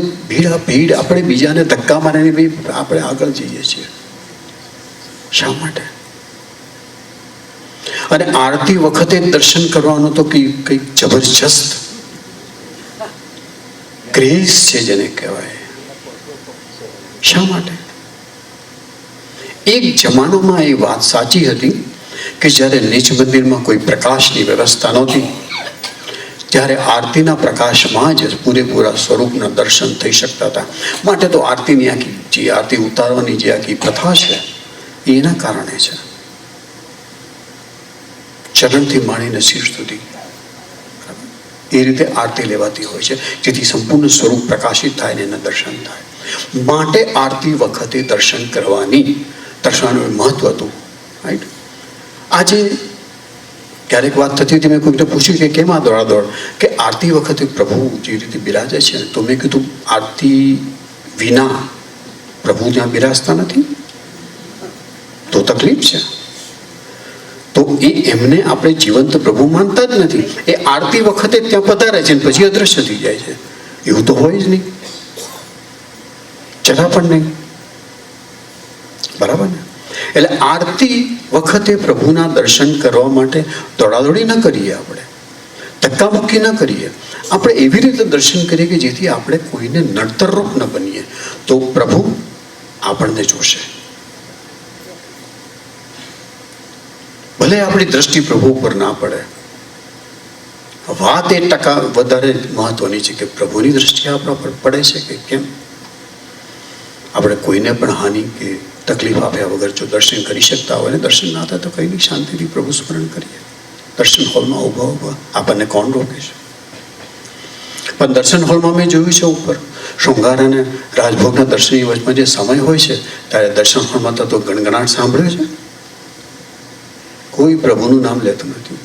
ભીડ, આપણે બીજાને ધક્કા મારીને બી આપણે આગળ જઈએ છીએ. શા માટે? અને આરતી વખતે દર્શન કરવાનો તો કંઈક જબરજસ્ત ક્રેઝ છે જેને કહેવાય. શા માટે? એક જમાનામાં એ વાત સાચી હતી કે જ્યારે નીચ મંદિરમાં કોઈ પ્રકાશની વ્યવસ્થા નહોતી, ત્યારે આરતીના પ્રકાશમાં જ પૂરેપૂરા સ્વરૂપના દર્શન થઈ શકતા હતા. માટે તો આરતીની આખી જે આરતી ઉતારવાની જે આખી પ્રથા છે, એના કારણે છે. ચરણથી માંડીને શીર્ષ સુધી એ રીતે આરતી લેવાતી હોય છે, જેથી સંપૂર્ણ સ્વરૂપ પ્રકાશિત થાય ને એના દર્શન થાય. માટે આરતી વખતે દર્શન દર્શનનું મહત્વ હતું. રાઈટ. આજે ક્યારેક વાત થતી હતી, મેં કોઈને પૂછ્યું કે કેમ આ દોડાદોડ, કે આરતી વખતે પ્રભુ જે રીતે બિરાજે છે, તો મેં કીધું આરતી વિના પ્રભુ ત્યાં બિરાજતા નથી, તો તકલીફ છે. તો એમને આપણે જીવંત પ્રભુ માનતા જ નથી. એ આરતી વખતે ત્યાં પધારે છે પછી અદ્રશ્ય થઈ જાય છે. એવું તો હોય જ નહીં, જરા પણ નહીં. બરાબર ને? એટલે આરતી વખતે પ્રભુના દર્શન કરવા માટે દોડાદોડી ન કરીએ, આપણે ધક્કામુક્કી ન કરીએ. આપણે એવી રીતે દર્શન કરીએ કે જેથી આપણે કોઈને નડતરરૂપ ન બનીએ, તો પ્રભુ આપણને જોશે. ભલે આપણી દ્રષ્ટિ પ્રભુ ઉપર ના પડે, વાત 1% વધારે મહત્વની છે કે પ્રભુની દ્રષ્ટિ આપણા પર પડે છે કે કેમ. આપણે કોઈને પણ હાનિ કે તકલીફ આપ્યા વગર જો દર્શન કરી શકતા હોય ને, દર્શન ના થાય તો કંઈ નહીં, શાંતિથી પ્રભુ સ્મરણ કરીએ. દર્શન હોલમાં ઊભા આપણને કોણ રોકે છે? પણ દર્શન હોલમાં મેં જોયું છે ઉપર શૃંગાર અને રાજભોગના દર્શનની વચમાં જે સમય હોય છે ત્યારે દર્શન હોલમાં તો ગણગણાટ સાંભળ્યો છે, કોઈ પ્રભુનું નામ લેતું નથી,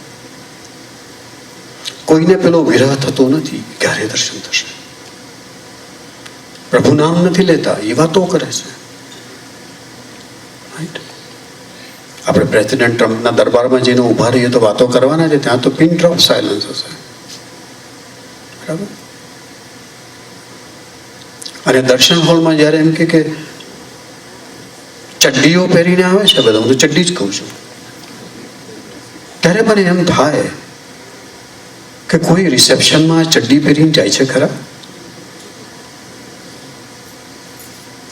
કોઈને પેલો વિરહ થતો નથી ક્યારે દર્શન થશે. પ્રભુ નામ નથી લેતા, એ વાતો કરે છે. આપણે પ્રેસિડેન્ટ ટ્રમ્પના દરબારમાં જઈને ઊભા રહીએ તો વાતો કરવાના છે, ત્યાં તો પિન ડ્રોપ સાયલન્સ હશે. બરાબર. અને દર્શન હોલમાં જ્યારે એમ કે ચડ્ડીઓ પહેરીને આવે છે બધા, હું તો ચડ્ડી જ કહું છું, ત્યારે મને એમ થાય કે કોઈ રિસેપ્શનમાં ચડ્ડી પહેરીને જાય છે ખરા?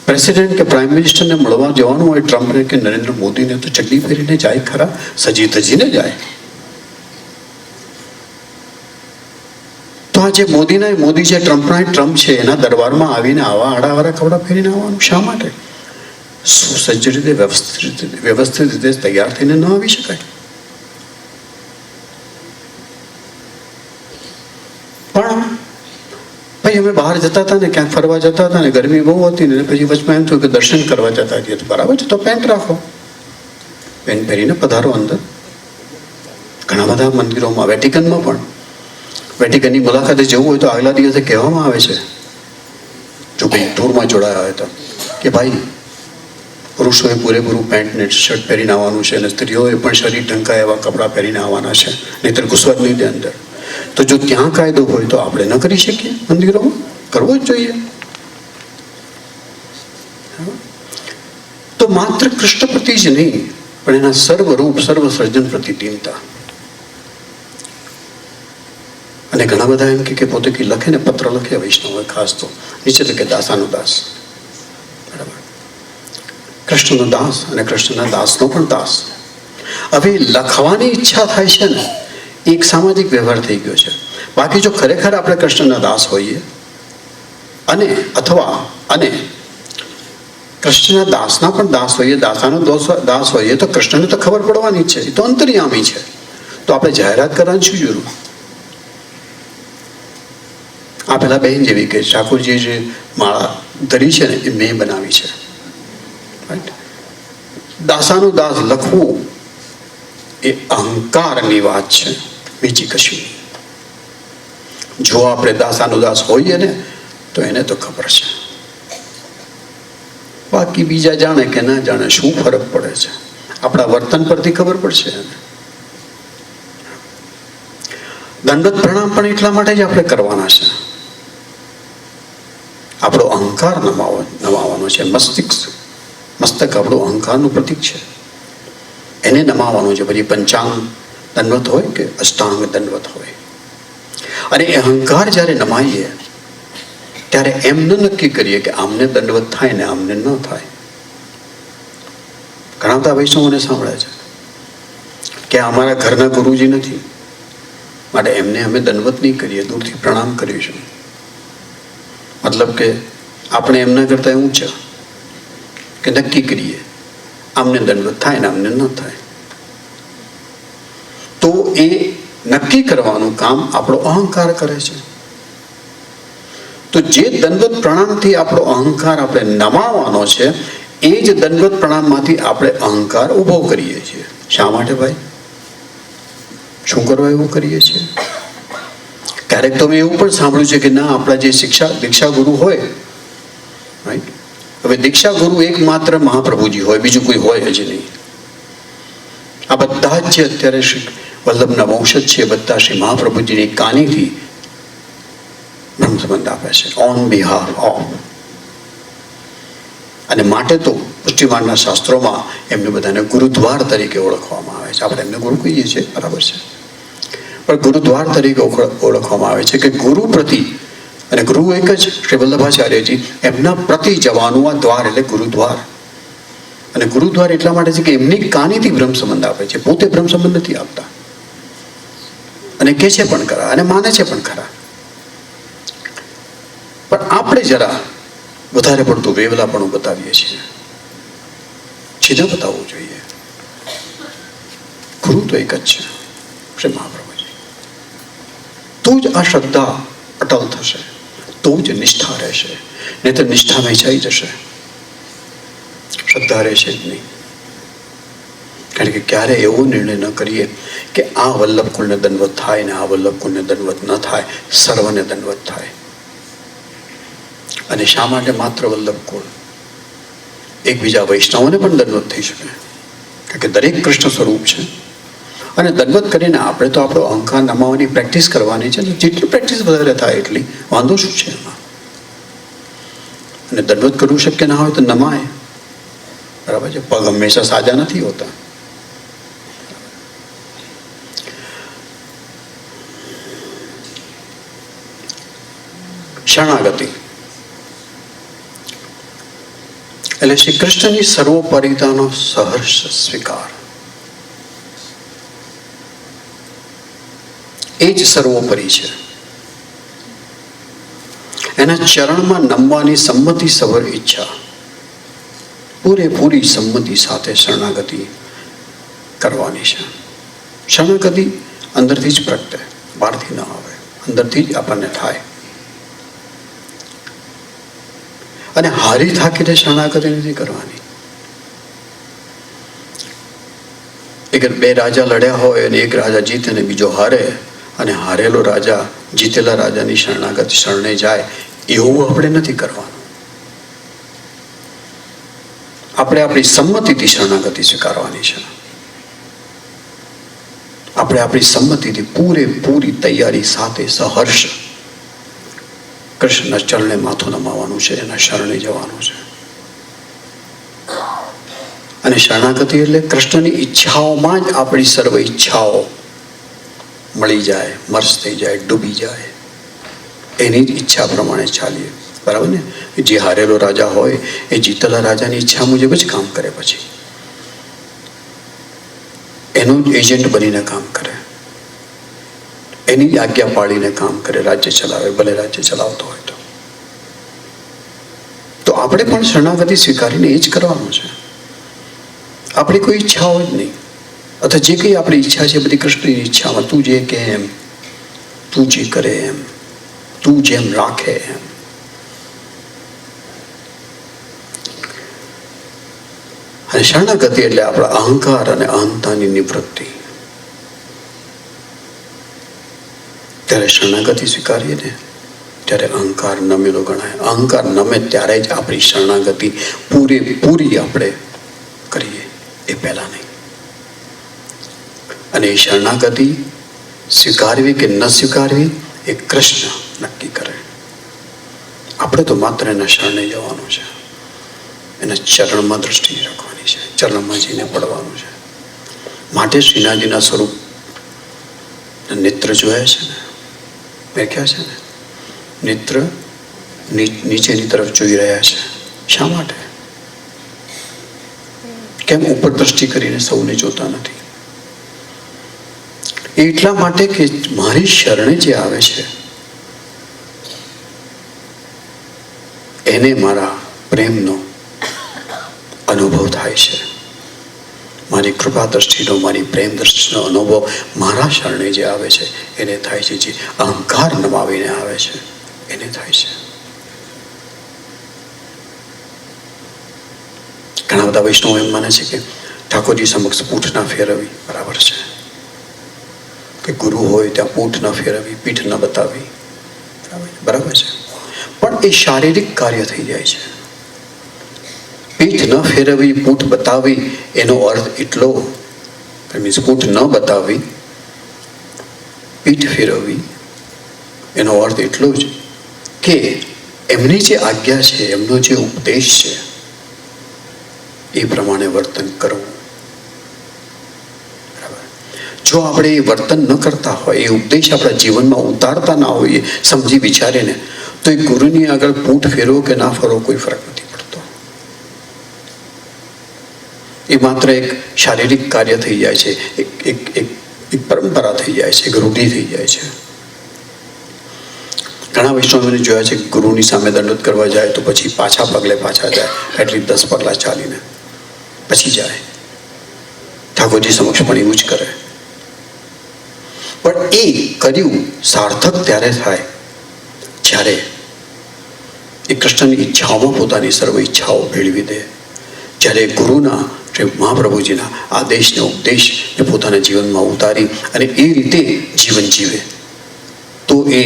પ્રેસિડેન્ટ કે પ્રાઇમ મિનિસ્ટરને મળવા જવાનું હોય ટ્રમ્પને કે નરેન્દ્ર મોદીને, તો ચડ્ડી પહેરીને જાય ખરા? સજી ધજીને જાય. તો આ જે મોદી છે, ટ્રમ્પ છે, એના દરબારમાં આવીને આવા આડાવાળા કપડાં પહેરીને આવવાનું શા માટે? સુસજ્જ રીતે વ્યવસ્થિત રીતે તૈયાર થઈને ન આવી શકાય? પણ ભાઈ અમે બહાર જતા હતા ને, ક્યાંક ફરવા જતા હતા ને, ગરમી બહુ હતી ને, પછી વચમાં એમ થયું કે દર્શન કરવા જતા છીએ, તો બરાબર છે, તો પેન્ટ રાખો, પેન્ટ પહેરીને પધારો અંદર. ઘણા બધા મંદિરોમાં, વેટિકનમાં પણ, વેટિકનની મુલાકાતે જવું હોય તો આગલા દિવસે કહેવામાં આવે છે, જો કંઈ ટૂરમાં જોડાયા હોય તો, કે ભાઈ પુરુષોએ પૂરેપૂરું પેન્ટ ને શર્ટ પહેરીને આવવાનું છે અને સ્ત્રીઓએ પણ શરીર ઢંકાય એવા કપડાં પહેરીને આવવાના છે, નહીંતર ઘૂસવા જ નહીં દે અંદર. તો જો ત્યાં કાયદો હોય તો આપણે ન કરી શકીએ? મંદિરોમાં કરવો જ જોઈએ. તો માત્ર કૃષ્ણ પ્રતિ જ નહીં, પણ એના સર્વરૂપ સર્વ સર્જન પ્રતિ દીનતા. અને ઘણા બધા એમ કે પોતે કઈ લખે ને, પત્ર લખે વૈષ્ણવ ખાસ તો નીચે લખે દાસાનો દાસ. બરાબર. કૃષ્ણનો દાસ અને કૃષ્ણના દાસનો પણ દાસ. હવે લખવાની ઈચ્છા થાય છે ને, એક સામાજિક વ્યવહાર થઈ ગયો છે. બાકી જો ખરેખર આપણે કૃષ્ણના દાસ હોઈએ અને કૃષ્ણના દાસના પણ દાસ હોઈએ, દાસાનો દાસ હોઈએ, તો કૃષ્ણને તો ખબર પડવાની જ છે, એ તો અંતર્યામી છે. તો આપણે જાહેરાત કરવાની શું જરૂર? આ પેલા બહેન જેવી કે ઠાકોરજીએ જે માળા ધરી છે ને, એ મેં બનાવી છે. દાસાનો દાસ લખવું એ અહંકારની વાત છે, બીજી કશું નહીં. જો આપણે દાસાનો દાસ હોઈએ ને, તો એને તો ખબર છે. બાકી બીજા જાણે કે ના જાણે, શું ફરક પડે છે? આપણા વર્તન પરથી ખબર પડશે. દંડવત પ્રણામ પણ એટલા માટે જ આપણે કરવાના છે. આપણો અહંકાર નમાવાનો છે. મસ્તક આપણું અહંકારનું પ્રતીક છે, એને નમાવાનું છે. પછી પંચાંગ દંડવત હોય કે અષ્ટાંગ દંડવત હોય, અને એ અહંકાર જ્યારે નમાઈએ ત્યારે એમ ન નક્કી કરીએ કે આમને દંડવત થાય ને આમને ન થાય. ઘણા બધા વૈષ્ણવોને સાંભળે છે કે અમારા ઘરના ગુરુજી નથી, માટે એમને અમે દંડવત નહીં કરીએ, દૂરથી પ્રણામ કરીશું. મતલબ કે આપણે એમના કરતા ઊંચા કે નક્કી કરીએ આમને દંડવત થાય ને આમને ન થાય. તો એ નક્કી કરવાનું કામ આપણો અહંકાર કરે છે. તો જે દંડવત પ્રણામથી આપણો અહંકાર આપણે નમાવાનો છે, એ જ દંડવત પ્રણામમાંથી આપણે અહંકાર ઊભો કરીએ છીએ. શા માટે ભાઈ? શું કરવા એવું કરીએ છીએ? ક્યારેક તો મેં એવું પણ સાંભળ્યું છે કે ના, આપણા જે દીક્ષા ગુરુ હોય, રાઈટ, હવે દીક્ષા ગુરુ એકમાત્ર મહાપ્રભુજી હોય, બીજું કોઈ હોય જ નહીં. આ બધા જ જે અત્યારે શ્રી વલ્લભના વંશજ છે, બધા શ્રી મહાપ્રભુજીની કાનીથી બ્રહ્મ સંબંધ આપે છે, ઓન બિહાફ ઓફ. અને માટે તો પુષ્ટિમાળના શાસ્ત્રોમાં એમને બધાને ગુરુદ્વાર તરીકે ઓળખવામાં આવે છે. આપણે એમને ગુરુ કહીએ છીએ, બરાબર છે, પણ ગુરુદ્વાર તરીકે ઓળખવામાં આવે છે કે ગુરુ પ્રતિ, અને ગુરુ એક જ શ્રી વલ્લભાચાર્યજી, એમના પ્રતિ જવાનું આ દ્વાર એટલે ગુરુદ્વાર. અને ગુરુદ્વાર એટલા માટે છે કે એમની કાનીથી બ્રહ્મ સંબંધ આપે છે, પોતે બ્રહ્મ સંબંધ નથી આપતા. અને કે છે પણ ખરા, અને માને છે પણ ખરા. પણ આપણે જરા વધારે પડતું વેવલાપણું બતાવીએ છીએ. સીધા બતાવવું જોઈએ. ગુરુ તો એક જ છે, શ્રી મહાપ્રભુજી. તો જ આ શ્રદ્ધા અટલ થશે, તો જ નિષ્ઠા રહેશે. નહીં તો નિષ્ઠા વેચાઈ જશે, શ્રદ્ધા રહેશે જ નહીં. કારણ કે ક્યારે એવો નિર્ણય ન કરીએ કે આ વલ્લભ કુળને દંડવત થાય ને આ વલ્લભ કુળને દંડવત ન થાય, સર્વને દંડવત થાય. અને શા માટે માત્ર વલ્લભ કુળ? એકબીજા વૈષ્ણવોને પણ દંડવત થઈ શકે, કારણ કે દરેક કૃષ્ણ સ્વરૂપ છે. અને દંડવત કરીને આપણે તો આપણો અહંકાર નમાવાની પ્રેક્ટિસ કરવાની છે. જેટલી પ્રેક્ટિસ વધારે થાય એટલી વાંધો શું છે એમાં? અને દંડવત કરવું શક્ય ના હોય તો નમાય, બરાબર છે. પગ હંમેશા સાજા નથી હોતા. શરણાગતિ એટલે શ્રી કૃષ્ણની સર્વોપરિતાનો સહર્ષ સ્વીકાર. એ જ સર્વોપરી છે. એના ચરણમાં નમવાની સંમતિ સભર ઈચ્છા, પૂરેપૂરી સંમતિ સાથે શરણાગતિ કરવાની છે. શરણાગતિ અંદરથી જ પ્રગટે, બહારથી ન આવે, અંદરથી જ આપણને થાય. અને હારી થાકીને શરણાગતિ નથી કરવાની. એક બે રાજા લડ્યા હોય અને એક રાજા જીતે અને બીજો હારે, અને હારેલો રાજા જીતેલા રાજાની શરણાગતિ શરણે જાય, એવું આપણે નથી કરવાનું. આપણે આપણી સંમતિથી શરણાગતિ સ્વીકારવાની છે. આપણે આપણી સંમતિથી પૂરેપૂરી તૈયારી સાથે સહર્ષ કૃષ્ણના ચરણે માથું નમાવાનું છે, એના શરણે જવાનું છે. અને શરણાગતિ એટલે કૃષ્ણની ઈચ્છાઓમાં જ આપણી સર્વ ઈચ્છાઓ મળી જાય, મર્જ થઈ જાય, ડૂબી જાય. એની જ ઈચ્છા પ્રમાણે ચાલીએ, બરાબર ને? જે હારેલો રાજા હોય એ જીતેલા રાજાની ઈચ્છા મુજબ જ કામ કરે, પછી એનો જ એજન્ટ બનીને કામ કરે, એની જ આજ્ઞા પાડીને કામ કરે, રાજ્ય ચલાવે, ભલે રાજ્ય ચલાવતો હોય તો આપણે પણ શરણાગતિ સ્વીકારીને એ જ કરવાનું છે. આપણી કોઈ ઈચ્છાઓ જ નહીં, અથવા જે કંઈ આપણી ઈચ્છા છે બધી કૃષ્ણની ઈચ્છામાં. તું જે કહે એમ, તું જે કરે એમ, તું જેમ રાખે એમ. અને શરણાગતિ એટલે આપણા અહંકાર અને અહંતાની નિવૃત્તિ. ત્યારે શરણાગતિ સ્વીકારીએ ને ત્યારે અહંકાર નમેલો ગણાય. અહંકાર નમે ત્યારે જ આપણી શરણાગતિ પૂરેપૂરી આપણે કરીએ, એ પહેલા નહીં. અને એ શરણાગતિ સ્વીકારવી કે ન સ્વીકારવી એ કૃષ્ણ નક્કી કરે. આપણે તો માત્ર એના શરણે જવાનું છે, એના ચરણમાં દૃષ્ટિ રાખવાની છે, ચરણમાં જઈને પડવાનું છે. માટે શ્રીનાથજીના સ્વરૂપ નેત્ર જોયા છે ને, વ્યાખ્યા છે ને, નેત્ર નીચેની તરફ જોઈ રહ્યા છે. શા માટે? કેમ ઉપર દ્રષ્ટિ કરીને સૌને જોતા નથી? એટલા માટે કે મારી શરણે જે આવે છે એને મારા પ્રેમનો અનુભવ થાય છે, મારી કૃપા દ્રષ્ટિનો, મારી પ્રેમ દ્રષ્ટિનો અનુભવ મારા શરણે જે આવે છે એને થાય છે. જે અહંકાર નમાવીને આવે છે એને થાય છે. ઘણા બધા વૈષ્ણવો એમ માને છે કે ઠાકોરજી સમક્ષ પૂઠ ના ફેરવી બરાબર છે, કે ગુરુ હોય ત્યાં પૂઠ ન ફેરવી, પીઠ ન બતાવી બરાબર છે. પણ એ શારીરિક કાર્ય થઈ જાય છે. પીઠ ન ફેરવી, પૂઠ બતાવી એનો અર્થ એટલો, મીન્સ પૂઠ ન બતાવી, પીઠ ફેરવવી એનો અર્થ એટલો જ કે એમની જે આજ્ઞા છે, એમનો જે ઉપદેશ છે એ પ્રમાણે વર્તન કરવું. જો આપણે એ વર્તન ન કરતા હોય, એ ઉપદેશ આપણા જીવનમાં ઉતારતા ના હોઈએ સમજી વિચારીને, તો એ ગુરુની આગળ પૂઠ ફેરવો કે ના ફેરવો કોઈ ફરક નથી પડતો. એ માત્ર એક શારીરિક કાર્ય થઈ જાય છે, એક પરંપરા થઈ જાય છે, એક રૂઢિ થઈ જાય છે. ઘણા વૈષ્ણવોને જોયા છે ગુરુની સામે દંડવત કરવા જાય તો પછી પાછા પગલે પાછા જાય, એટલી 10 પગલાં ચાલીને પછી જાય. ઠાકોરજી સમક્ષ પણ એવું જ કરે. પણ એ કર્યું સાર્થક ત્યારે થાય જ્યારે એ કૃષ્ણની ઈચ્છાઓમાં પોતાની સર્વ ઈચ્છાઓ ભેળવી દે, જ્યારે ગુરુના, મહાપ્રભુજીના આદેશને, ઉપદેશને પોતાના જીવનમાં ઉતારી અને એ રીતે જીવન જીવે, તો એ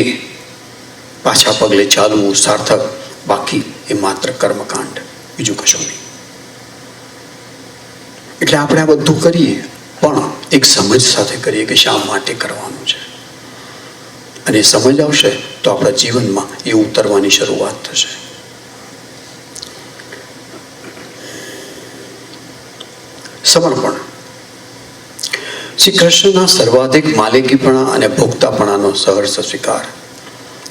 પાછા પગલે ચાલવું સાર્થક. બાકી એ માત્ર કર્મકાંડ, બીજું કશું નહીં. એટલે આપણે આ બધું કરીએ પણ એક સમજ સાથે કરીએ કે શા માટે કરવાનું છે. અને સમજ આવશે તો આપણા જીવનમાં એ ઉતરવાની શરૂઆત થશે. સમર્પણ. શ્રી કૃષ્ણના સર્વાધિક માલિકીપણા અને ભોગતાપણાનો સહર્ષ સ્વીકાર.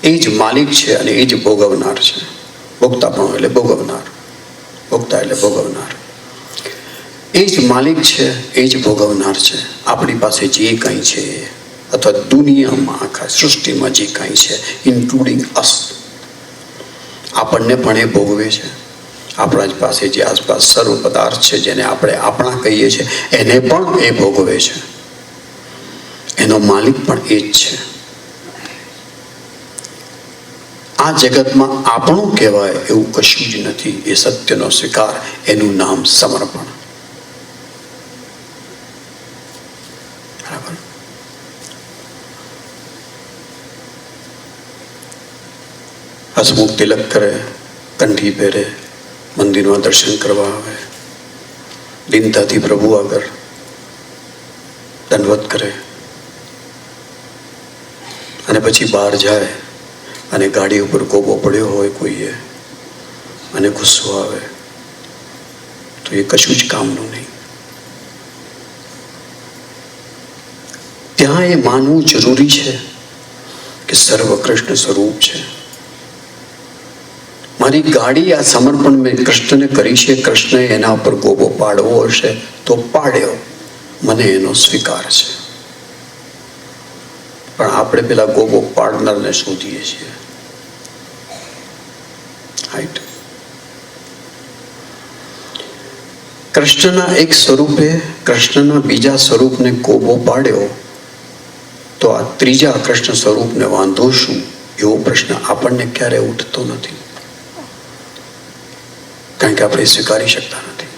એ જ માલિક છે અને એ જ ભોગવનાર છે. ભોગતાપણું એટલે ભોગવનાર, ભોગતા એટલે ભોગવનાર. એ જ માલિક છે, એ જ ભોગવનાર છે. આપણી પાસે જે કંઈ છે અથવા દુનિયામાં, આખા સૃષ્ટિમાં જે કંઈ છે, ઇન્ક્લુડિંગ અસ, આપણને પણ એ ભોગવે છે. આપણા જ પાસે જે આસપાસ સર્વ પદાર્થ છે જેને આપણે આપણા કહીએ છીએ એને પણ એ ભોગવે છે. એનો માલિક પણ એ જ છે. આ જગતમાં આપણું કહેવાય એવું કશું જ નથી. એ સત્યનો સ્વીકાર, એનું નામ સમર્પણ. હસમુખ તિલક કરે, કંઠી પહેરે, મંદિરમાં દર્શન કરવા આવે, દિનતાથી પ્રભુ આગળ દંડવત કરે, અને પછી બહાર જાય અને ગાડી ઉપર કોબો પડ્યો હોય કોઈએ અને ગુસ્સો આવે તો એ કશું જ કામનું નહીં. ત્યાં એ માનવું જરૂરી છે કે સર્વ કૃષ્ણ સ્વરૂપ છે. મારી ગાડી આ સમર્પણ મેં કૃષ્ણને કરી છે, કૃષ્ણએ એના ઉપર ગોબો પાડવો હશે તો પાડ્યો, મને એનો સ્વીકાર છે. પણ આપણે પેલા ગોબો પાડનારને શોધીએ છીએ. રાઈટ. કૃષ્ણના એક સ્વરૂપે કૃષ્ણના બીજા સ્વરૂપને ગોબો પાડ્યો તો આ ત્રીજા કૃષ્ણ સ્વરૂપને વાંધો શું, એવો પ્રશ્ન આપણને ક્યારે ઉઠતો નથી. કારણ કે આપણે સ્વીકારી શકતા નથી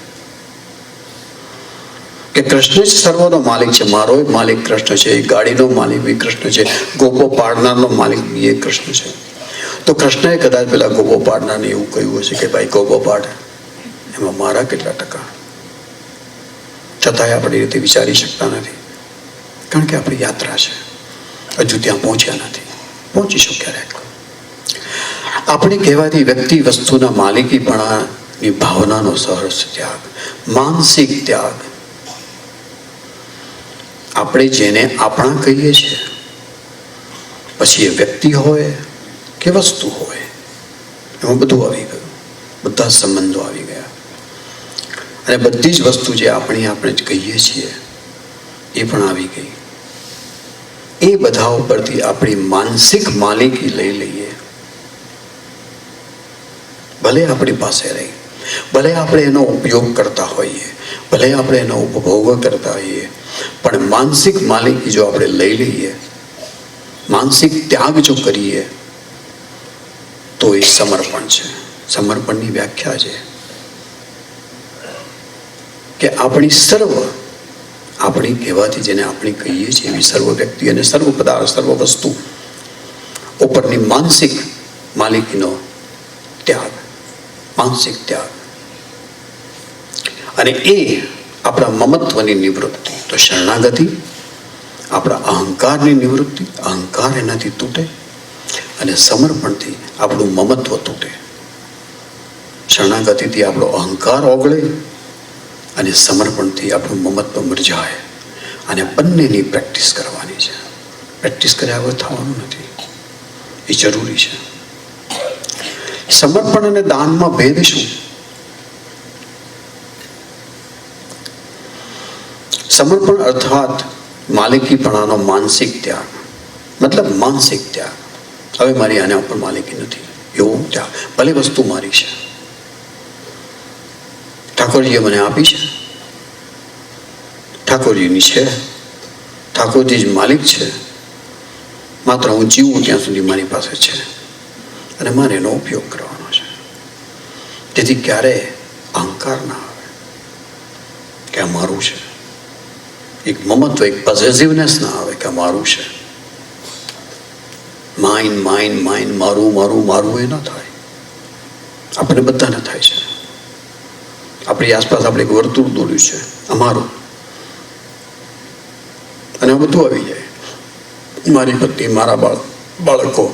કે કૃષ્ણ જ સર્વનો માલિક છે. મારો માલિક કૃષ્ણ છે, ગાડીનો માલિક બી કૃષ્ણ છે, ગોપો પાડનારનો માલિક બી એ કૃષ્ણ છે. તો કૃષ્ણએ કદાચ પેલા ગોપો પાડનારને એવું કહ્યું હશે કે ભાઈ ગોપો પાડ, એમાં મારા કેટલા ટકા. છતાંય આપણે રીતે વિચારી શકતા નથી કારણ કે આપણી યાત્રા છે, હજુ ત્યાં પહોંચ્યા નથી. પહોંચીશું ક્યારેક. આપણે કહેવાતી વ્યક્તિ વસ્તુના માલિકીપણાની ભાવનાનો સહર્ષ ત્યાગ, માનસિક ત્યાગ. આપણે જેને આપણા કહીએ છીએ, પછી એ વ્યક્તિ હોય કે વસ્તુ હોય, એમાં બધું આવી ગયું, બધા સંબંધો આવી ગયા. અને બધી જ વસ્તુ જે આપણે જ કહીએ છીએ એ પણ આવી ગઈ. એ બધા ઉપરથી આપણી માનસિક માલિકી લઈ લઈએ, ભલે આપણી પાસે રહી. ભલે આપણે એનો ઉપયોગ કરતા હોઈએ, ભલે આપણે એનો ઉપભોગ કરતા હોઈએ, પણ માનસિક માલિકી જો આપણે લઈ લઈએ, માનસિક ત્યાગ જો કરીએ, તો એ સમર્પણ છે. સમર્પણની વ્યાખ્યા છે કે આપણી સર્વ, આપણી કહેવાથી જેને આપણે કહીએ છીએ એવી સર્વ વ્યક્તિ અને સર્વ પદાર્થ, સર્વ વસ્તુ ઉપરની માનસિક માલિકીનો ત્યાગ, માનસિક ત્યાગ. અને એ આપણા મમત્વની નિવૃત્તિ. તો શરણાગતિ આપણા અહંકારની નિવૃત્તિ, અહંકાર એનાથી તૂટે, અને સમર્પણથી આપણું મમત્વ તૂટે. શરણાગતિથી આપણો અહંકાર ઓગળે અને સમર્પણથી આપણું મમત્વ મરજાય. અને બંનેની પ્રેક્ટિસ કરવાની છે. પ્રેક્ટિસ કર્યા વગર થવાનું નથી, એ જરૂરી છે. સમર્પણ અને દાનમાં ભેદ શું? સમર્પણ અર્થાત માલિકીપણાનો માનસિક ત્યાગ, મતલબ માનસિક ત્યાગ. હવે મારી આના ઉપર માલિકી નથી, એવો ત્યાગ. ભલે વસ્તુ મારી છે, ઠાકોરજીએ મને આપી છે, ઠાકોરજીની છે, ઠાકોરજી જ માલિક છે, માત્ર હું જીવું ત્યાં સુધી મારી પાસે છે અને મારે એનો ઉપયોગ કરવાનો છે. તેથી ક્યારેય અહંકાર ના આવે કે આ મારું છે, એક મમત્વ, એક પોઝેસિવનેસ ના આવે કે આ મારું છે. માઇન માઇન માઇન, મારું મારું મારું એ ના થાય. આપણે બધાને થાય છે. આપણી આસપાસ આપણે એક વર્તુળ દોર્યું છે, અમારું, અને આ બધું આવી જાય. મારી પત્ની, મારા બાળકો,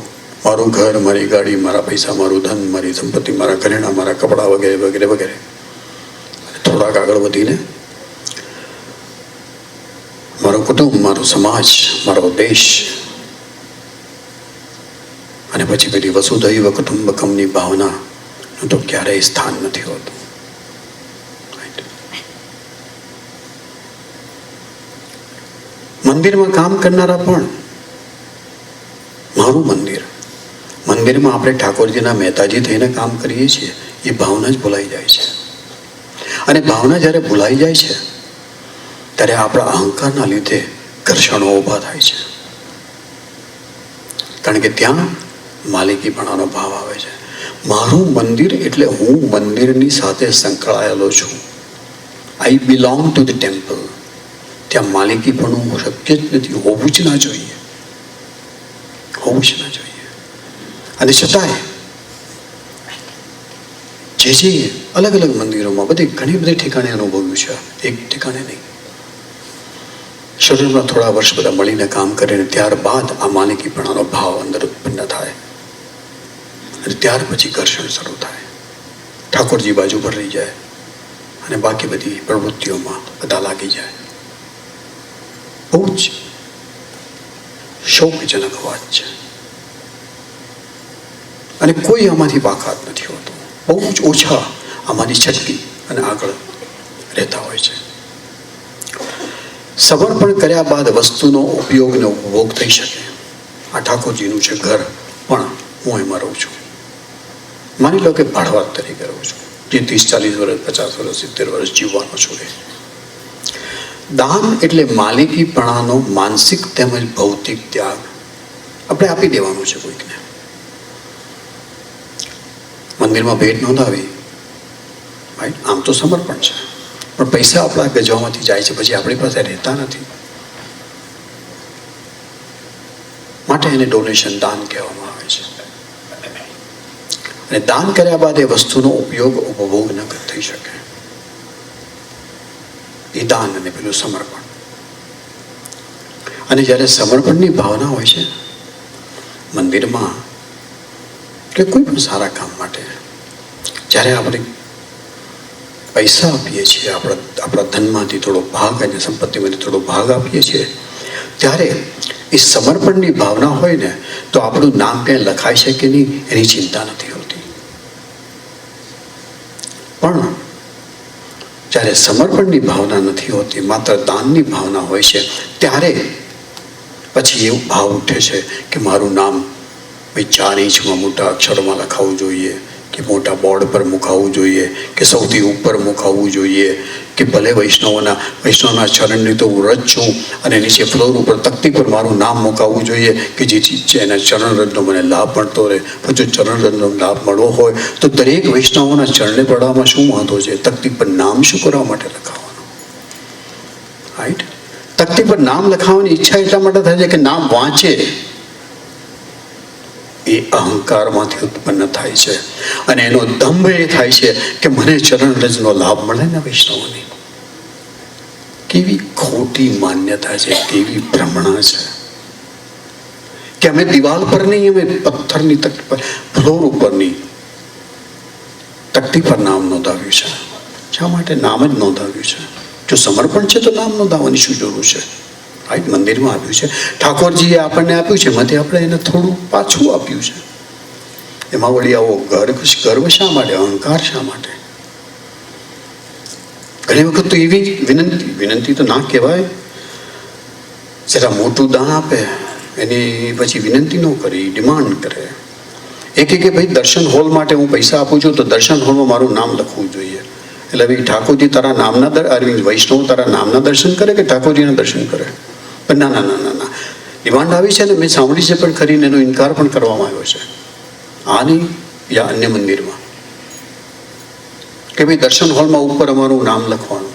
મારું ઘર, મારી ગાડી, મારા પૈસા, મારું ધન, મારી સંપત્તિ, મારા ઘરેણાં, મારા કપડાં વગેરે વગેરે વગેરે. થોડાક આગળ વધીને મારું કુટુંબ, મારો સમાજ, મારો દેશ, અને પછી પેલી વસુધૈવ કુટુંબકમની ભાવનાનું તો ક્યારેય સ્થાન નથી હોતું. મંદિરમાં કામ કરનારા પણ મારું મંદિર, મંદિરમાં આપણે ઠાકોરજીના મહેતાજી થઈને કામ કરીએ છીએ, એ ભાવના જ ભૂલાઈ જાય છે. અને ભાવના જ્યારે ભૂલાઈ જાય છે ત્યારે આપણા અહંકારના લીધે ઘર્ષણો ઊભા થાય છે. કારણ કે ત્યાં માલિકીપણાનો ભાવ આવે છે. મારું મંદિર એટલે હું મંદિરની સાથે સંકળાયેલો છું. આઈ બિલોંગ ટુ ધ ટેમ્પલ. ત્યાં માલિકીપણું શક્ય જ નથી, હોવું જ ના જોઈએ, હોવું જ ના જોઈએ. અને છતાંય જે અલગ અલગ મંદિરોમાં ઘણી બધી ઠેકાણે અનુભવ્યું છે, એક ઠેકાણે નહીં. શરીરમાં થોડા વર્ષ બધા મળીને કામ કરીને ત્યારબાદ આ માલિકીપણાનો ભાવ અંદર ઉત્પન્ન થાય, અને ત્યાર પછી ઘર્ષણ શરૂ થાય. ઠાકોરજી બાજુ પર રહી જાય અને બાકી બધી પ્રવૃત્તિઓમાં બધા લાગી જાય. બહુ જ શોકજનક વાત છે. અને કોઈ આમાંથી બાકાત નથી હોતો. બહુ જ ઓછા આમાંથી છટકી અને આગળ રહેતા હોય છે. સમર્પણ કર્યા બાદ વસ્તુનો ઉપયોગ ને ઉપભોગ થઈ શકે. આ ઠાકોરજીનું છે ઘર, પણ હું એમાં રહું છું. માની લો કે ભાડવાત તરીકે રહું છું, જે 30-40 વર્ષ, 50 વર્ષ, 70 વર્ષ જીવવાનો છું. દાન એટલે માલિકીપણાનો માનસિક તેમજ ભૌતિક ત્યાગ. આપણે આપી દેવાનું છે કોઈકને. મંદિરમાં ભેટ નોંધાવી, ભાઈ આમ તો સમર્પણ છે, પણ પૈસા આપણા ગજવામાંથી જાય છે, પછી આપણી પાસે રહેતા નથી. માટે એને ડોનેશન, દાન કહેવામાં આવે છે. અને દાન કર્યા બાદ એ વસ્તુનો ઉપયોગ, ઉપભોગ ન થઈ શકે. એ દાન અને પેલું સમર્પણ. અને જ્યારે સમર્પણની ભાવના હોય છે મંદિરમાં કે કોઈ પણ સારા કામ માટે, જ્યારે આપણે પૈસા આપીએ છીએ, આપણા ધનમાંથી થોડો ભાગ અને સંપત્તિમાંથી થોડો ભાગ આપીએ છીએ, ત્યારે એ સમર્પણની ભાવના હોય ને, તો આપણું નામ ક્યાંય લખાય છે કે નહીં એની ચિંતા નથી હોતી. પણ જ્યારે સમર્પણની ભાવના નથી હોતી, માત્ર દાનની ભાવના હોય છે, ત્યારે પછી એવું ભાવ ઉઠે છે કે મારું નામ ભાઈ 4 ઇંચમાં મોટા અક્ષરોમાં લખાવવું જોઈએ, કે મોટા બોર્ડ પર મુકાવવું જોઈએ, કે સૌથી ઉપર મુકાવવું જોઈએ, કે ભલે વૈષ્ણવના ચરણની તો હું રજ છું અને નીચે ફ્લોર ઉપર તકતી પર મારું નામ મુકાવવું જોઈએ કે જેથી એના ચરણરજનો મને લાભ મળતો રહે. પણ જો ચરણરજનો લાભ મળવો હોય તો દરેક વૈષ્ણવોના ચરણે પડવામાં શું વાંધો છે? તકતી પર નામ શું કરવા માટે લખાવવાનું? રાઈટ? તકતી પર નામ લખાવવાની ઈચ્છા એટલા માટે થાય છે કે નામ વાંચે. એ અહંકારમાંથી ઉત્પન્ન થાય છે અને એનો દંભ એ થાય છે કે મને ચરણરજનો લાભ મળે ને વૈષ્ણવની. કેવી ખોટી માન્યતા છે, કેવી ભ્રમણા છે કે અમે દિવાલ પર નહીં, અમે પથ્થરની તકતી પર, ફ્લોર ઉપરની તકતી પર નામ નોંધાવ્યું છે. શા માટે નામ જ નોંધાવ્યું છે? જો સમર્પણ છે તો નામ નોંધાવવાની શું જરૂર છે? રાઈટ? મંદિરમાં આપ્યું છે, ઠાકોરજીએ આપણને આપ્યું છે, એમાંથી આપણે એને થોડું પાછું આપ્યું છે. એમાં વળી આવો ગર્વ શા માટે? અહંકાર શા માટે? ઘણી વખત તો એવી વિનંતી તો ના કહેવાય, જરા મોટું દાન આપે એની પછી વિનંતી ન કરી, ડિમાન્ડ કરે. કે ભાઈ દર્શન હોલ માટે હું પૈસા આપું છું તો દર્શન હોલમાં મારું નામ લખવું જોઈએ. એટલે ભાઈ ઠાકોરજી તારા નામના વૈષ્ણવ તારા નામના દર્શન કરે કે ઠાકોરજીના દર્શન કરે? પણ ના ના ના ના ના, ડિમાન્ડ આવી છે ને, મેં સાંભળી છે પણ ખરીને એનો ઇનકાર પણ કરવામાં આવ્યો છે આની યા અન્ય મંદિરમાં, કે ભાઈ દર્શન હોલમાં ઉપર અમારું નામ લખવાનું.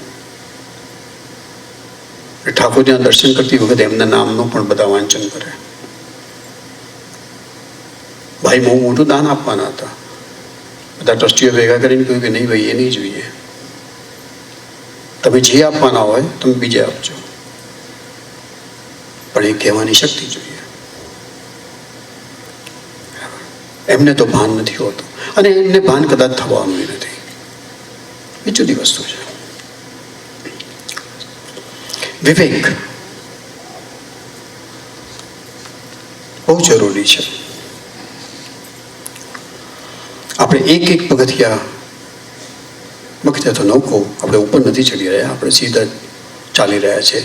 ઠાકોરજીના દર્શન કરતી વખતે એમના નામનું પણ બધા વાંચન કરે. ભાઈ બહુ મોટું દાન આપવાના હતા, બધા ટ્રસ્ટીઓ ભેગા કરીને કહ્યું કે નહીં ભાઈ, એ નહીં જોઈએ, તમે જે આપવાના હોય તમે બીજે આપજો, પણ એ કહેવાની શક્તિ જોઈએ. એમને તો ભાન નથી હોતું અને એમને ભાન કદાચ થવાનું નથી. એ જુદી વસ્તુ છે. વિવેક બહુ જરૂરી છે. આપણે એક પગથિયા તો ન કહું, આપણે ઉપર નથી ચડી રહ્યા, આપણે સીધા ચાલી રહ્યા છે.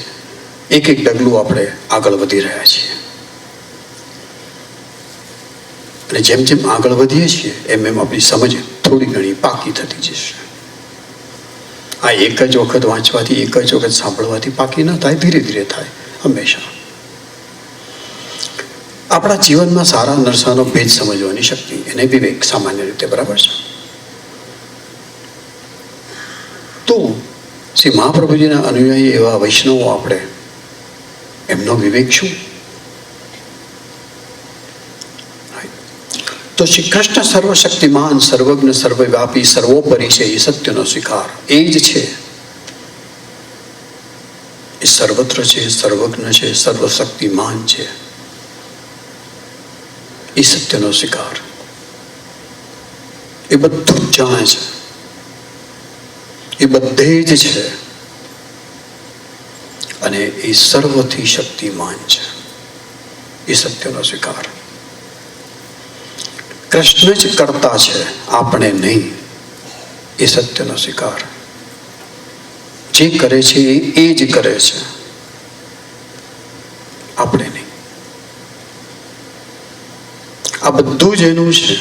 એક ડગલું આપણે આગળ વધી રહ્યા છીએ અને જેમ જેમ આગળ વધીએ છીએ એમ એમ આપણી સમજ થોડી ઘણી પાકી થતી જશે. આ એક જ વખત વાંચવાથી, એક જ વખત સાંભળવાથી પાકી ન થાય, ધીરે ધીરે થાય. હંમેશા આપણા જીવનમાં સારા નરસાનો ભેદ સમજવાની શક્તિ, એને વિવેક સામાન્ય રીતે, બરાબર છે? તો શ્રી મહાપ્રભુજીના અનુયાયી એવા વૈષ્ણવો આપણે, એમનો વિવેક શું? તો શ્રી કૃષ્ણ સર્વશક્તિમાન, સર્વજ્ઞ, સર્વવ્યાપી, સર્વોપરી છે. એ સત્યનો સ્વીકાર એ જ છે. એ સર્વત્ર છે, સર્વજ્ઞ છે, સર્વશક્તિમાન છે. એ સત્યનો સ્વીકાર. એ બધું જ જાણે છે, એ બધે જ છે અને એ સર્વથી શક્તિમાન છે. એ સત્યનો સ્વીકાર. કૃષ્ણ જ કરતા છે, આપણે નહીં. એ સત્યનો સ્વીકાર. જે કરે છે એ જ કરે છે, આપણે નહીં. આ બધું જ એનું છે,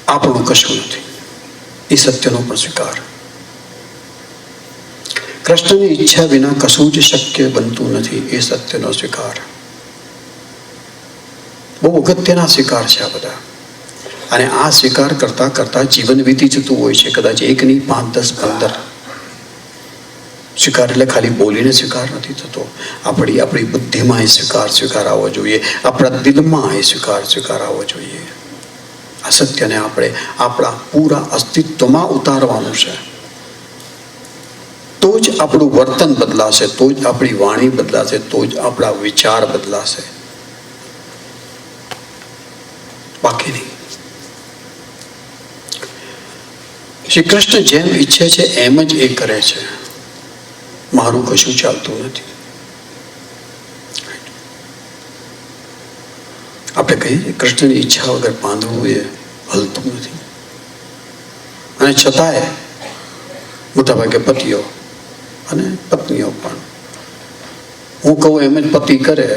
આપણું કશું નથી. એ સત્યનો પણ સ્વીકાર. કૃષ્ણની ઈચ્છા વિના કશું જ શક્ય બનતું નથી. એ સત્યનો સ્વીકાર. બહુ અગત્યના સ્વીકાર છે આ બધા. અને આ સ્વીકાર કરતા કરતા જીવન વીતી જતું હોય છે. કદાચ 1 નહીં, 5, 10, 15 સ્વીકાર. એટલે ખાલી બોલીને સ્વીકાર નથી થતો. આપણી બુદ્ધિમાં એ સ્વીકાર આવવો જોઈએ. આપણા દિલમાં એ સ્વીકાર આવવો જોઈએ. આ સત્યને આપણે આપણા પૂરા અસ્તિત્વમાં ઉતારવાનું છે. તો જ આપણું વર્તન બદલાશે, તો જ આપણી વાણી બદલાશે, તો જ આપણા વિચાર બદલાશે. બાકી નહીં. શ્રી કૃષ્ણ જેમ ઈચ્છે છે એમ જ એ કરે છે. મારું કશું ચાલતું નથી. આપણે કહીએ કૃષ્ણની ઈચ્છા વગર બાંધવું એ હલતું નથી. અને છતાંય મોટાભાગે પતિઓ અને પત્નીઓ પણ, હું કહું એમ જ પતિ કરે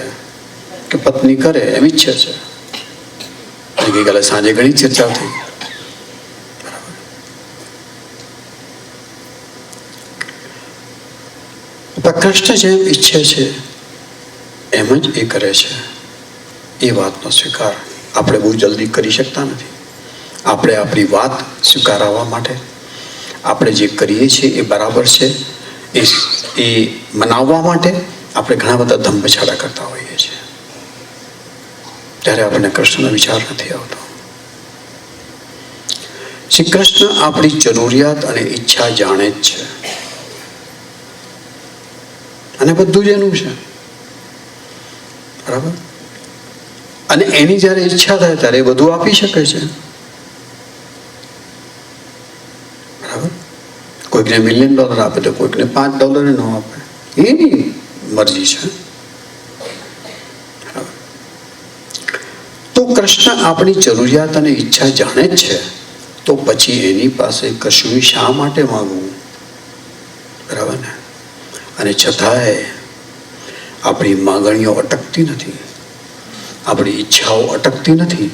કે પત્ની કરે એમ ઈચ્છે છે. અને ગઈકાલે સાંજે ઘણી ચર્ચા થઈ. કૃષ્ણ જેમ ઈચ્છે છે એમ જ એ કરે છે. એ વાતનો સ્વીકાર આપણે બહુ જલ્દી કરી શકતા નથી. આપણે આપણી વાત સ્વીકારવા માટે આપણે જે કરીએ છીએ એ બરાબર છે એ મનાવવા માટે આપણે ઘણા બધા ધમપછાડા કરતા હોઈએ છીએ. ત્યારે આપણને કૃષ્ણનો વિચાર નથી આવતો. શ્રી કૃષ્ણ આપણી જરૂરિયાત અને ઈચ્છા જાણે જ છે અને બધું જ એનું છે. બરાબર? અને એની જ્યારે ઈચ્છા થાય ત્યારે એ બધું આપી શકે છે. બરાબર? કોઈકને $1 મિલિયન આપે તો કોઈકને $5 ન આપે. એની મરજી છે. તો કૃષ્ણ આપણી જરૂરિયાત અને ઈચ્છા જાણે જ છે, તો પછી એની પાસે કશું શા માટે માંગવું? બરાબર ને? અને છતાંય આપણી માંગણીઓ અટકતી નથી, આપણી ઈચ્છાઓ અટકતી નથી.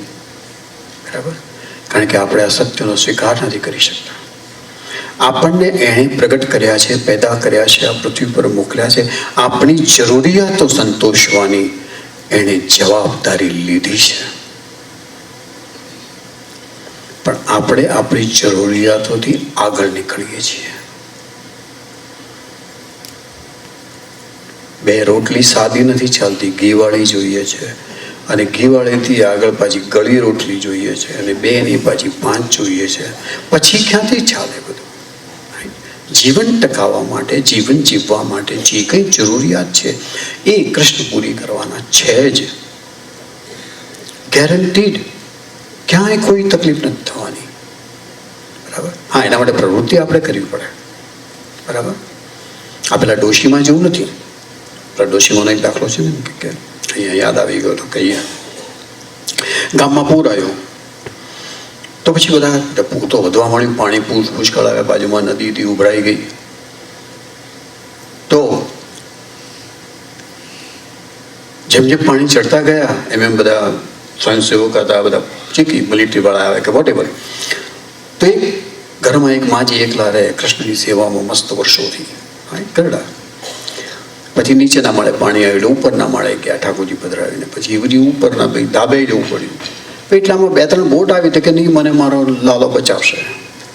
બરાબર? કારણ કે આપણે આ સત્યનો સ્વીકાર નથી કરી શકતા. આપણને એણે પ્રગટ કર્યા છે, પેદા કર્યા છે, આ પૃથ્વી પર મોકલ્યા છે આપણી જરૂરિયાતો સંતોષવાની. એણે જવાબદારી લીધી છે, પણ આપણે આપણી જરૂરિયાતોથી આગળ નીકળીએ છીએ. 2 રોટલી સાદી નથી ચાલતી, ઘીવાળી જોઈએ છે. અને ઘીવાળીથી આગળ પાછી ગળી રોટલી જોઈએ છે, અને 2 ની પાછી 5 જોઈએ છે. પછી ક્યાંથી ચાલે બધું? જીવન ટકાવવા માટે, જીવન જીવવા માટે જે કંઈ જરૂરિયાત છે એ કૃષ્ણ પૂરી કરવાના છે જ. ગેરંટીડ. ક્યાંય કોઈ તકલીફ નથી થવાની. બરાબર? હા, એના માટે પ્રવૃત્તિ આપણે કરવી પડે. બરાબર? આ પેલા ડોશીમાં જેવું નથી. ડોશીમાંનો એક દાખલો છે ને કે અહીંયા યાદ આવી ગયો તો કહીએ. ગામમાં પૂર આવ્યું તો પછી બધા પૂર તો વધવા માંડ્યું, પાણી પુષ્કળ આવે, બાજુમાં નદી હતી ઉભરાઈ ગઈ. તો જેમ જેમ પાણી ચડતા ગયા એમ એમ બધા સ્વયંસેવક હતા, બધા ચીકી મિલિટરી વાળા આવે કે વોટ એવર. તો એક ઘરમાં એક માજી એકલા રહે કૃષ્ણની સેવામાં મસ્ત વર્ષોથી. કરડા. પછી નીચેના માળે પાણી આવ્યું, ઉપરના માળે ગયા ઠાકોરજી પધરાવીને. પછી એ બધી ઉપરના ભાઈ ધાબે જવું પડ્યું. એટલામાં 2-3 બોટ આવી તો કે નહીં, મને મારો લાલો બચાવશે,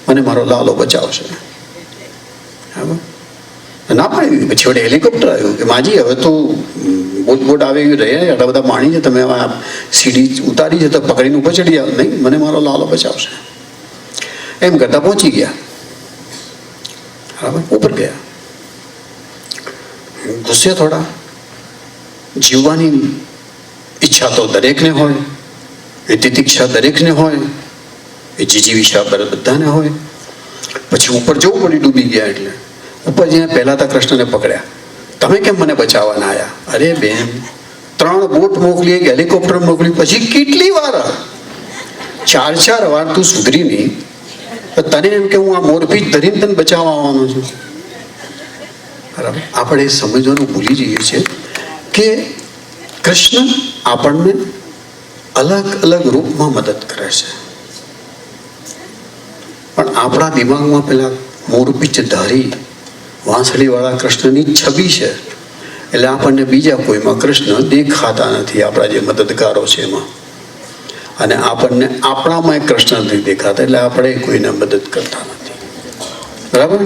મને મારો લાલો બચાવશે. બરાબર? ના પાડી દીધી. પછી વડે હેલિકોપ્ટર આવ્યું કે માજી હવે તો બોટ આવી ગયું, રહે આટલા બધા પાણી છે, તમે સીડી ઉતારી છે તો પકડીને ઉપર ચડી જાવ. નહીં, મને મારો લાલો બચાવશે. એમ કરતા પહોંચી ગયા. બરાબર? ઉપર ગયા. ગુસ્સે થોડા. જીવવાની ઈચ્છા તો દરેકને હોય, એ તિતિક્ષા દરેકને હોય, એ જીજીવિષા બધાને હોય. પછી ઉપર જવું પડ્યું, ડૂબી ગયા. એટલે ઉપર જઈને પહેલા તો કૃષ્ણને પકડ્યા. તમે કેમ મને બચાવવા ના આવ્યા? અરે બેન, 3 બોટ મોકલી, એક હેલિકોપ્ટર મોકલી, પછી કેટલી વાર? 4 વાર તું સુધરી નહીં. તને એમ કે હું આ મોરપીચ ધરીને તને બચાવવા આવવાનો છું. બરાબર? આપણે સમજવાનું ભૂલી જઈએ છીએ કે કૃષ્ણ આપણને અલગ અલગ રૂપમાં મદદ કરે છે, પણ આપણા દિમાગમાં પેલા મોરપીચ ધારી વાંસળીવાળા કૃષ્ણની છબી છે. એટલે આપણને બીજા કોઈમાં કૃષ્ણ દેખાતા નથી, આપણા જે મદદગારો છે એમાં. અને આપણને આપણામાં કૃષ્ણ નથી દેખાતા, એટલે આપણે કોઈને મદદ કરતા નથી. બરાબર?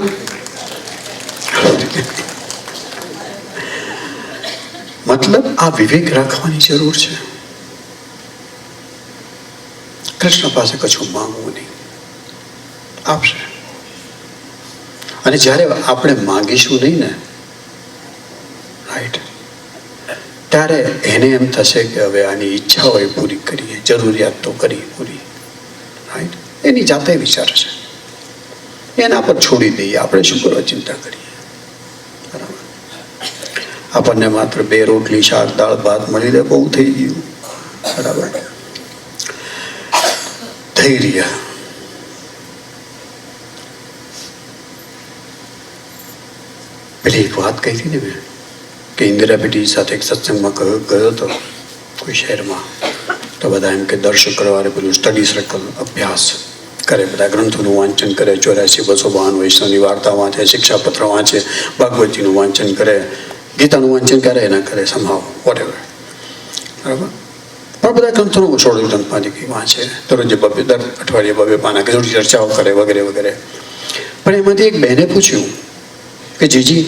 મતલબ આ વિવેક રાખવાની જરૂર છે. કૃષ્ણ પાસે કશું માંગવું નહીં, આપશે. અને જ્યારે આપણે માંગીશું નહીં ને, રાઈટ, ત્યારે એને એમ થશે કે હવે આની ઈચ્છા હોય પૂરી કરીએ, જરૂરિયાત તો કરી પૂરી. રાઈટ? એની જાતે વિચારશે, એના પર છોડી દઈએ. આપણે શું કરવા ચિંતા કરીએ? બરાબર? આપણને માત્ર 2 રોટલી, શાક, દાળ, ભાત મળી રહે, બહુ થઈ ગયું. બરાબર? ધૈર્ય. પેલી એક વાત કહી હતી ને મેં કે ઇન્દિરા બેટી સાથે એક સત્સંગમાં ગયો હતો કોઈ શહેરમાં. તો બધા એમ કે દર શુક્રવારે પેલું સ્ટડી સર્કલ અભ્યાસ કરે, બધા ગ્રંથોનું વાંચન કરે, 84-252 વૈષ્ણવની વાર્તા વાંચે, શિક્ષાપત્ર વાંચે, ભાગવતીનું વાંચન કરે, ગીતાનું વાંચન કરે ના કરે, સંભાવ વોટેવર, બરાબર. પણ બધા ગ્રંથોનું સોળ ગ્રંથમાંથી વાંચે, દરરોજ દર અઠવાડિયે 2 પાના કે થોડી ચર્ચાઓ કરે વગેરે વગેરે. પણ એમાંથી એક બહેને પૂછ્યું કે જીજી,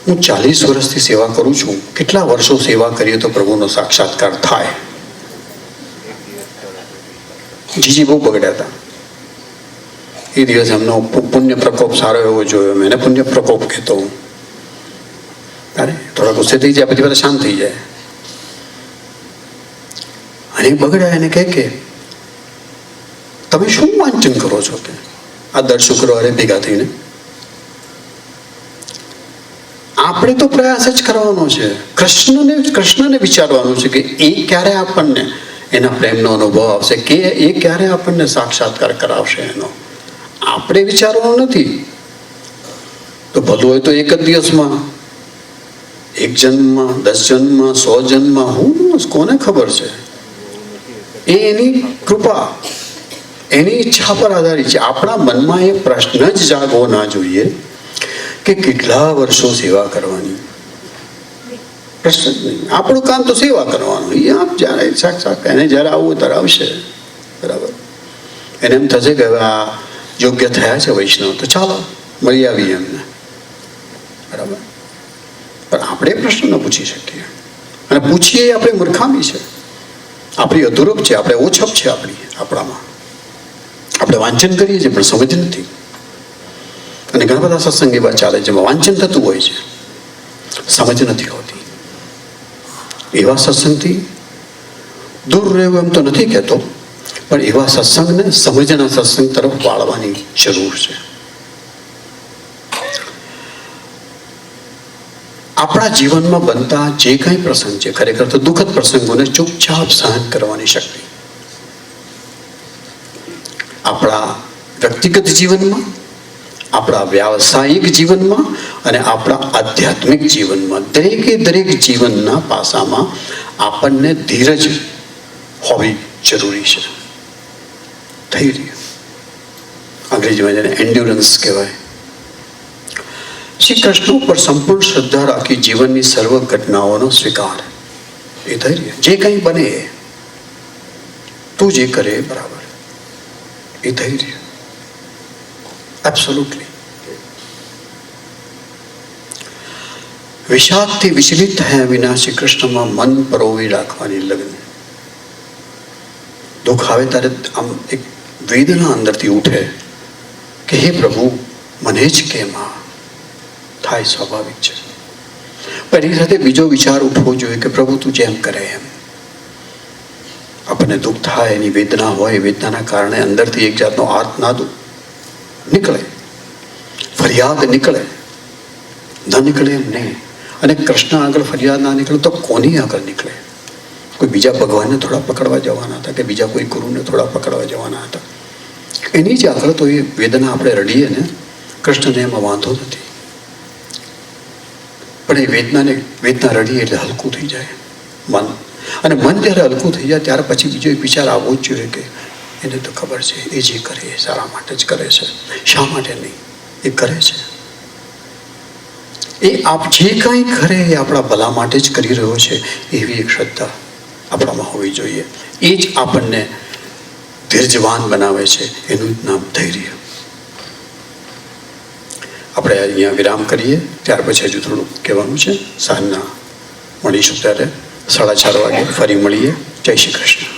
હું 40 વર્ષથી સેવા કરું છું, કેટલા વર્ષો સેવા કરીએ તો પ્રભુનો સાક્ષાત્કાર થાય? જીજી બહુ બગડ્યા હતા એ દિવસે. એમનો પુણ્ય પ્રકોપ સારો એવો જોયો, એને પુણ્ય પ્રકોપ કહેતો હું. અરે થોડા ગુસ્સે થઈ જાય, પછી બધા શાંત થઈ જાય. અને એ બગડ્યા, એને કહે કે તમે શું વાંચન કરો છો કે આ દર શુક્રવારે ભેગા થઈને? આપણે તો પ્રયાસ જ કરવાનો છે, કૃષ્ણને વિચારવાનું છે કે એ ક્યારે આપણને એના પ્રેમનો અનુભવ આવશે, કે એ ક્યારે આપણને સાક્ષાત્કાર કરાવશે. એનો આપણે વિચારવાનું નથી. તો ભલું હોય તો એક જ દિવસમાં, 1 જન્મમાં, 10 જન્મમાં, 100 જન્મમાં, હું કોને ખબર છે. એ એની કૃપા, એની ઈચ્છા પર આધારિત છે. આપણા મનમાં એ પ્રશ્ન જ જાગવો ના જોઈએ કે કેટલા વર્ષો સેવા કરવાની. પ્રશ્ન જ નહીં. આપણું કામ તો સેવા કરવાનું. એ આપ જ્યારે સાક્ષાત એને જ્યારે આવવું ત્યારે આવશે, બરાબર. એને એમ થશે કે હવે આ યોગ્ય થયા છે વૈષ્ણવ, તો ચાલો મળી આવીએ એમને, બરાબર. પણ આપણે પ્રશ્ન ન પૂછી શકીએ, અને પૂછીએ આપણે મૂર્ખામી છે, આપણી અધૂરપ છે, આપણે ઓછપ છે આપણામાં. આપણે વાંચન કરીએ છીએ પણ સમજ નથી. અને ઘણા બધા સત્સંગ એવા ચાલે જેમાં વાંચન થતું હોય છે, સમજ નથી હોતી. એવા સત્સંગથી દૂર રહેવું એમ તો નથી કહેતો, પણ એવા સત્સંગને સમજના સત્સંગ તરફ વાળવાની જરૂર છે. આપણા જીવનમાં બનતા જે કંઈ પ્રસંગ છે, ખરેખર તો દુઃખદ પ્રસંગોને ચૂપચાપ સહન કરવાની શક્તિ આપણા વ્યક્તિગત જીવનમાં, આપણા વ્યાવસાયિક જીવનમાં અને આપણા આધ્યાત્મિક જીવનમાં, દરેક જીવનના પાસામાં આપણને ધીરજ હોવી જરૂરી છે. ધૈર્ય, અંગ્રેજીમાં જેને એન્ડ્યુરન્સ કહેવાય. શ્રી કૃષ્ણ ઉપર સંપૂર્ણ શ્રદ્ધા રાખી જીવનની સર્વ ઘટનાઓનો સ્વીકાર, એ ધૈર્ય. જે કંઈ બને તું જે કરે બરાબર, એ ધૈર્ય. એબ્સોલ્યુટલી. વિષાદથી વિચલિત થયા વિના શ્રી કૃષ્ણમાં મન પરોવી રાખવાની લગ્ન. દુઃખ આવે ત્યારે આમ એક વેદના અંદરથી ઉઠે કે હે પ્રભુ, મને જ કેમ આ થાય, સ્વાભાવિક છે. પણ એની સાથે બીજો વિચાર ઉઠવો જોઈએ કે પ્રભુ તું જેમ કરે એમ. આપણને દુઃખ થાય, એની વેદના હોય, વેદનાના કારણે અંદરથી એક જાતનો આર્તનાદ નીકળે, ફરિયાદ નીકળે, ન નીકળે એમ નહીં. અને કૃષ્ણ આગળ ફરિયાદ ના નીકળે તો કોની આગળ નીકળે? કોઈ બીજા ભગવાનને થોડા પકડવા જવાના હતા, કે બીજા કોઈ ગુરુને થોડા પકડવા જવાના હતા? એની જ આગળ તો એ વેદના આપણે રડીએ ને, કૃષ્ણને એમાં વાંધો નથી. પણ એ વેદના રડીએ એટલે હલકું થઈ જાય મન. અને મન જ્યારે હલકું થઈ જાય ત્યાર પછી બીજો એક વિચાર આવવો જ જોઈએ કે એને તો ખબર છે એ જે કરે એ સારા માટે જ કરે છે, શા માટે નહીં, એ કરે છે. એ આપ જે કંઈ કરે એ આપણા ભલા માટે જ કરી રહ્યો છે, એવી એક શ્રદ્ધા આપણામાં હોવી જોઈએ. એ જ આપણને ધીરજવાન બનાવે છે. એનું જ નામ ધૈર્ય. આપણે અહીંયા વિરામ કરીએ, ત્યાર પછી હજુ થોડું કહેવાનું છે. સાંજના મળીશું ત્યારે 4:30 વાગે ફરી મળીએ. જય શ્રી કૃષ્ણ.